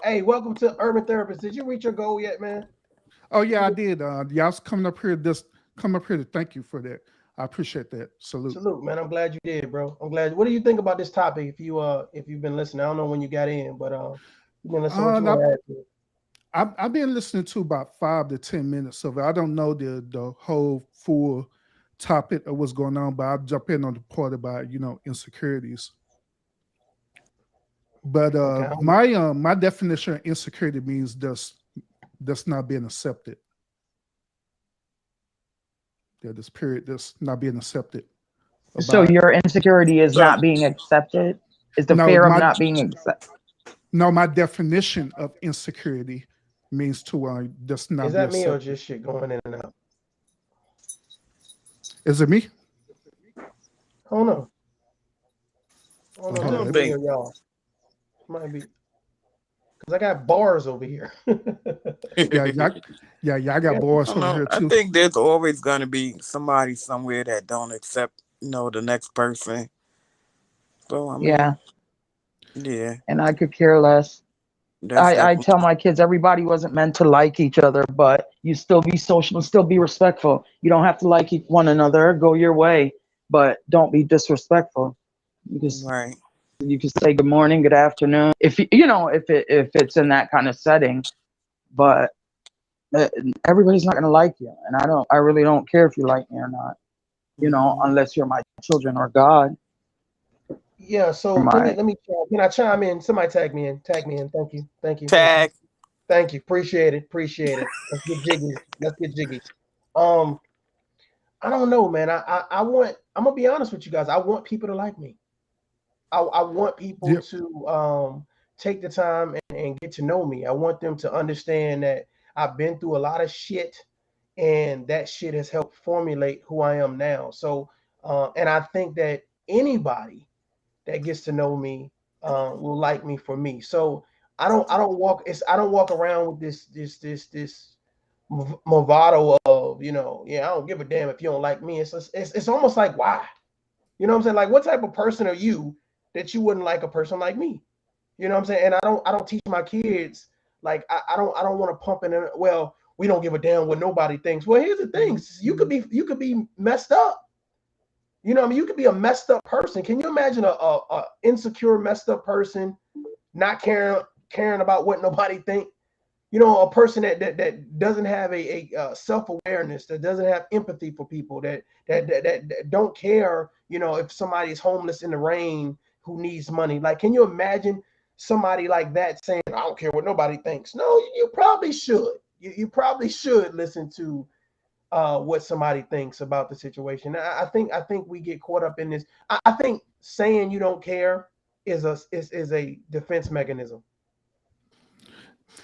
Hey, welcome to Urban Therapist. Did you reach your goal yet, man? Oh yeah, I did. Y'all's coming up here. Come up here to thank you for that. I appreciate that. Salute, man. I'm glad you did, bro. I'm glad. What do you think about this topic? If you've been listening, I don't know when you got in, but you've been listening. What you want to add to it? I've been listening to about 5 to 10 minutes of it. I don't know the whole full topic of what's going on, but I'll jump in on the part about insecurities. But my definition of insecurity means that's not being accepted. This period that's not being accepted. So your insecurity is not being accepted? Is the fear of not being accepted? No, my definition of insecurity means to that's not. Is that me or just shit going in and out? Is it me? I don't know. I don't think. Y'all. Might be because I got bars over here. I got bars over here too. I think there's always gonna be somebody somewhere that don't accept, the next person. So I mean, yeah. And I could care less. I tell my kids everybody wasn't meant to like each other, but you still be social and still be respectful. You don't have to like one another. Go your way, but don't be disrespectful. Right. you can say good morning, good afternoon, if if it's in that kind of setting. But everybody's not gonna like you, and I really don't care if you like me or not. Unless you're my children or God. Yeah, so let me can I chime in? Somebody tag me in. Thank you. Tag. Thank you. Appreciate it. Let's get jiggy. I don't know, man. I'm gonna be honest with you guys. I want people to like me. I want people to take the time and get to know me. I want them to understand that I've been through a lot of shit, and that shit has helped formulate who I am now. So, and I think that anybody that gets to know me will like me for me. So I don't walk around with this bravado of, I don't give a damn if you don't like me. It's almost like, why? You know what I'm saying? Like, what type of person are you that you wouldn't like a person like me? You know what I'm saying? And I don't teach my kids, like, I don't want to pump in there, well, we don't give a damn what nobody thinks. Well, here's the thing. You could be messed up. You know what I mean? You could be a messed up person. Can you imagine a insecure, messed up person not caring about what nobody think? A person that doesn't have a self-awareness, that doesn't have empathy for people, that don't care, if somebody's homeless in the rain who needs money. Like, can you imagine somebody like that saying, I don't care what nobody thinks? No, you probably should. You probably should listen to what somebody thinks about the situation. I think we get caught up in this. I think saying you don't care is a defense mechanism.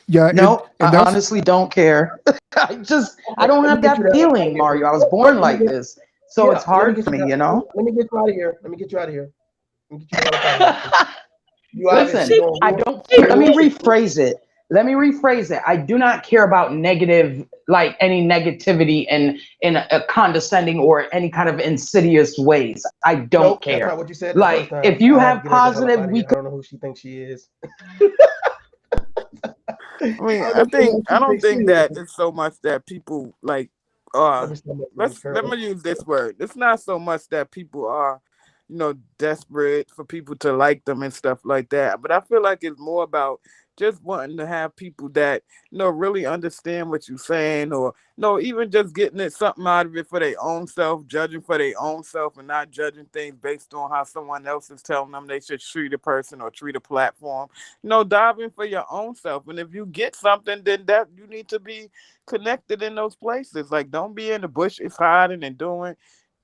Yeah. No, I honestly don't care. I don't have that feeling, Mario. I was born like this, so it's hard for me, Let me get you out of here. Listen, I don't care. Let me rephrase it. I do not care about negative, like any negativity in a condescending or any kind of insidious ways. I don't care. That's not what you said. Like, if you have positive, I don't know who she thinks she is. I mean, I don't think that it's so much that people like let me use this word. It's not so much that people are, desperate for people to like them and stuff like that. But I feel like it's more about just wanting to have people that, really understand what you're saying, or even just getting something out of it for their own self, judging for their own self, and not judging things based on how someone else is telling them they should treat a person or treat a platform. Dive in for your own self. And if you get something, then that you need to be connected in those places. Like, don't be in the bushes hiding and doing.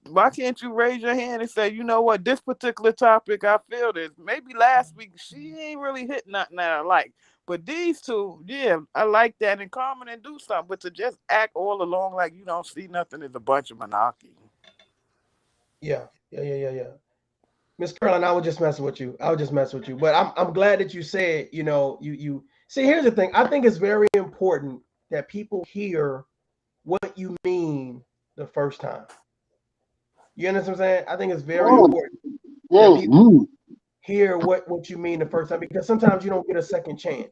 Why can't you raise your hand and say, you know what, this particular topic, I feel this. Maybe last week she ain't really hit nothing that I like. But these two, yeah, I like that in common and do something. But to just act all along like you don't see nothing is a bunch of monarchy. Yeah. Miss Caroline, I was just messing with you. But I'm glad that you said, you see, here's the thing. I think it's very important that people hear what you mean the first time. You understand what I'm saying? I think it's very important that people hear what you mean the first time, because sometimes you don't get a second chance.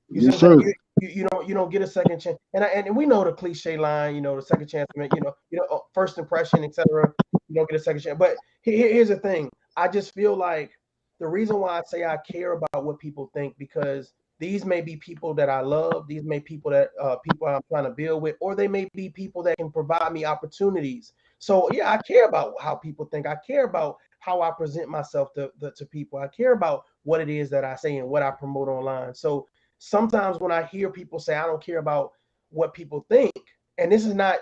You don't get a second chance. And we know the cliche line, the second chance, first impression, etc. You don't get a second chance. But here's the thing. I just feel like the reason why I say I care about what people think, because these may be people that I love. These may be people that people I'm trying to build with, or they may be people that can provide me opportunities. So yeah, I care about how people think. I care about how I present myself to people. I care about what it is that I say and what I promote online. So sometimes when I hear people say I don't care about what people think, and this is not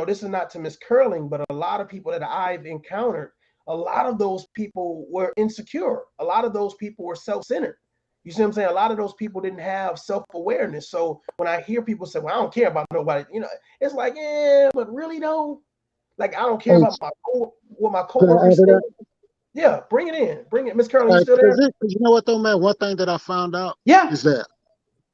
this is not to Miss Curling, but a lot of people that I've encountered, a lot of those people were insecure. A lot of those people were self-centered. You see what I'm saying? A lot of those people didn't have self-awareness. So when I hear people say, well, I don't care about nobody, it's like, yeah, but really though, like, I don't care about what my coworkers think. Yeah, bring it in. Miss Curley, you still there? You know what though, man? One thing that I found out is that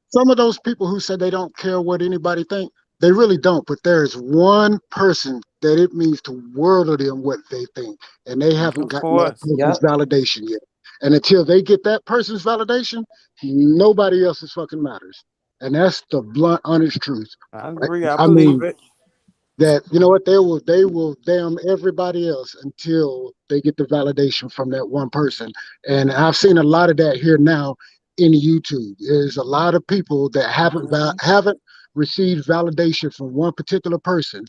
some of those people who say they don't care what anybody think, they really don't. But there's one person that it means the world of them what they think, and they haven't gotten that person's validation yet. And until they get that person's validation, nobody else's fucking matters. And that's the blunt, honest truth. I agree. I believe it. that you know what they will damn everybody else until they get the validation from that one person. And I've seen a lot of that here now in YouTube. There's a lot of people that haven't received validation from one particular person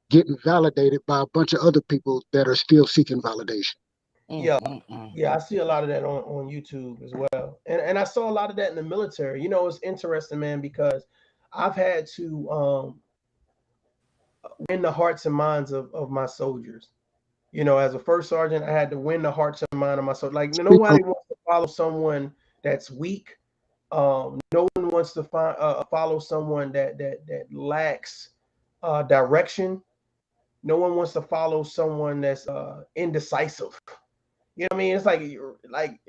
getting validated by a bunch of other people that are still seeking validation. Yeah, I see a lot of that on YouTube as well, and I saw a lot of that in the military. You know, it's interesting, man, because I've had to win the hearts and minds of my soldiers. You know, as a first sergeant, I had to win the hearts and mind of my soldiers. Like nobody wants to follow someone that's weak. No one wants to follow someone that lacks direction. No one wants to follow someone that's indecisive. You know what I mean? It's like,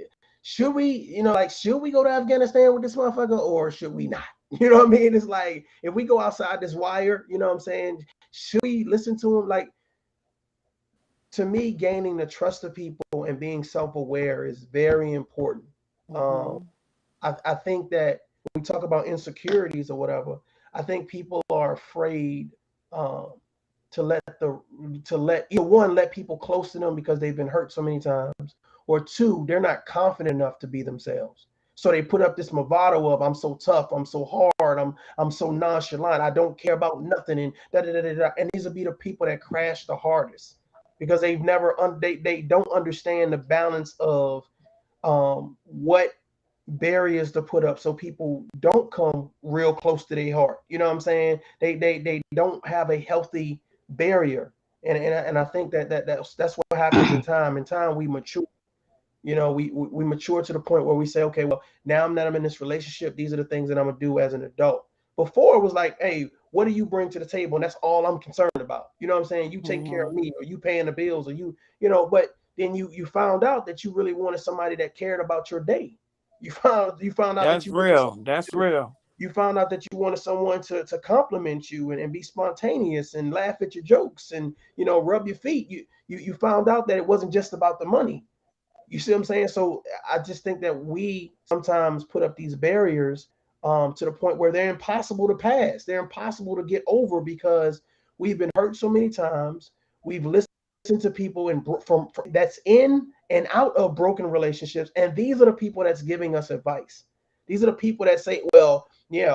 should we go to Afghanistan with this motherfucker or should we not? You know what I mean? It's like, if we go outside this wire, you know what I'm saying? Should we listen to him? Like, to me, gaining the trust of people and being self-aware is very important. I think that when we talk about insecurities or whatever, I think people are afraid to let either one, let people close to them because they've been hurt so many times, or two, they're not confident enough to be themselves. So they put up this bravado of I'm so tough, I'm so hard, I'm so nonchalant, I don't care about nothing, and and these will be the people that crash the hardest because they've never they don't understand the balance of what barriers to put up so people don't come real close to their heart. You know what I'm saying? They don't have a healthy barrier, and I think that's what happens in time. In time, we mature. You know, we mature to the point where we say, okay, well, now that I'm in this relationship, these are the things that I'm gonna do as an adult. Before it was like, hey, what do you bring to the table? And that's all I'm concerned about. You know what I'm saying? You take care of me, or you paying the bills, or you know. But then you found out that you really wanted somebody that cared about your day. You found out that's real. That's real. You found out that you wanted someone to compliment you and be spontaneous and laugh at your jokes and, you know, rub your feet. You found out that it wasn't just about the money. You see what I'm saying? So I just think that we sometimes put up these barriers to the point where they're impossible to pass. They're impossible to get over because we've been hurt so many times. We've listened to people from that's in and out of broken relationships, and these are the people that's giving us advice. These are the people that say, well, yeah,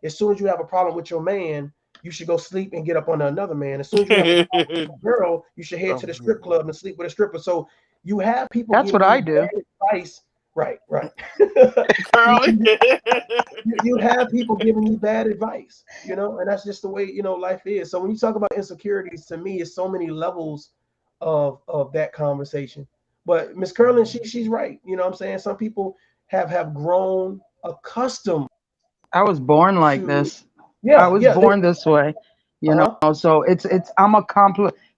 as soon as you have a problem with your man, you should go sleep and get up on another man. As soon as you have a problem with a girl, you should head to the strip club and sleep with a stripper. So you have people. That's what I do. Advice. Right. you have people giving you bad advice, you know, and that's just the way, you know, life is. So when you talk about insecurities, to me, it's so many levels of that conversation. But Miss Curlin, she's right. You know what I'm saying? Some people have grown accustomed. I was born like this. Yeah, I was born this way. You know, so I'm a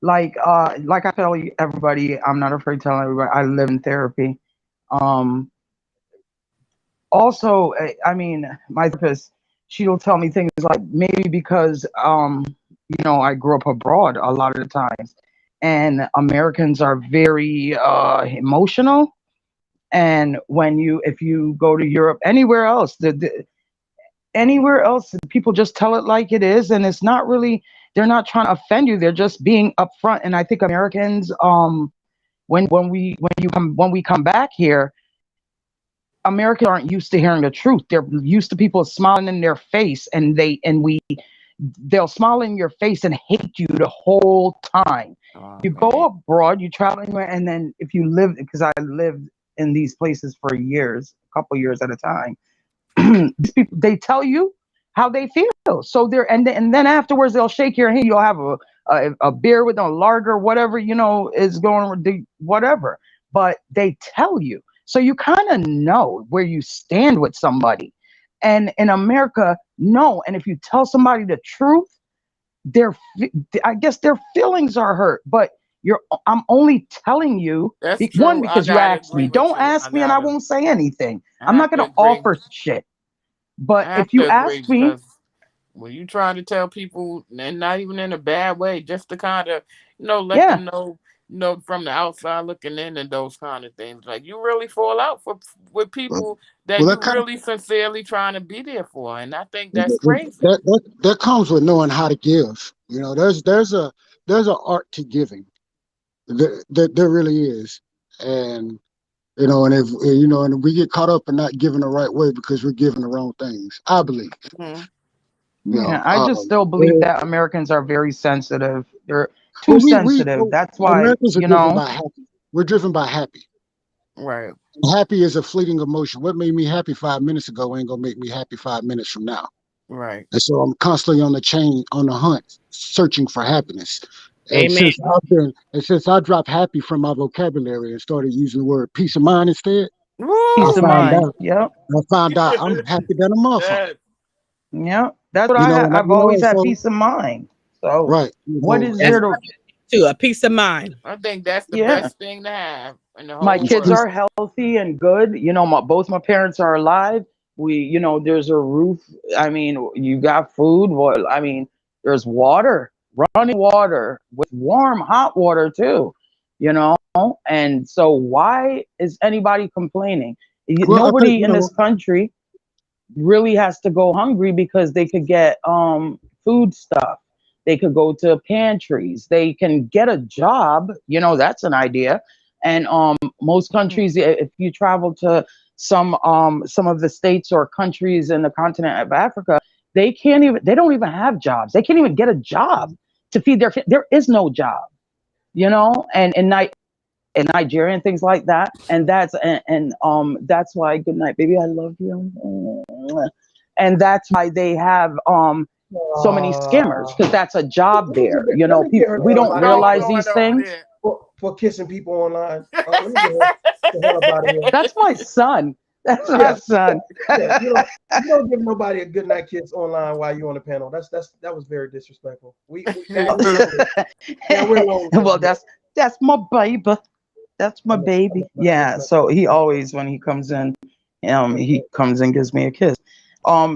like I tell everybody, I'm not afraid to tell everybody I live in therapy. Also, I mean, my therapist, she'll tell me things like maybe because you know, I grew up abroad a lot of the times, and Americans are very emotional. And if you go to Europe, anywhere else, anywhere else, people just tell it like it is, and it's not really. They're not trying to offend you. They're just being upfront. And I think Americans, when we come back here, Americans aren't used to hearing the truth. They're used to people smiling in their face, and they'll smile in your face and hate you the whole time. You go abroad, you travel anywhere, and then if you live, because I lived in these places for years, a couple years at a time, these people, they tell you how they feel. So and then afterwards they'll shake your hand. You'll have a beer with a lager, whatever, you know, is going, whatever. But they tell you. So you kind of know where you stand with somebody. And in America, no. And if you tell somebody the truth, I guess their feelings are hurt. But I'm only telling you, because you asked me. Don't ask me and I won't say anything. I'm not going to offer shit. But if you ask me, when you trying to tell people, and not even in a bad way, just to kind of, you know, let them know from the outside looking in and those kind of things, like you really fall out with people that you're really sincerely trying to be there for, and I think that's crazy. That comes with knowing how to give. You know, there's an art to giving. There really is. And you know, and if you know, and we get caught up in not giving the right way because we're giving the wrong things, I believe. Mhm. You know, Yeah, I just still believe that Americans are very sensitive. They're too well, sensitive. That's why, Americans are you driven know, by happy. We're driven by happy. Right. Happy is a fleeting emotion. What made me happy 5 minutes ago ain't gonna make me happy 5 minutes from now. Right. And so I'm constantly on the hunt, searching for happiness. And Amen. since I dropped happy from my vocabulary and started using the word peace of mind instead, peace I of found mind. out Yep. I'm happy than a motherfucker. Yep. That's what You know, and I've always had so peace of mind. So right. You what know, is That's there to? too a peace of mind. I think that's the Yeah. best thing to have in the My whole kids world. are healthy and good. You know, both my parents are alive. You know, there's a roof. I mean, you got food. Well, I mean, there's water, running water with warm, hot water too. You know, and so why is anybody complaining? well, I think, Nobody you in know, this country really has to go hungry because they could get food stuff. They could go to pantries. They can get a job. You know, that's an idea. And most countries, if you travel to some of the states or countries in the continent of Africa, they don't even have jobs. They can't even get a job to feed their kids. There is no job, you know, and in Nigeria and things like that. And that's why, good night, baby, I love you. And that's why they have so many scammers, because that's a job there. You know, people, we don't realize these things. For kissing people online. Let me get the hell up out of here. That's my son. That's my son. Yeah, you don't give nobody a good night kiss online while you're on the panel. That was very disrespectful. We're alone. Well, that's my baby. That's my baby. Yeah. So he always, when he comes in, he comes and gives me a kiss.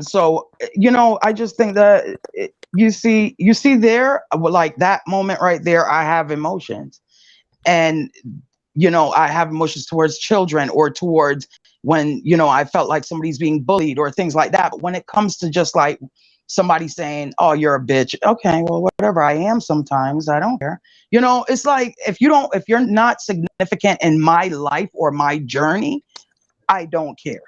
So you know, I just think that you see there, like that moment right there, I have emotions. And you know, I have emotions towards children or towards when, you know, I felt like somebody's being bullied or things like that. But when it comes to just like somebody saying, oh, you're a bitch, okay, well, whatever, I am sometimes, I don't care. You know, it's like if you're not significant in my life or my journey, I don't care.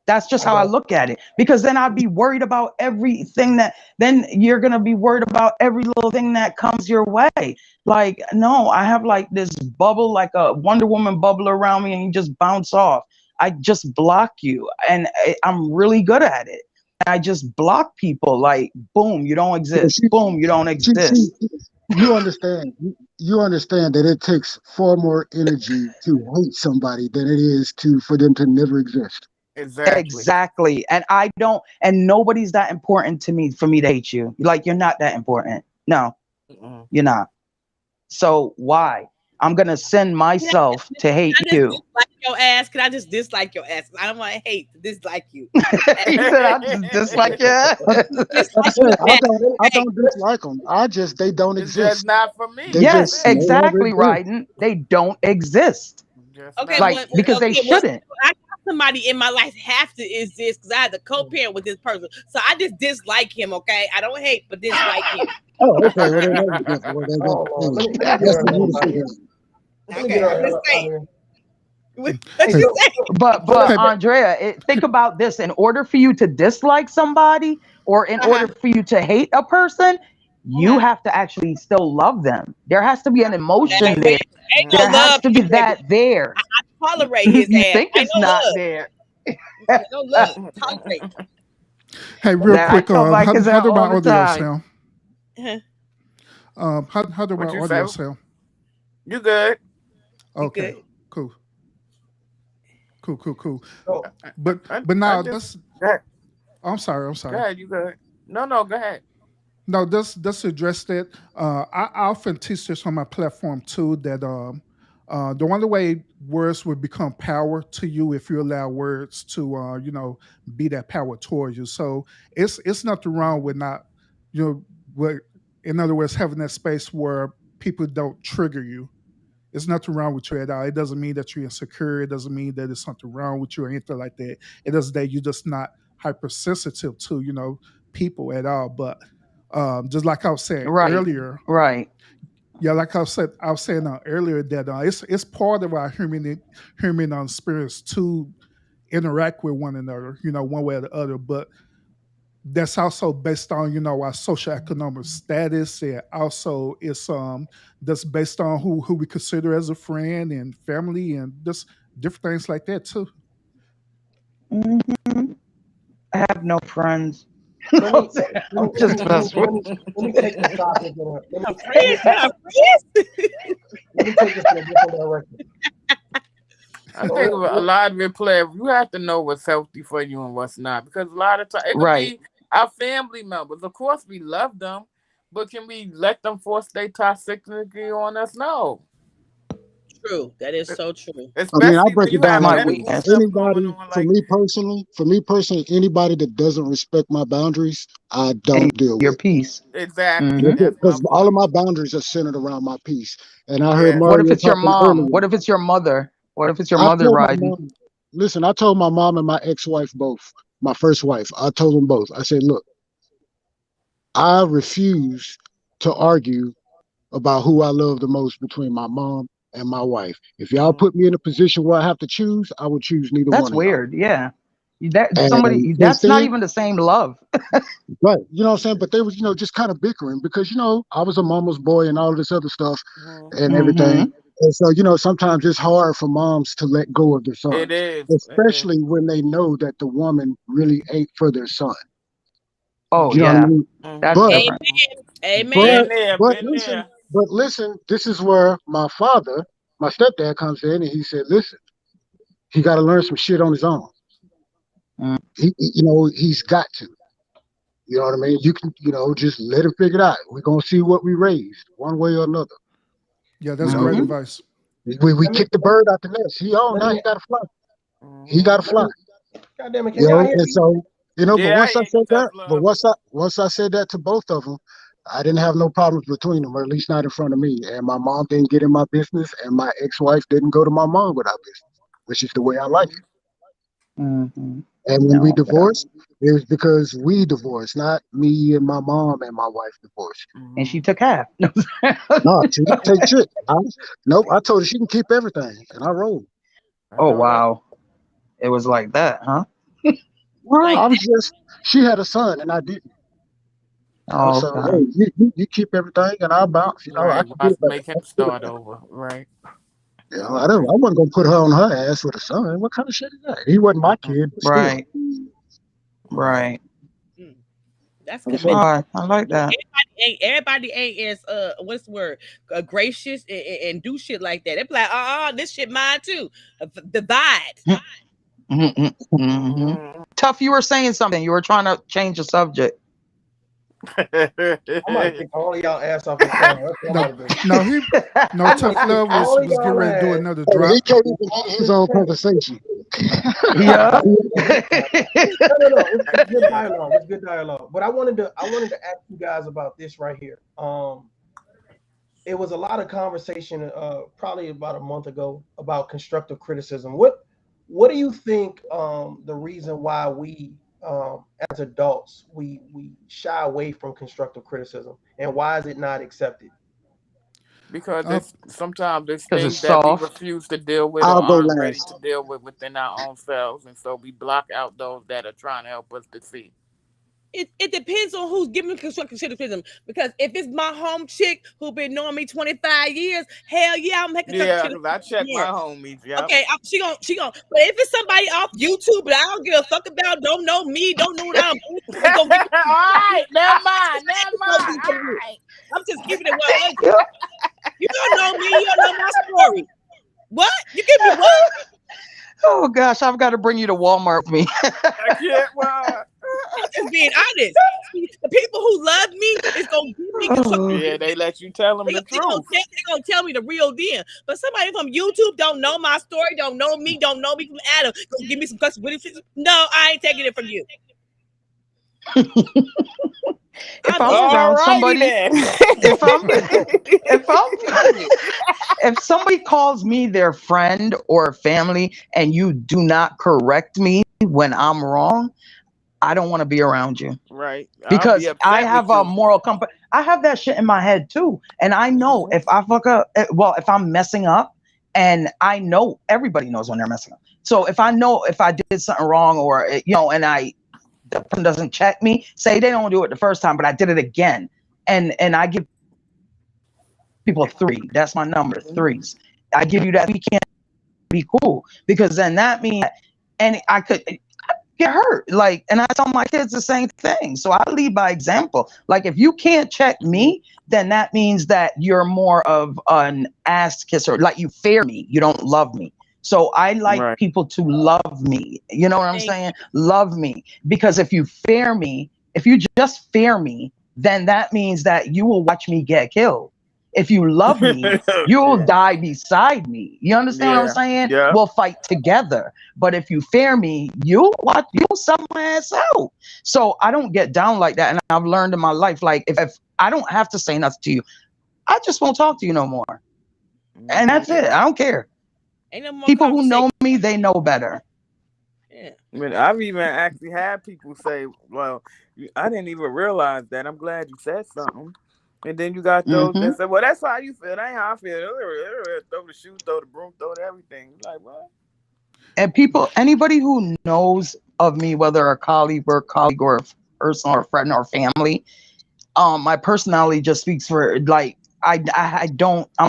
That's just how I look at it, because then I'd be worried about everything then you're going to be worried about every little thing that comes your way. Like, no, I have like this bubble, like a Wonder Woman bubble around me, and you just bounce off. I just block you, and I'm really good at it. I just block people, like, boom, you don't exist. Boom, you don't exist. You understand that it takes far more energy to hate somebody than it is for them to never exist. Exactly. And nobody's that important to me for me to hate you. Like, you're not that important. No, you're not. So why? I'm going to send myself to hate you. Dislike your ass. Can I just dislike your ass? I don't want to hate, dislike you. He said, I just dislike your ass. I don't dislike them. They don't It's exist. just not for me. Yes, exactly, Ryden. They don't exist. Okay, like, because they shouldn't. I got somebody in my life have to exist because I had to co-parent with this person. So I just dislike him, okay? I don't hate, but dislike him. Oh, okay. But Andrea, think about this. In order for you to dislike somebody or in order for you to hate a person, you have to actually still love them. There has to be an emotion there. There has to be that there. I tolerate his You ass. think it's not there. No love. Tolerate. Hey, real quick, how do my audio sound? Uh-huh. How do my What you audio say? sound? You good? Okay, good. cool. Oh, But now this. I'm sorry. Go ahead, you good. No, go ahead. No, this address that. I often teach this on my platform too. That the only way words will become power to you if you allow words to be that power towards you. So it's nothing wrong with not, in other words, having that space where people don't trigger you. It's nothing wrong with you at all. It doesn't mean that you're insecure. It doesn't mean that there's something wrong with you or anything like that. It doesn't that you're just not hypersensitive to, people at all. But Just like I was saying Right. earlier. Right. Yeah, like I was saying earlier that it's part of our human experience to interact with one another, one way or the other. But that's also based on our socioeconomic status, and also it's that's based on who we consider as a friend and family, and just different things like that too. Mhm. I have no friends. Let me I'm just messing with let me take this topic. Let me Friends, not friends. take this in a different direction. I think a lot of it play. You have to know what's healthy for you and what's not, because a lot of times it could Right. be our family members. Of course, we love them, but can we let them force their toxicity on us? No. True. That is so true. I mean, I Especially break when it you down have like medical this. stuff going Anybody, on. for me personally, anybody that doesn't respect my boundaries, I And don't deal your with. peace. Exactly. Mhm. That's my Because all of point. my boundaries are centered around my peace. And I heard Yeah. What if Mario it's your talking mom? earlier. What if it's your mother? What if it's your I mother told my riding? mom, listen, I told my mom and my ex-wife both, my first wife, I told them both. I said, look, I refuse to argue about who I love the most between my mom and my wife. If y'all put me in a position where I have to choose, I would choose neither That's one of y'all. weird. Yeah. That And somebody that's not even the same love. right, you know what I'm saying? But they was, just kind of bickering because, I was a mama's boy and all this other stuff and everything. Mhm. And so, sometimes it's hard for moms to let go of their sons, It is. especially when they know that the woman really ain't for their son. Oh You know what I yeah. mean? That's But different. Amen. but listen, this is where my stepdad comes in and he said, listen, he got to learn some shit on his own. He's got to. You know what I mean? You can, just let him figure it out. We're gonna see what we raised, one way or another. Yeah, that's great advice. We kicked the bird out the nest. Now he gotta fly. He gotta fly. God damn it, can y'all hear And me? so, but Yeah, once I I hear said you, that, tough but love. once I said that to both of them, I didn't have no problems between them, or at least not in front of me. And my mom didn't get in my business, and my ex-wife didn't go to my mom with our business, which is the way I like it. Mhm. And when we No, divorced, it was because we divorced, not me and my mom and my wife divorced. and she took half. No, she didn't take shit. Nope, I told her she can keep everything, and I rolled. Oh wow. It was like that, huh? Well, Like I was just, she had a son, and I didn't. Oh, So, okay. hey, you keep everything, and I'll bounce. I Right. can Watch, get back. make him start over. Right. I wasn't gonna put her on her ass with a son. What kind of shit is that? He wasn't my kid, but still. Right. Right. That's So, commitment. I like that. Everybody ain't as what's the word, gracious and do shit like that. They be like, this shit mine too. Divide. Mm-hmm. Tough, you were saying something. You were trying to change the subject. I might kick all of y'all ass off this channel. That's what I'm about to do. No, Tough Love was getting ready to do another drop. He can't even get his own conversation. Yeah. No. It's good dialogue. It's good dialogue. But I wanted to ask you guys about this right here. It was a lot of conversation probably about a month ago about constructive criticism. What do you think the reason why we as adults we shy away from constructive criticism, and why is it not accepted? Because it's sometimes there's 'Cause things it's that we soft. refuse to deal with or I'll go aren't ready last. to deal with within our own selves, and so we block out those that are trying to help us to see. It depends on who's giving constructive criticism. Because if it's my home chick who been knowing me 25 years, hell yeah, I'm making Yeah, constructive because I check my criticism. homies. Yep. Okay, she gon'. But if it's somebody off YouTube that I don't give a fuck about, don't know me, don't know what I'm doing, they gonna get All right, never mind. All right. I'm just keeping it 100. You don't know me, you don't know my story. What? You give me what? Oh gosh, I've got to bring you to Walmart with me. I can't. Well, I'm just being honest. The people who love me is gonna give me constructive. yeah, they let you tell them the truth. They gonna tell me the real deal. But somebody from YouTube don't know my story, don't know me from Adam, gonna give me some constructive criticism. No, I ain't taking it from you. If I'm around somebody, if somebody calls me their friend or family and you do not correct me when I'm wrong, I don't want to be around you. Right. I'll Because be upset I with have a you. moral compass. I have that shit in my head too. And I know if I fuck up, if I'm messing up, and I know everybody knows when they're messing up. So if I know if I did something wrong, or, and the person doesn't check me, say they don't do it the first time, but I did it again. And I give people 3. That's my number, 3s. I give you that. We can't be cool, because then that means, and I could get hurt. Like, and I tell my kids the same thing. So I lead by example. Like, if you can't check me, then that means that you're more of an ass kisser. Like, you fear me. You don't love me. So I like people to love me. You know what I'm saying? Love me. Because if you fear me, if you just fear me, then that means that you will watch me get killed. If you love me, you'll die beside me. You understand what I'm saying? Yeah. We'll fight together. But if you fear me, you'll sell my ass out. So I don't get down like that. And I've learned in my life, like, if I don't have to say nothing to you, I just won't talk to you no more. And that's it. I don't care. Ain't no more People who know me, they know better. Yeah. I mean, I've even actually had people say, well, I didn't even realize that. I'm glad you said something. And then you got those that say, well, that's how you feel. That ain't how I feel. Throw the shoe, throw the broom, throw everything. Like, what? And anybody who knows of me, whether a colleague or a person or a friend or family, my personality just speaks for, like, I'm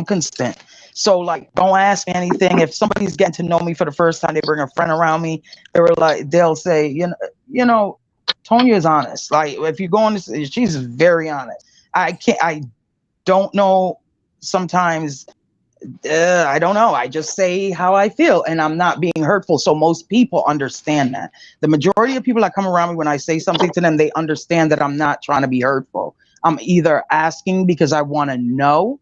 consistent. So, like, don't ask me anything. If somebody's getting to know me for the first time, they bring a friend around me, they'll say, you know, Tonya is honest. Like, if you go on this, she's very honest. I don't know. Sometimes, I don't know. I just say how I feel, and I'm not being hurtful. So most people understand that. The majority of people that come around me, when I say something to them, they understand that I'm not trying to be hurtful. I'm either asking because I want to know,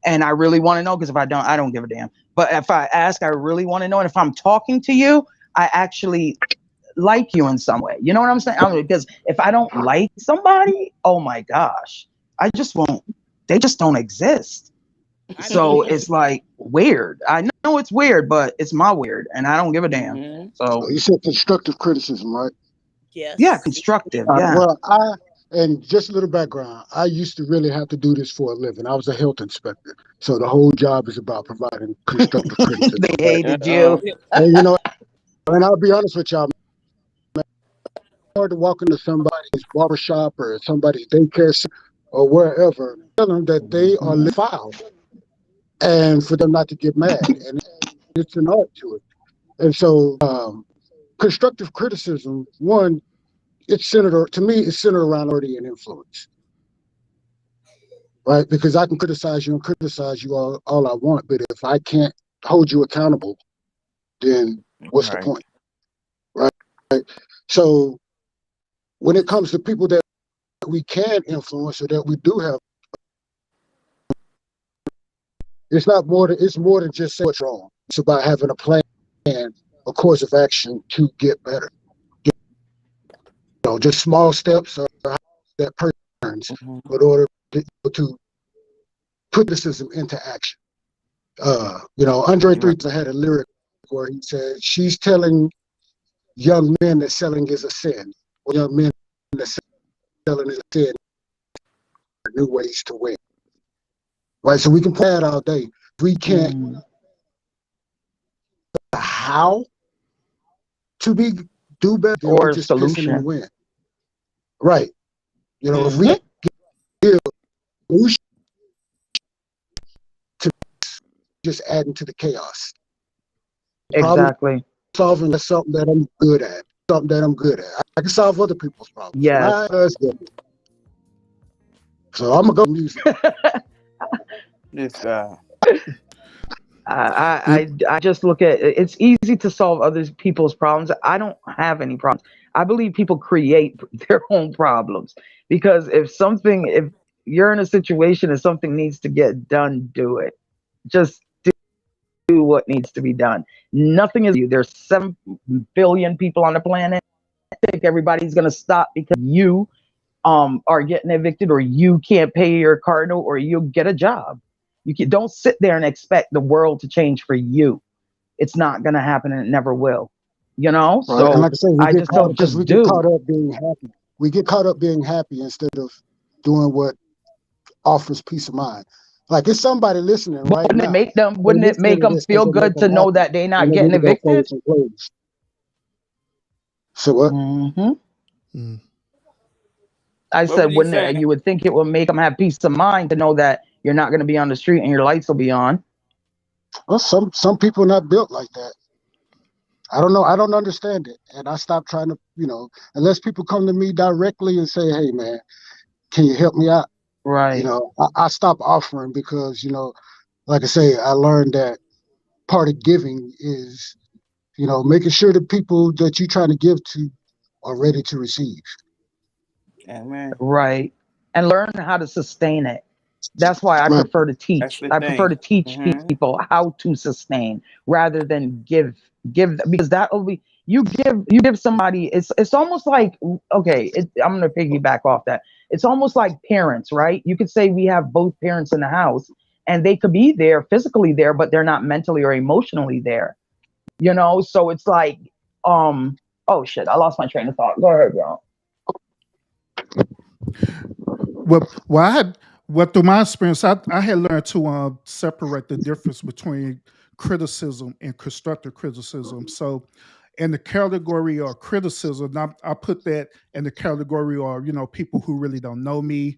and I really want to know, because if I don't give a damn. But if I ask, I really want to know. And if I'm talking to you, I actually like you in some way. You know what I'm saying? Because if I don't like somebody, oh my gosh, I just won't. They just don't exist. So it's like weird. I know it's weird, but it's my weird, and I don't give a damn. So you said constructive criticism, right? Yes. Yeah, constructive. Yeah. Well, and just a little background. I used to really have to do this for a living. I was a health inspector, so the whole job is about providing constructive criticism. They hated you. And and I'll be honest with y'all. Hard to walk into somebody's barbershop or somebody's daycare center or wherever, tell them that they are foul, and for them not to get mad, and it's an art to it. And so, constructive criticism, one, it's centered around authority and influence, right? Because I can criticize you and criticize you all I want, but if I can't hold you accountable, then what's the point, right? So when it comes to people that we can influence or that we do have, it's more than just saying what's wrong. It's about having a plan and a course of action to get better. Just small steps or how that person turns in order to put criticism into action. Andre 3000 had a lyric where he said, she's telling young men that selling is a sin, or young men that selling is a sin, new ways to win. Right, so we can play it all day. We can't how to do better or just solution and win. Right. If we give solution to just adding to the chaos. Exactly. Solving is something that I'm good at. I can solve other people's problems. Yes. So I'm gonna go music. This guy. I just look at it. It's easy to solve other people's problems. I don't have any problems. I believe people create their own problems, because if you're in a situation and something needs to get done, do it. Just do what needs to be done. Nothing is you. There's 7 billion people on the planet. I think everybody's gonna stop because you are getting evicted, or you can't pay your car note, or you'll get a job. Don't sit there and expect the world to change for you. It's not going to happen, and it never will. You know, Right. And so like I say, we I get just caught don't because just we get caught do. up being happy. We get caught up being happy instead of doing what offers peace of mind. Like it's somebody listening But right now. They wouldn't it listening make to them this because feel it make good them to know happy, that they're and not they getting need to go play evicted? some plays. So what? Mm-hmm. I What was said, he wouldn't it, saying? you would think it would make them have peace of mind to know that you're not going to be on the street and your lights will be on. Well, some people are not built like that. I don't know. I don't understand it, and I stopped trying to, unless people come to me directly and say, "Hey, man, can you help me out?" Right. I stopped offering because, like I say, I learned that part of giving is, making sure the people that you're trying to give to are ready to receive. Amen. Right. And learn how to sustain it. That's why I Right. prefer to That's teach. the I prefer thing. to teach Mm-hmm. people how to sustain rather than give because that will be you give somebody it's almost like okay, I'm going to piggyback off that. It's almost like parents, right? You could say we have both parents in the house and they could be there physically there but they're not mentally or emotionally there. So it's like oh shit, I lost my train of thought. Go ahead, bro. Through my experience, I had learned to separate the difference between criticism and constructive criticism. So, in the category of criticism, I put that in the category of people who really don't know me.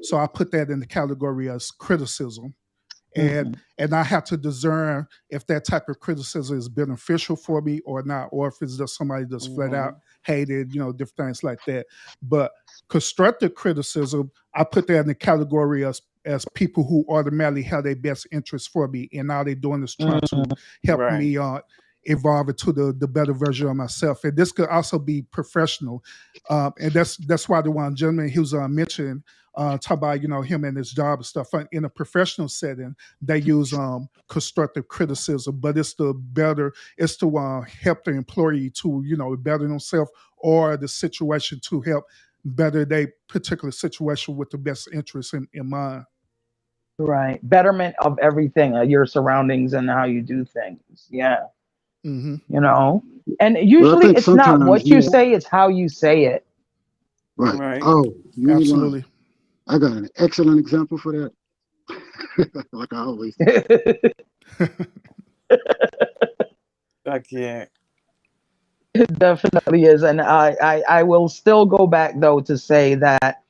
So I put that in the category as criticism, and I have to discern if that type of criticism is beneficial for me or not, or if it's just somebody just flat out hated, different things like that. But constructive criticism, I put that in the category as people who automatically have their best interest for me, and all they're doing is trying to help Right. me evolve into the better version of myself. And this could also be professional, and that's why the one gentleman he was mentioning. Talk about him and his job and stuff. In a professional setting, they use constructive criticism, but it's to help the employee to better themselves or the situation to help better their particular situation with the best interest in mind. Right. Betterment of everything, your surroundings and how you do things. Yeah. Mm-hmm. And Well, I usually think it's not sometimes, what you say, it's how you say it. right. Right. Oh, you ain't lying. Absolutely. I got an excellent example for that. Like I always do. I can't. It definitely is. And I will still go back though to say that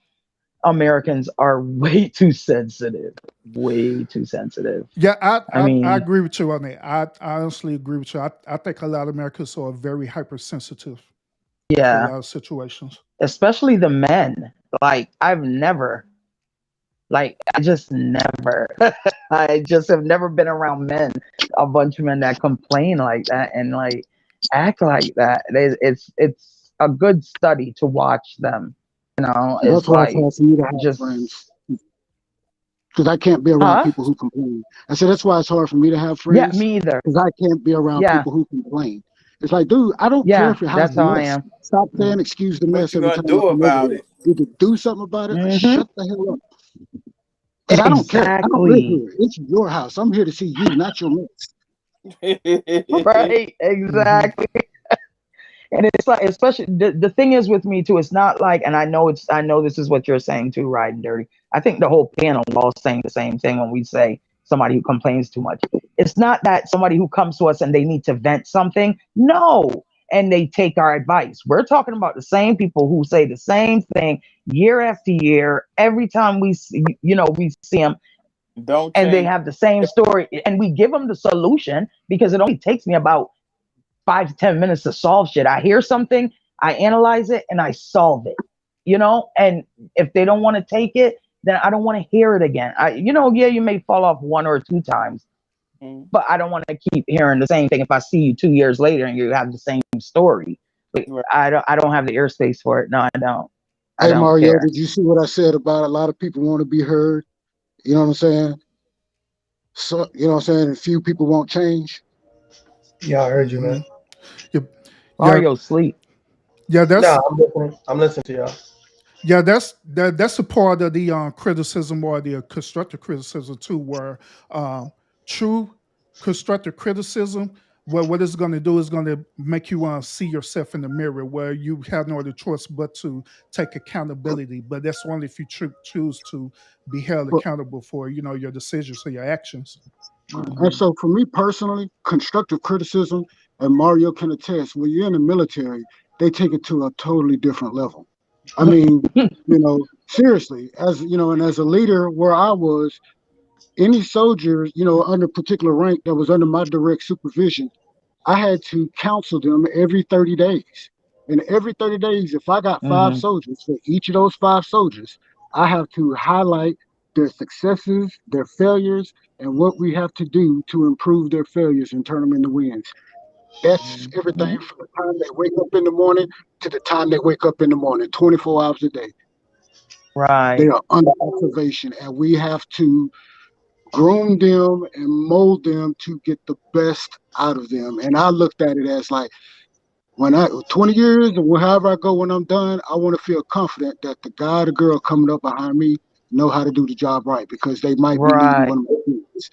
Americans are way too sensitive. Way too sensitive. Yeah, I I mean, agree with you on that. I honestly agree with you. I think a lot of Americans are very hypersensitive to a yeah. lot of situations. Especially the men. Like I've never I just never I just have never been around men, a bunch of men that complain like that and like act like that. It's a good study to watch them. That's It's why it's like hard for me to have just friends because I can't be around people who complain. I said that's why it's hard for me to have Yeah, friends me either. because I can't be around Yeah. people who complain. It's like, dude, I don't care Yeah, if your house that's is how a I mess. am. Stop saying excuse the What mess you every gonna time I do come over about there. it? Either do something about it or Mhm. shut the hell up. Because I don't care. I don't live here. It's your house. I'm here to see you, not your mess. Right, exactly. And it's like, especially the thing is with me too, it's not like, and I know this is what you're saying too, Riding Dirty. I think the whole panel is all saying the same thing when we say somebody who complains too much. It's not that somebody who comes to us and they need to vent something. No. And they take our advice. We're talking about the same people who say the same thing year after year. Every time we see them, Don't and they change. have the same story, and we give them the solution because it only takes me about 5 to 10 minutes to solve shit. I hear something, I analyze it, and I solve it. And if they don't want to take it, then I don't want to hear it again. You may fall off 1 or 2 times, but I don't want to keep hearing the same thing. If I see you 2 years later and you have the same story, I don't have the airspace for it. No, I don't. I Hey, don't Mario, care. did you see what I said about a lot of people want to be heard? You know what I'm saying? So, you know what I'm saying? And few people won't change. Yeah, I heard you, man. Mario sleep. Yeah, that's No, I'm listening. I'm listening to y'all. Yeah, that's a part of the criticism or the constructive criticism too, where true constructive criticism what it's going to do is going to make you see yourself in the mirror, where you have no other choice but to take accountability. But that's only if you choose to be held accountable for, you know, your decisions or your actions. And so for me personally, constructive criticism, and Mario can attest, when you're in the military, they take it to a totally different level. I mean, you know, seriously, as you know, and as a leader where I was, any soldier, you know, under particular rank that was under my direct supervision, I had to counsel them every 30 days. And every 30 days, if I got 5 soldiers, for each of those 5 soldiers, I have to highlight their successes, their failures, and what we have to do to improve their failures and turn them into wins. That's everything from the time they wake up in the morning to the time they wake up in the morning, 24 hours a day. Right. They are under observation, and we have to groom them and mold them to get the best out of them. And I looked at it as like, when 20 years or however I go when I'm done, I want to feel confident that the guy or the girl coming up behind me know how to do the job right, because they might be leading one of my kids.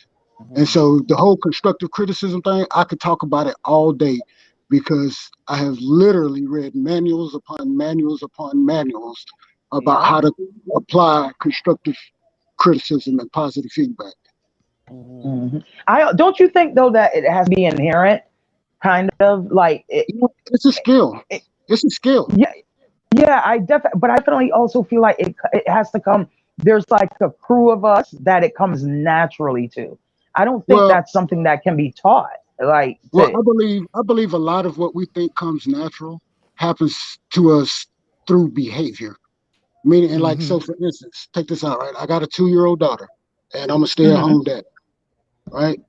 And so the whole constructive criticism thing, I could talk about it all day, because I have literally read manuals upon manuals upon manuals about how to apply constructive criticism and positive feedback. I don't you think though that it has to be inherent, kind of like it's a skill. It's a skill. Yeah, I definitely also feel like it has to come. There's like a crew of us that it comes naturally to. I don't think that's something that can be taught. Like, well, I believe a lot of what we think comes natural happens to us through behavior. Meaning, and like, so for instance, take this out, right? I got a 2-year-old daughter, and I'm a stay-at-home dad, right?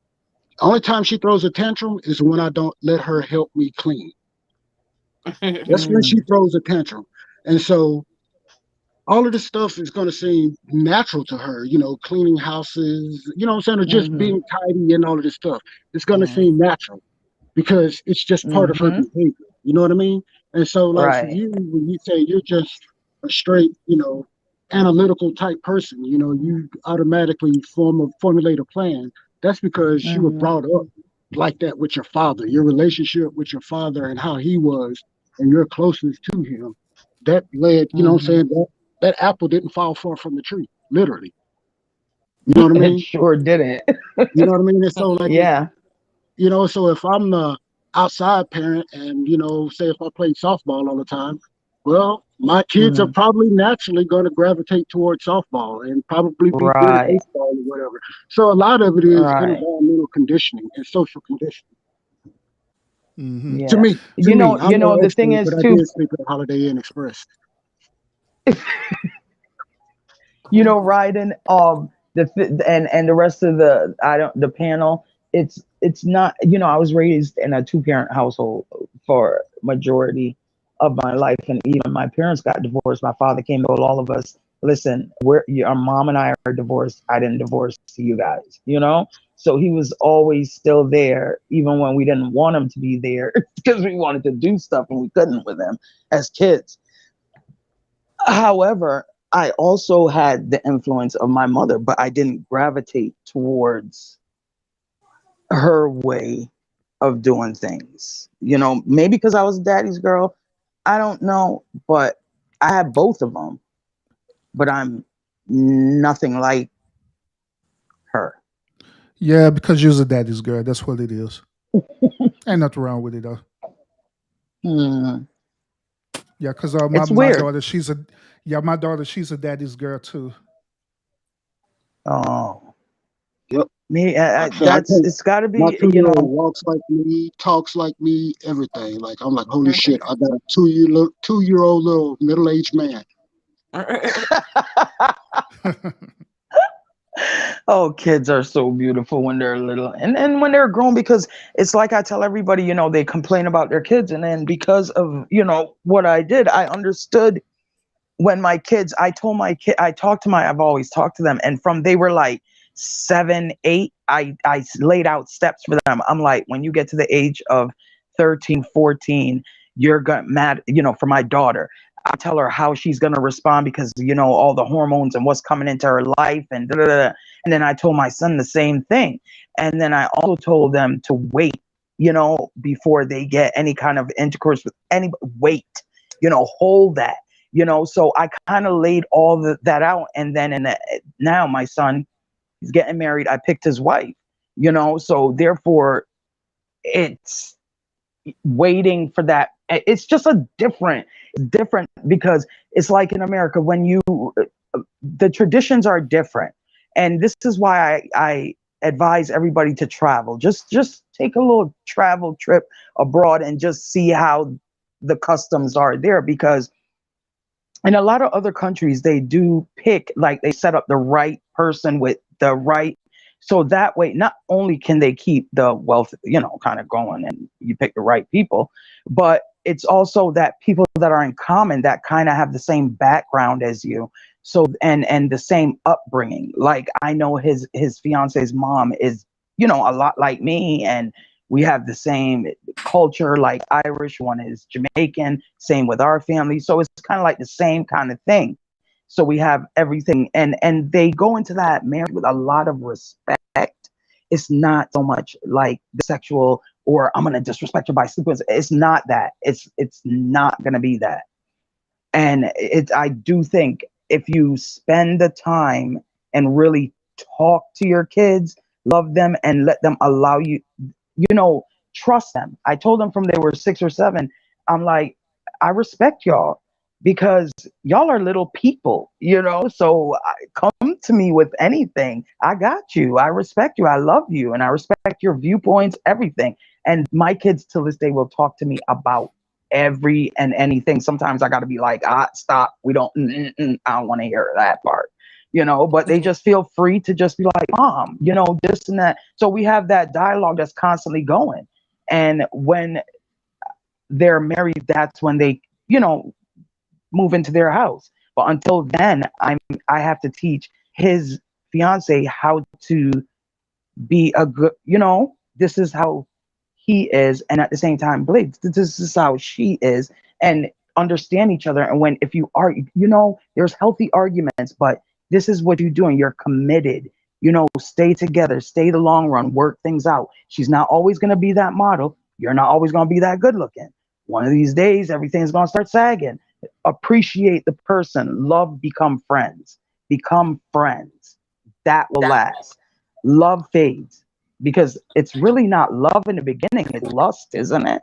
Only time she throws a tantrum is when I don't let her help me clean. That's when she throws a tantrum. And so all of this stuff is going to seem natural to her, you know, cleaning houses, you know what I'm saying, or just being tidy and all of this stuff. It's going to seem natural because it's just part of her behavior. You know what I mean? And so, like, for you, when you say you're just a straight, you know, analytical type person, you know, you automatically formulate a plan. That's because you were brought up like that with your father, your relationship with your father and how he was and your closeness to him. That led, you know what I'm saying, that apple didn't fall far from the tree, literally. You know what I mean? It sure didn't. You know what I mean? And so, like, yeah. You know, so if I'm the outside parent and, you know, say if I played softball all the time, well, my kids are probably naturally going to gravitate towards softball and probably be good at baseball or whatever. So a lot of it is environmental conditioning and social conditioning. Yeah. To me, you know, the thing is but too. I did sleep at Holiday Inn Express. You know, Ryden, and the rest of the panel, it's not, you know, I was raised in a 2-parent household for majority of my life, and even my parents got divorced. My father came to all of us, listen, our mom and I are divorced. I didn't divorce you guys, you know? So he was always still there, even when we didn't want him to be there, because we wanted to do stuff and we couldn't with him as kids. However, I also had the influence of my mother, but I didn't gravitate towards her way of doing things. You know, maybe because I was daddy's girl, I don't know, but I had both of them, but I'm nothing like her. Yeah, because you're a daddy's girl. That's what it is. Ain't nothing wrong with it, though. Yeah, because my daughter, she's a daddy's girl too. Oh, yep. Me, it's got to be. My 2-year-old walks like me, talks like me, everything. Like, I'm like, holy shit! I got a 2-year-old little middle-aged man. Oh, kids are so beautiful when they're little and when they're grown, because it's like I tell everybody, you know, they complain about their kids, and then because of, you know, what I did, I understood when my kids, I've always talked to them, and from they were like 7, 8, I laid out steps for them. I'm like, when you get to the age of 13, 14, you're mad, you know, for my daughter. I tell her how she's going to respond because, you know, all the hormones and what's coming into her life and and then I told my son the same thing. And then I also told them to wait you know, before they get any kind of intercourse with any wait, you know, hold that, you know. So I kind of laid all that out. And then now my son, he's getting married. I picked his wife, you know, so therefore it's waiting for that. It's just different because it's like in America when the traditions are different. And this is why I advise everybody to travel. Just take a little travel trip abroad and just see how the customs are there, because in a lot of other countries they do pick, like they set up the right person with the right, so that way not only can they keep the wealth, you know, kind of going, and you pick the right people, but it's also that people that are in common that kind of have the same background as you. So and the same upbringing. Like I know his fiance's mom is, you know, a lot like me, and we have the same culture, like Irish, one is Jamaican, same with our family. So it's kind of like the same kind of thing. So we have everything, and they go into that marriage with a lot of respect. It's not so much like the sexual, or I'm gonna disrespect you by sleeping. It's not that. It's not gonna be that. And I do think if you spend the time and really talk to your kids, love them, and let them allow you, you know, trust them. I told them from they were 6 or 7, I'm like, I respect y'all because y'all are little people, you know, so come to me with anything. I got you. I respect you. I love you. And I respect your viewpoints, everything. And my kids till this day will talk to me about every and anything. Sometimes I got to be like, stop. We don't, I don't want to hear that part, you know, but they just feel free to just be like, Mom, you know, this and that. So we have that dialogue that's constantly going. And when they're married, that's when they, you know, move into their house. But until then, I have to teach his fiance how to be a good, you know, this is how he is, and at the same time, Blake, this is how she is, and understand each other. And if you are, you know, there's healthy arguments, but this is what you're doing. You're committed, you know, stay together, stay the long run, work things out. She's not always going to be that model. You're not always going to be that good looking. One of these days, everything's going to start sagging. Appreciate the person. Love, become friends. Become friends. That will last. Love fades. Because it's really not love in the beginning, it's lust, isn't it?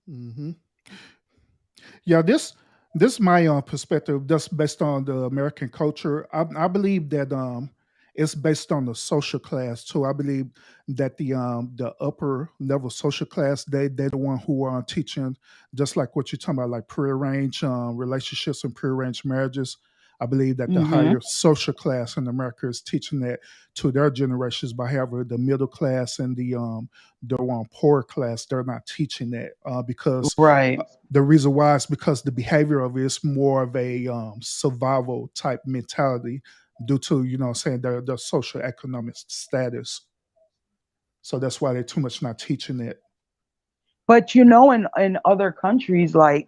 Mm-hmm. Yeah, this my perspective, just based on the American culture. I believe that it's based on the social class too. I believe that the upper level social class, they're the one who are teaching, just like what you're talking about, like prearranged relationships and prearranged marriages. I believe that the higher social class in America is teaching that to their generations, but however, the middle class and the poor class, they're not teaching that because the reason why is because the behavior of it is more of a survival type mentality due to, you know, saying their social economic status. So that's why they're too much not teaching it. But you know, in other countries, like,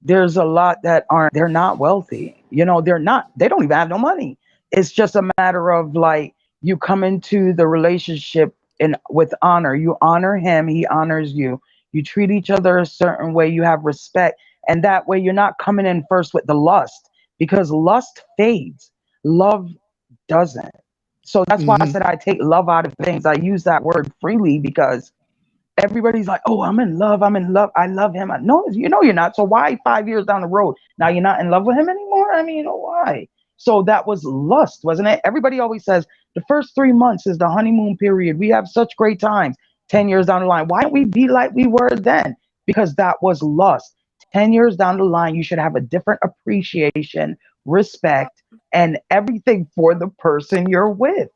there's a lot that they're not wealthy. You know, they don't even have no money. It's just a matter of like, you come into the relationship with honor. You honor him, he honors you. You treat each other a certain way, you have respect. And that way you're not coming in first with the lust, because lust fades. Love doesn't. So that's why I said I take love out of things. I use that word freely because everybody's like, oh, I'm in love, I love him. No, you know you're not. So why 5 years down the road, now you're not in love with him anymore? I mean, why? So that was lust, wasn't it? Everybody always says the first 3 months is the honeymoon period. We have such great times. 10 years down the line, why don't we be like we were then? Because that was lust. 10 years down the line, you should have a different appreciation, respect, and everything for the person you're with.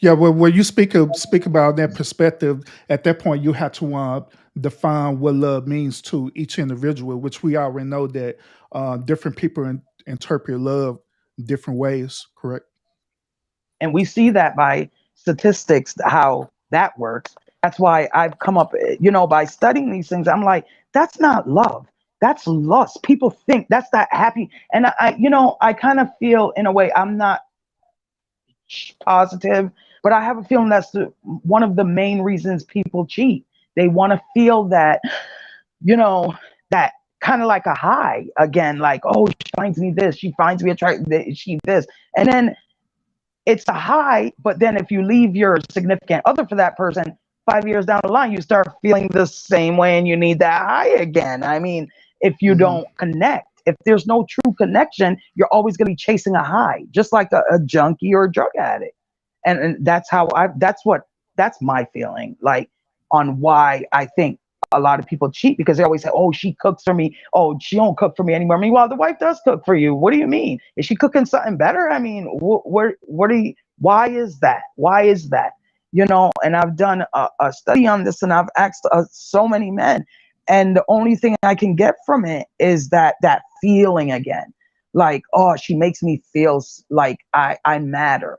Yeah, well, when you speak about that perspective, at that point you have to define what love means to each individual, which we already know that different people interpret love different ways, correct? And we see that by statistics, how that works. That's why I've come up, you know, by studying these things, I'm like, that's not love. That's lust. People think that's that happy. And I you know, I kind of feel in a way, I'm not positive, But I have a feeling that's one of the main reasons people cheat. They want to feel that, that kind of like a high again, like, oh, she finds me this, she finds me attractive, she this. And then it's a high, but then if you leave your significant other for that person, 5 years down the line, you start feeling the same way and you need that high again. I mean, if you don't connect, if there's no true connection, you're always going to be chasing a high, just like a junkie or a drug addict. And that's how that's my feeling, like, on why I think a lot of people cheat, because they always say, oh, she cooks for me. Oh, she don't cook for me anymore. Meanwhile, the wife does cook for you. What do you mean? Is she cooking something better? I mean, why is that? Why is that? And I've done a study on this, and I've asked so many men, and the only thing I can get from it is that feeling again, like, oh, she makes me feel like I matter.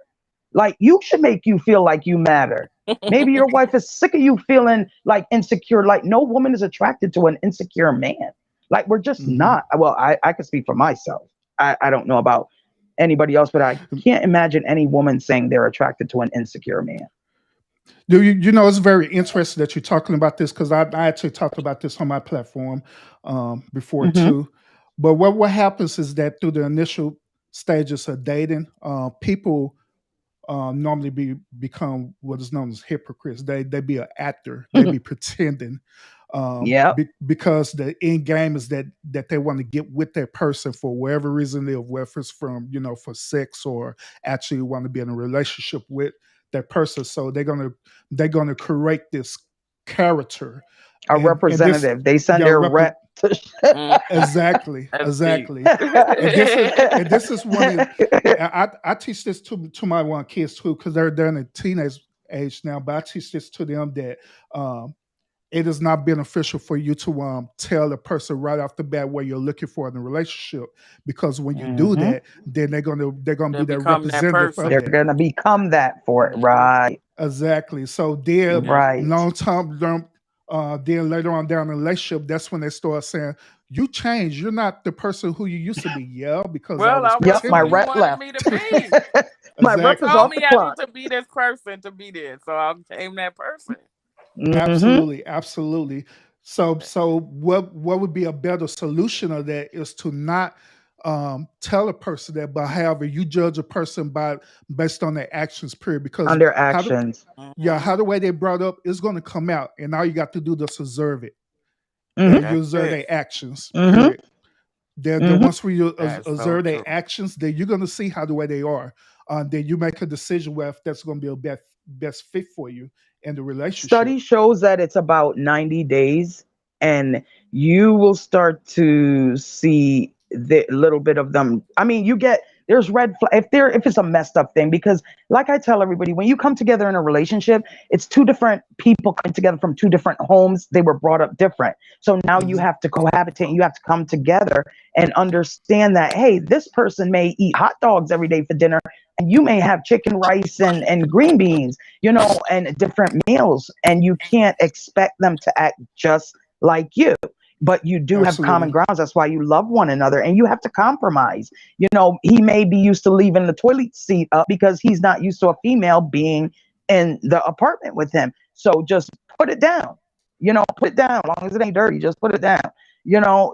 Like, you should make you feel like you matter. Maybe your wife is sick of you feeling like insecure. Like, no woman is attracted to an insecure man. Like, we're just not. Well, I can speak for myself. I don't know about anybody else, but I can't imagine any woman saying they're attracted to an insecure man. It's very interesting that you're talking about this, because I actually talked about this on my platform before too. But what happens is that through the initial stages of dating, people normally become what is known as hypocrites. They be an actor. They be pretending. Because the end game is that they want to get with that person for whatever reason, whether it's from for sex or actually want to be in a relationship with that person. So they're gonna create this character, a representative. They send their rep to exactly. And this is one. I teach this to my kids too, because they're in a teenage age now. But I teach this to them that it is not beneficial for you to tell a person right off the bat what you're looking for in a relationship, because when you do that, then they're gonna be that representative. They're gonna become that for it, right? Exactly. So they're long term. Then later on down the relationship, that's when they start saying, "You changed. You're not the person who you used to be." Yeah, because my rep left. Me to be. My rep is off the clock. I need to be this person to be there, so I became that person. Absolutely. So what would be a better solution of that is to not tell a person that, but however you judge a person based on their actions, period. Because on their actions, how the way they brought up is going to come out, and all you got to do is observe it. You observe their actions. Period. Once we observe their actions, then you're going to see how the way they are. Then you make a decision whether if that's going to be a best fit for you in the relationship. Study shows that it's about 90 days, and you will start to see the little bit of them. I mean, there's red flag if it's a messed up thing, because like I tell everybody, when you come together in a relationship, it's two different people coming together from two different homes. They were brought up different. So now you have to cohabitate, and you have to come together and understand that, hey, this person may eat hot dogs every day for dinner, and you may have chicken, rice, and green beans, and different meals, and you can't expect them to act just like you. But you do have common grounds. That's why you love one another, and you have to compromise. He may be used to leaving the toilet seat up because he's not used to a female being in the apartment with him. So just put it down. Put it down. As long as it ain't dirty, just put it down.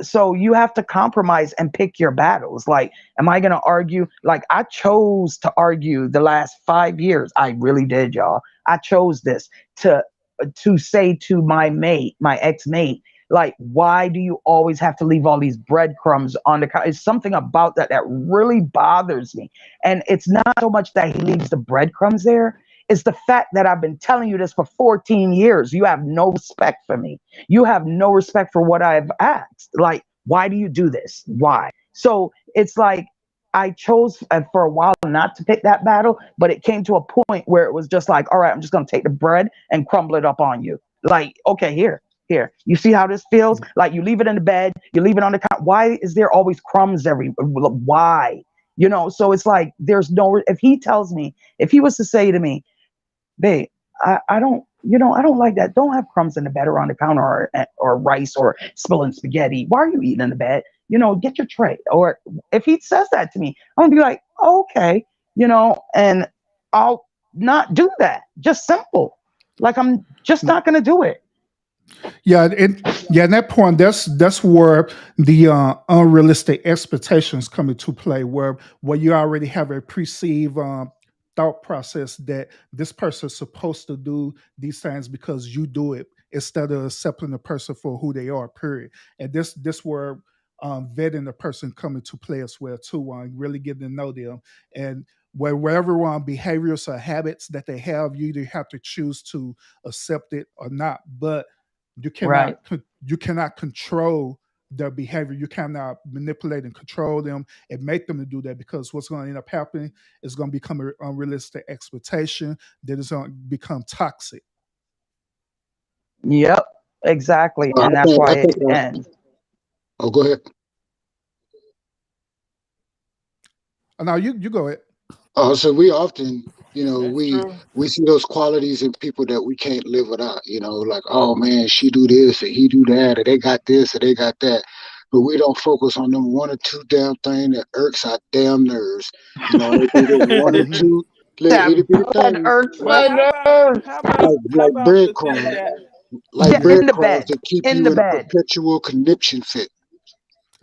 So you have to compromise and pick your battles. Like, am I going to argue? Like, I chose to argue the last 5 years. I really did, y'all. I chose this to say to my ex-mate, like, why do you always have to leave all these breadcrumbs on the couch? It's something about that really bothers me. And it's not so much that he leaves the breadcrumbs there. It's the fact that I've been telling you this for 14 years. You have no respect for me. You have no respect for what I've asked. Like, why do you do this? Why? So it's like, I chose for a while not to pick that battle, but it came to a point where it was just like, all right, I'm just going to take the bread and crumble it up on you. Like, okay, here. You see how this feels? Like, you leave it in the bed, you leave it on the couch. Why is there always crumbs everywhere? Why? So it's like, if he was to say to me, babe, I don't like that. Don't have crumbs in the bed or on the counter or rice or spilling spaghetti. Why are you eating in the bed? Get your tray. Or if he says that to me, I'm gonna be like, okay, and I'll not do that. Just simple. Like I'm just not gonna do it. Yeah, and that point, that's where the unrealistic expectations come into play, where you already have a perceived thought process that this person is supposed to do these things because you do it, instead of accepting the person for who they are. Period. And this where vetting the person come into play as well too, really getting to know them, and wherever behaviors or habits that they have, you either have to choose to accept it or not. But you Right. cannot control their behavior. You cannot manipulate and control them and make them to do that, because what's going to end up happening is going to become an unrealistic expectation that is going to become toxic. Yep. Exactly. I And that's think, why I it think ends. oh, go ahead. Now you go ahead. So we often, That's we true. see those qualities in people that we can't live without. Like, oh man, she do this or he do that, or they got this or they got that. But we don't focus on them one or two damn thing that irks our damn nerves. They do them one or Mhm. two little That itty bitty that things, irks But my nerves. like the thing breadcrumbs, that like Get in the breadcrumbs bed. that keep In you the in a bed. perpetual conniption fit.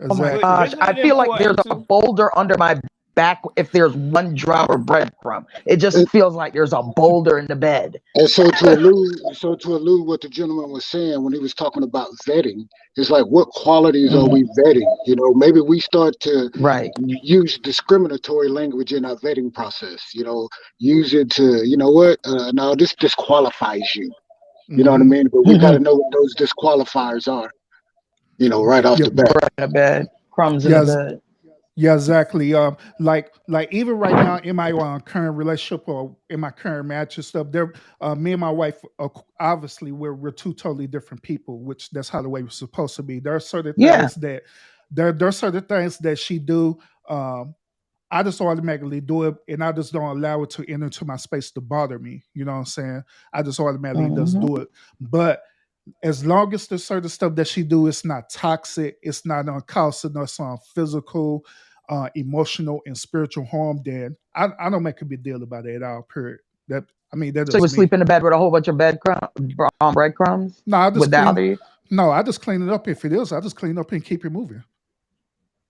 Oh my Exactly. gosh. isn't I it feel like there's important a to boulder under my back if there's one drop of breadcrumb. It just And, feels like there's a boulder in the bed. and so to allude what the gentleman was saying when he was talking about vetting, it's like, what qualities are Mhm. we vetting? Maybe we start to Right. use discriminatory language in our vetting process. Use it to, what? No, this disqualifies you. You know what I Hmm. mean? But we got to know what those disqualifiers are. Right off Yeah. the bat. Bread in the bed. Crumbs in the Yes. bed. Yeah, exactly. Like even right now in my current relationship or in my current marriage and stuff, there, me and my wife, obviously, we're two totally different people, which that's how the way we're supposed to be. There are certain Yeah. things that there are certain things that she do. I just automatically do it, and I just don't allow it to enter into my space to bother me. You know what I'm saying? I just automatically just Mhm. do it. But as long as there's certain stuff that she do, it's not toxic, it's not causing us physical, emotional, and spiritual harm, then I don't make a big deal about it at all. Period. That So you is would me. sleep in the bed with a whole bunch of breadcrumbs? No, I just Would that clean. bother you? No, I just clean it up if it is. I just clean it up and keep it moving.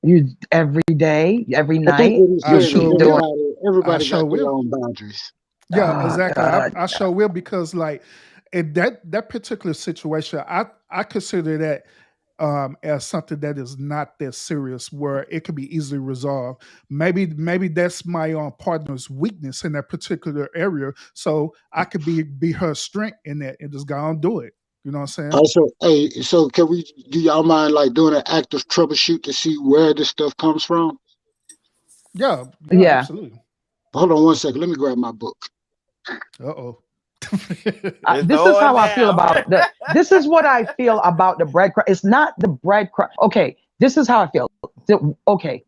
You every day, every I think night, what he's I you saying is sure keep doing. will. I everybody sure got their will. own boundaries. Yeah, Oh exactly. God. I sure will, because like in that particular situation, I consider that as something that is not that serious, where it could be easily resolved. Maybe that's my partner's weakness in that particular area, so I could be her strength in that and just go on and do it. You know what I'm saying? Also, hey, so can we do y'all mind like doing an active troubleshoot to see where this stuff comes from? Yeah, Yeah. absolutely. Hold on one second. Let me grab my book. Uh-oh. it's This is going how I feel down. about the. This is what I feel about the breadcrumb. It's not the breadcrumb. Okay, this is how I feel. Okay,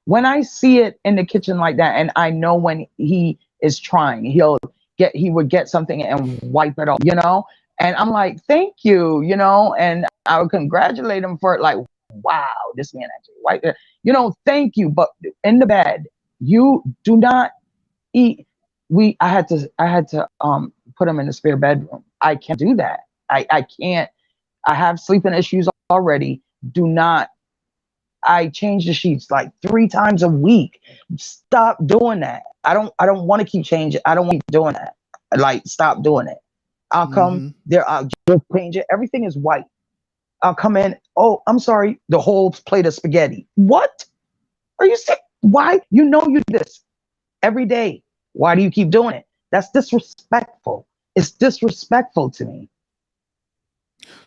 when I see it in the kitchen like that, and I know when he is trying, he would get something and wipe it off, and I'm like, thank you, and I would congratulate him for it, like, wow, this man actually wiped it, thank you. But in the bed, you do not eat. I had to put him in the spare bedroom. I can't do that. I can't. I have sleeping issues already. I change the sheets like 3 times a week. Stop doing that. I don't want to keep changing. I don't want to keep doing that. Like, stop doing it. I'll come there. I'll just change it. Everything is white. I'll come in. Oh, I'm sorry. The whole plate of spaghetti. What? Are you sick? Why? You do this every day. Why do you keep doing it? That's disrespectful. It's disrespectful to me.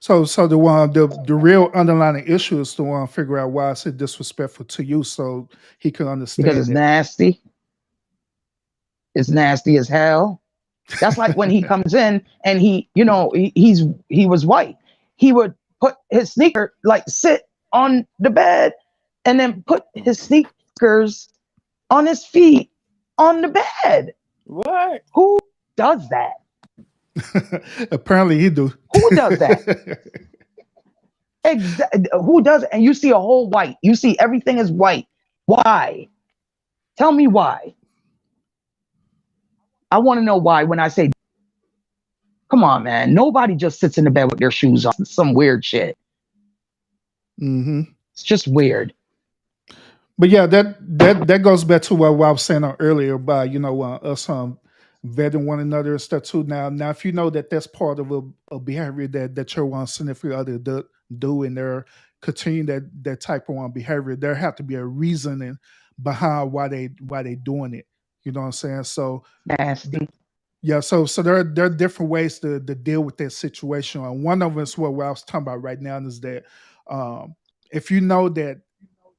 So the real underlying issue is to figure out why it's disrespectful to you, so he can understand Because it's nasty. It's nasty as hell. That's like when he comes in and he was white. He would put his sneaker, like, sit on the bed and then put his sneakers on his feet on the bed. What? Who does that? Apparently he do. Who does that? Who does it? And you see a whole white. You see everything is white. Why? Tell me why. I want to know why when I say, come on, man, nobody just sits in the bed with their shoes on. It's some weird shit. Mm-hmm. It's just weird. But yeah, that goes back to what I was saying earlier about us vetting one another and stuff too. Now if you know that that's part of a behavior that your significant other do and they're continuing that type of behavior, there have to be a reasoning behind why they doing it. You know what I'm saying? So nasty. Yeah, so there are different ways to deal with that situation. And one of them is what I was talking about right now is that if you know that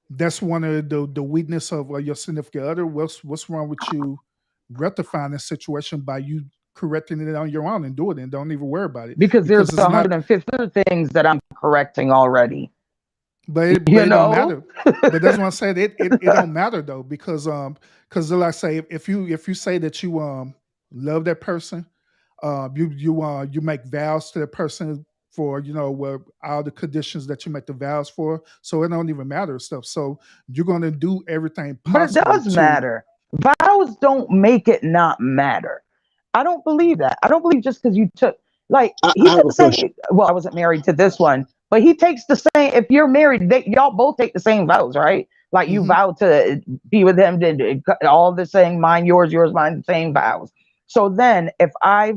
that's one of the weakness of your significant other, what's wrong with you rectifying the situation by you correcting it on your own and do it and don't even worry about it? Because there's it's not, 150 other things that I'm correcting already. But it don't matter. But that's what I'm saying. It don't matter though, because like I say, if you say that you love that person, you make vows to that person for all the conditions that you make the vows for, so it don't even matter stuff. So you're gonna do everything possible. But it does matter. Vows don't make it not matter. I don't believe that. I don't believe just because you took he took the same. Well, I wasn't married to this one, but he takes the same. If you're married, y'all both take the same vows, right? Like you vow to be with him, did all the same, mine, yours, mine, the same vows. So then if I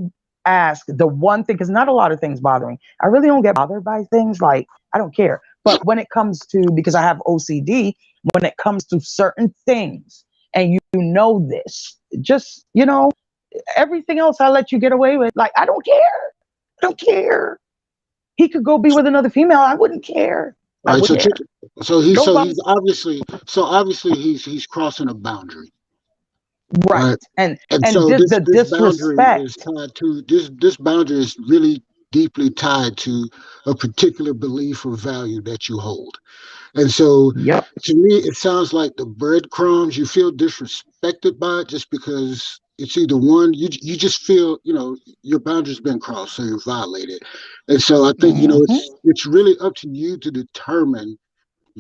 ask the one thing, because not a lot of things bother me. I really don't get bothered by things. Like, I don't care. But when it comes to, because I have OCD, when it comes to certain things, and you know this, just, everything else I let you get away with. Like, I don't care. I don't care. He could go be with another female. I wouldn't care. Right, so he's obviously he's crossing a boundary. Right. And so this, this disrespect boundary is tied to this boundary is really deeply tied to a particular belief or value that you hold. And so to me, it sounds like the breadcrumbs, you feel disrespected by it just because it's either one, you just feel, your boundary's been crossed, so you're violated. And so I think, it's really up to you to determine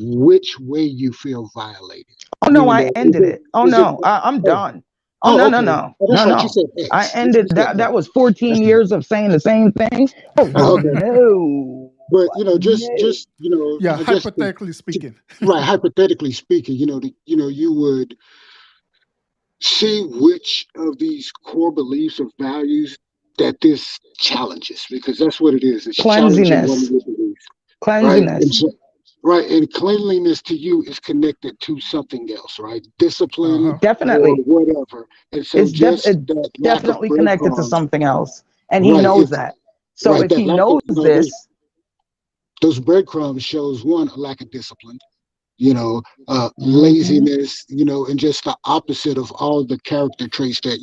which way you feel violated. Oh no, I ended it. Oh no, I'm done. Oh no, okay. no. You said X. I ended that. That was 14 years of saying the same thing. Oh no. But just hypothetically speaking, right? Hypothetically speaking, you would see which of these core beliefs or values that this challenges, because that's what it is. It's cleanliness. Challenging one of your beliefs. Cleanliness. Right, and cleanliness to you is connected to something else, right? Discipline, definitely, or whatever. And so it's definitely connected to something else, and he knows that. So if he knows this, those breadcrumbs shows one, a lack of discipline, laziness, and just the opposite of all the character traits that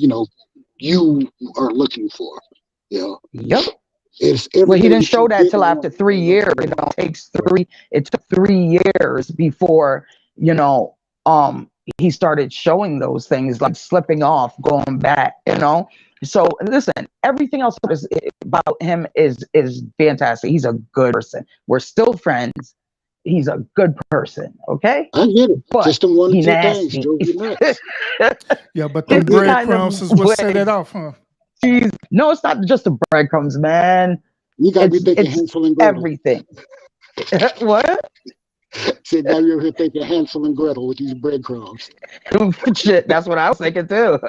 you are looking for. Yep. Well, he didn't show that till after 3 years. It took 3 years before, he started showing those things, like slipping off, going back, So listen, everything else about him is fantastic. He's a good person. We're still friends. He's a good person. Okay. I get it. But just the one or two nasty. things drove you nuts. Yeah, but the breadcrumbs is what set it off, huh? No, it's not just the breadcrumbs, man. You gotta be thinking Hansel and Gretel. Everything. What? So now you're here thinking Hansel and Gretel with these breadcrumbs. Shit, that's what I was thinking too.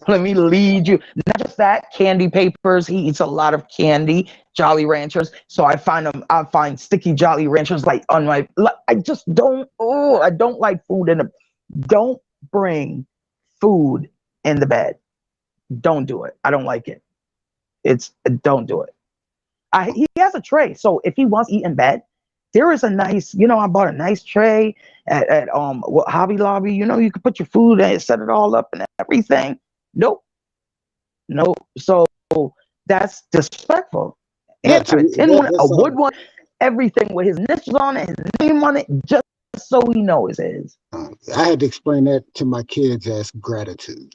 Let me lead you. Not just that, candy papers. He eats a lot of candy, Jolly Ranchers. So I find sticky Jolly Ranchers like on my. I just don't. Oh, I don't like food in the. Don't bring food in the bed. Don't do it. I don't like it. Don't do it. He has a tray, so if he wants to eat in bed, there is a nice, I bought a nice tray at Hobby Lobby. You can put your food and set it all up and everything. Nope. So that's disrespectful. And a tin one, a wood one, everything with his initials on it, his name on it, just so we know it's his. I had to explain that to my kids as gratitude.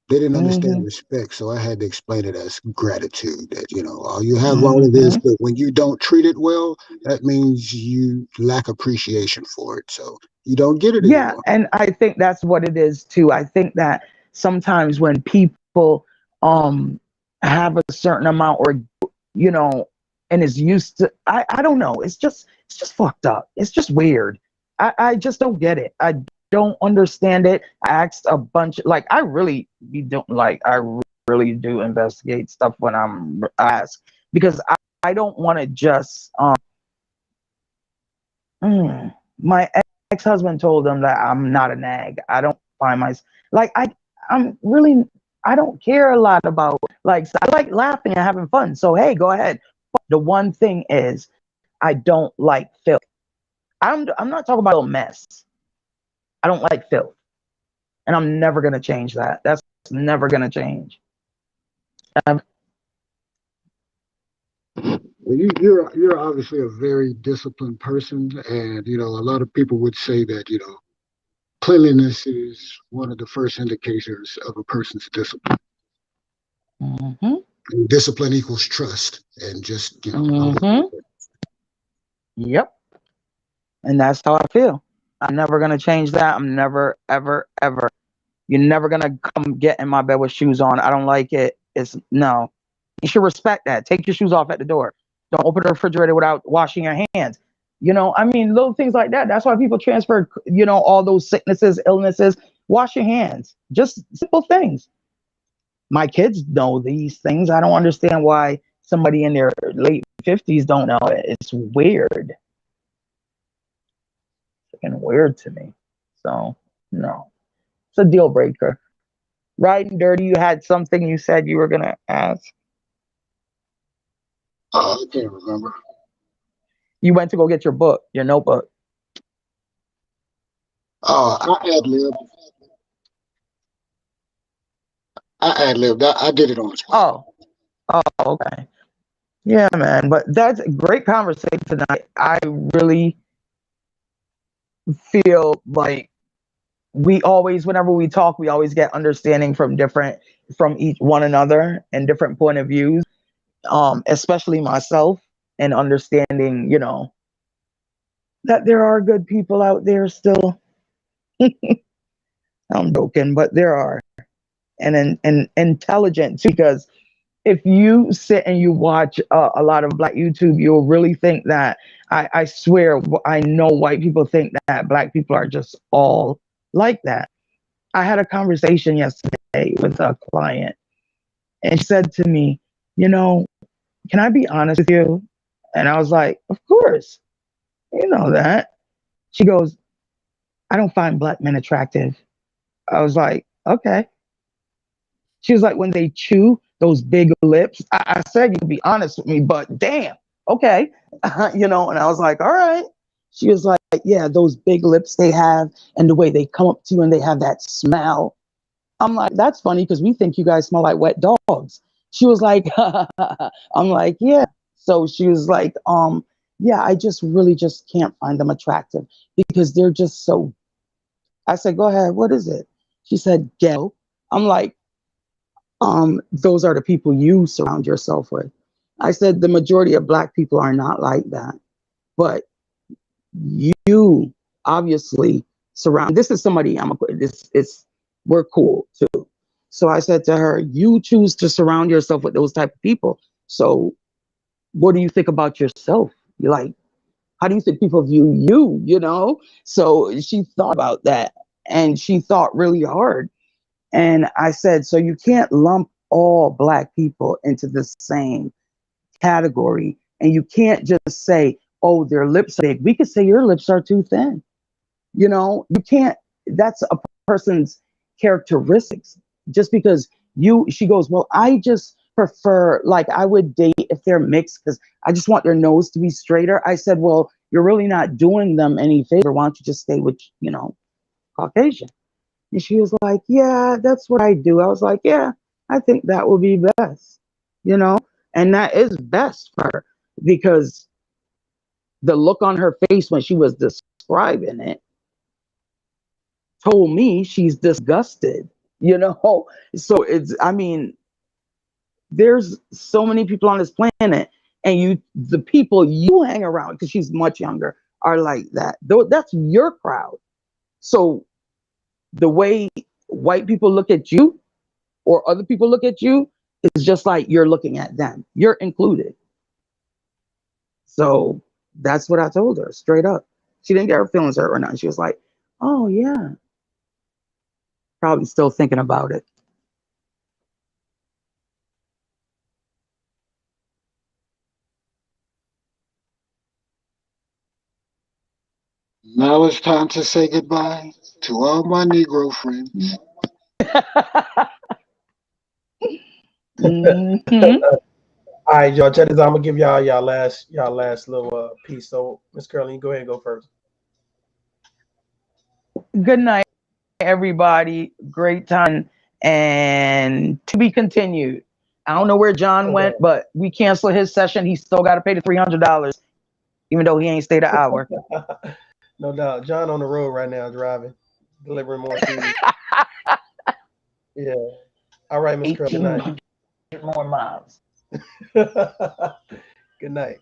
They didn't understand respect, so I had to explain it as gratitude. That you have all of this, but when you don't treat it well, that means you lack appreciation for it. So you don't get it anymore. Yeah, and I think that's what it is too. I think that sometimes when people have a certain amount, or you know, and is used to, I don't know, it's just fucked up. It's just weird. I just don't get it. I don't understand it. I asked a bunch, like I really really do investigate stuff when I'm asked, because I don't want to just my ex-husband told them that I'm not a nag. I don't find myself like I don't care a lot about, like, I like laughing and having fun. So hey, go ahead. But the one thing is, I don't like filth. I'm not talking about a mess. I don't like filth, and I'm never gonna change that. That's never gonna change. Well, you're obviously a very disciplined person, and you know a lot of people would say that cleanliness is one of the first indicators of a person's discipline. Mm-hmm. And discipline equals trust, and just Yep. And that's how I feel. I'm never gonna change that. I'm never, ever, ever. You're never gonna come get in my bed with shoes on. I don't like it. No. You should respect that. Take your shoes off at the door. Don't open the refrigerator without washing your hands. I mean, little things like that. That's why people transfer, all those sicknesses, illnesses. Wash your hands. Just simple things. My kids know these things. I don't understand why somebody in their late 50s don't know it. It's weird. Freaking weird to me. So, no. It's a deal breaker. Riding Dirty, you had something you said you were going to ask. I can't remember. You went to go get your notebook. I ad-libbed. I did it on the spot. Oh, okay. Yeah, man. But that's a great conversation tonight. I really feel like whenever we talk, we always get understanding from each one another and different point of views. Especially myself, and understanding, that there are good people out there still. I'm joking, but there are, and intelligent, because if you sit and you watch a lot of Black YouTube, you'll really think that I swear, I know white people think that Black people are just all like that. I had a conversation yesterday with a client, and she said to me, can I be honest with you? And I was like, of course. You know that. She goes, I don't find Black men attractive. I was like, okay. She was like, when they chew those big lips. I said, you can be honest with me, but damn, okay. And I was like, all right. She was like, yeah, those big lips they have, and the way they come up to you and they have that smell. I'm like, that's funny, because we think you guys smell like wet dogs. She was like, I'm like, yeah. So she was like, yeah, I just really just can't find them attractive because they're just so. I said, go ahead. What is it? She said, ghetto. I'm like, those are the people you surround yourself with. I said, the majority of Black people are not like that, but you obviously surround. This is somebody we're cool too. So I said to her, you choose to surround yourself with those type of people. So what do you think about yourself? You're like, how do you think people view you, So she thought about that, and she thought really hard. And I said, so you can't lump all Black people into the same category. And you can't just say, oh, their lips are big. We could say your lips are too thin. You can't, that's a person's characteristics. Just because she goes, well, I just prefer, like, I would date if they're mixed because I just want their nose to be straighter. I said, well, you're really not doing them any favor. Why don't you just stay with, Caucasian? And she was like, yeah, that's what I do. I was like, yeah, I think that would be best, and that is best for her, because the look on her face when she was describing it told me she's disgusted, So there's so many people on this planet, and the people you hang around, because she's much younger, are like that. Though that's your crowd. So the way white people look at you or other people look at you, it's just like you're looking at them. You're included. So that's what I told her straight up. She didn't get her feelings hurt or nothing. She was like, oh, yeah. Probably still thinking about it. Now it's time to say goodbye to all my Negro friends. Mhm. All right, y'all. Check this out. I'm gonna give y'all last little piece. So, Miss Curly, you go ahead and go first. Good night, everybody. Great time. And to be continued. I don't know where John went, but we canceled his session. He still got to pay the $300, even though he ain't stayed an hour. No doubt. John on the road right now, driving, delivering more food. Yeah. All right, Miss Curly. Good night. 1,800 more miles. Good night.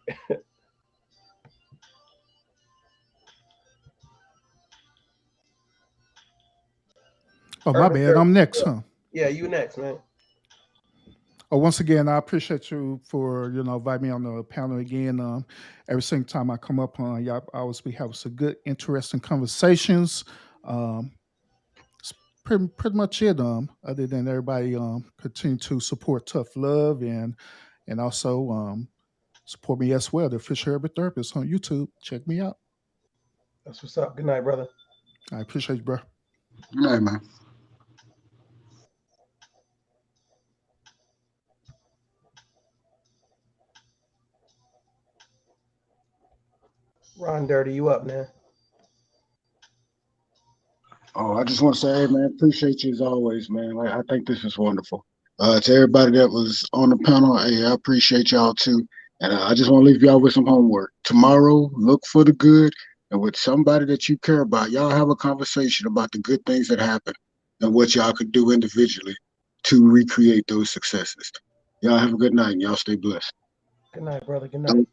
Oh, my bad. I'm next, huh? Yeah, you next, man. Oh, once again, I appreciate you for inviting me on the panel again. Every single time I come up on, y'all always be having some good, interesting conversations. It's pretty much it. Other than everybody continue to support Tough Love and also support me as well. The Fisher Herbert Therapist on YouTube. Check me out. That's what's up. Good night, brother. I appreciate you, bro. Good night, man. Ron Dirty, you up, man? Oh, I just want to say, hey, man, appreciate you as always, man. Like, I think this is wonderful. To everybody that was on the panel, hey, I appreciate y'all too. And I just want to leave y'all with some homework. Tomorrow, look for the good, and with somebody that you care about, y'all have a conversation about the good things that happen and what y'all could do individually to recreate those successes. Y'all have a good night, and y'all stay blessed. Good night, brother. Good night.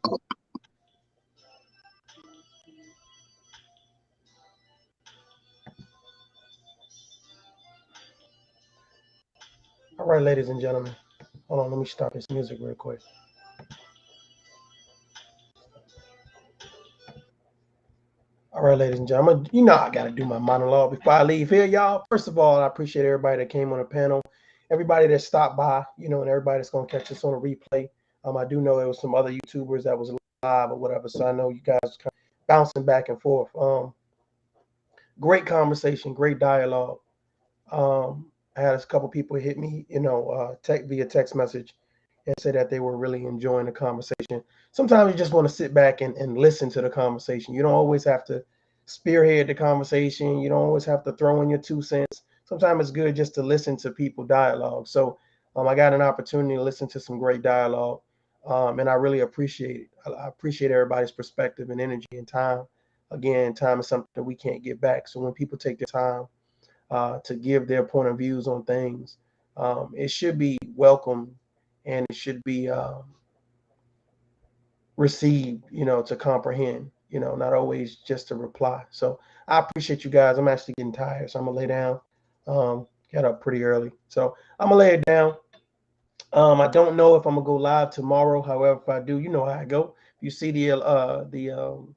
All right, ladies and gentlemen. Hold on, let me stop this music real quick. All right, ladies and gentlemen, I got to do my monologue before I leave here, y'all. First of all, I appreciate everybody that came on the panel, everybody that stopped by, and everybody that's going to catch us on a replay. I do know there was some other YouTubers that was live or whatever, so I know you guys kind of bouncing back and forth. Great conversation, great dialogue. I had a couple people hit me, via text message and say that they were really enjoying the conversation. Sometimes you just want to sit back and listen to the conversation. You don't always have to spearhead the conversation. You don't always have to throw in your 2 cents. Sometimes it's good just to listen to people dialogue. So I got an opportunity to listen to some great dialogue, and I really appreciate it. I appreciate everybody's perspective and energy and time. Again, time is something that we can't get back. So when people take their time to give their point of views on things, it should be welcomed and it should be received, to comprehend, not always just to reply. So I appreciate you guys. I'm actually getting tired, so I'm gonna lay down. Got up pretty early, so I'm gonna lay it down. I don't know if I'm gonna go live tomorrow. However, if I do, you know how I go. If you see the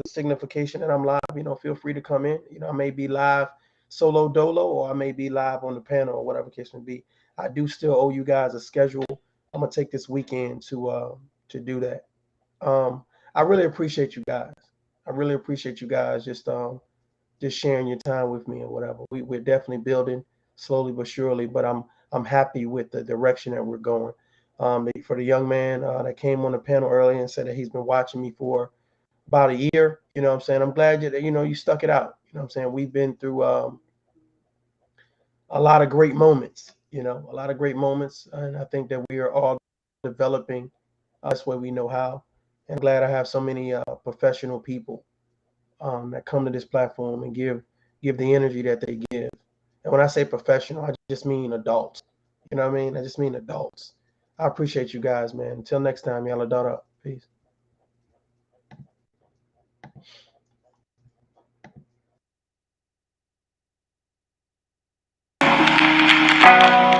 signification that I'm live, feel free to come in. I may be live solo dolo, or I may be live on the panel, or whatever case may be. I do still owe you guys a schedule. I'm gonna take this weekend to do that. I really appreciate you guys. I really appreciate you guys just sharing your time with me or whatever. We're definitely building slowly but surely, but I'm happy with the direction that we're going. For the young man that came on the panel earlier and said that he's been watching me for about a year, what I'm saying, I'm glad that you stuck it out. What I'm saying, we've been through a lot of great moments, and I think that we are all developing this way we know how. And glad I have so many professional people that come to this platform and give the energy that they give. And when I say professional, I just mean adults. You know what I mean? I just mean adults. I appreciate you guys, man. Until next time, y'all adult up. Peace. Thank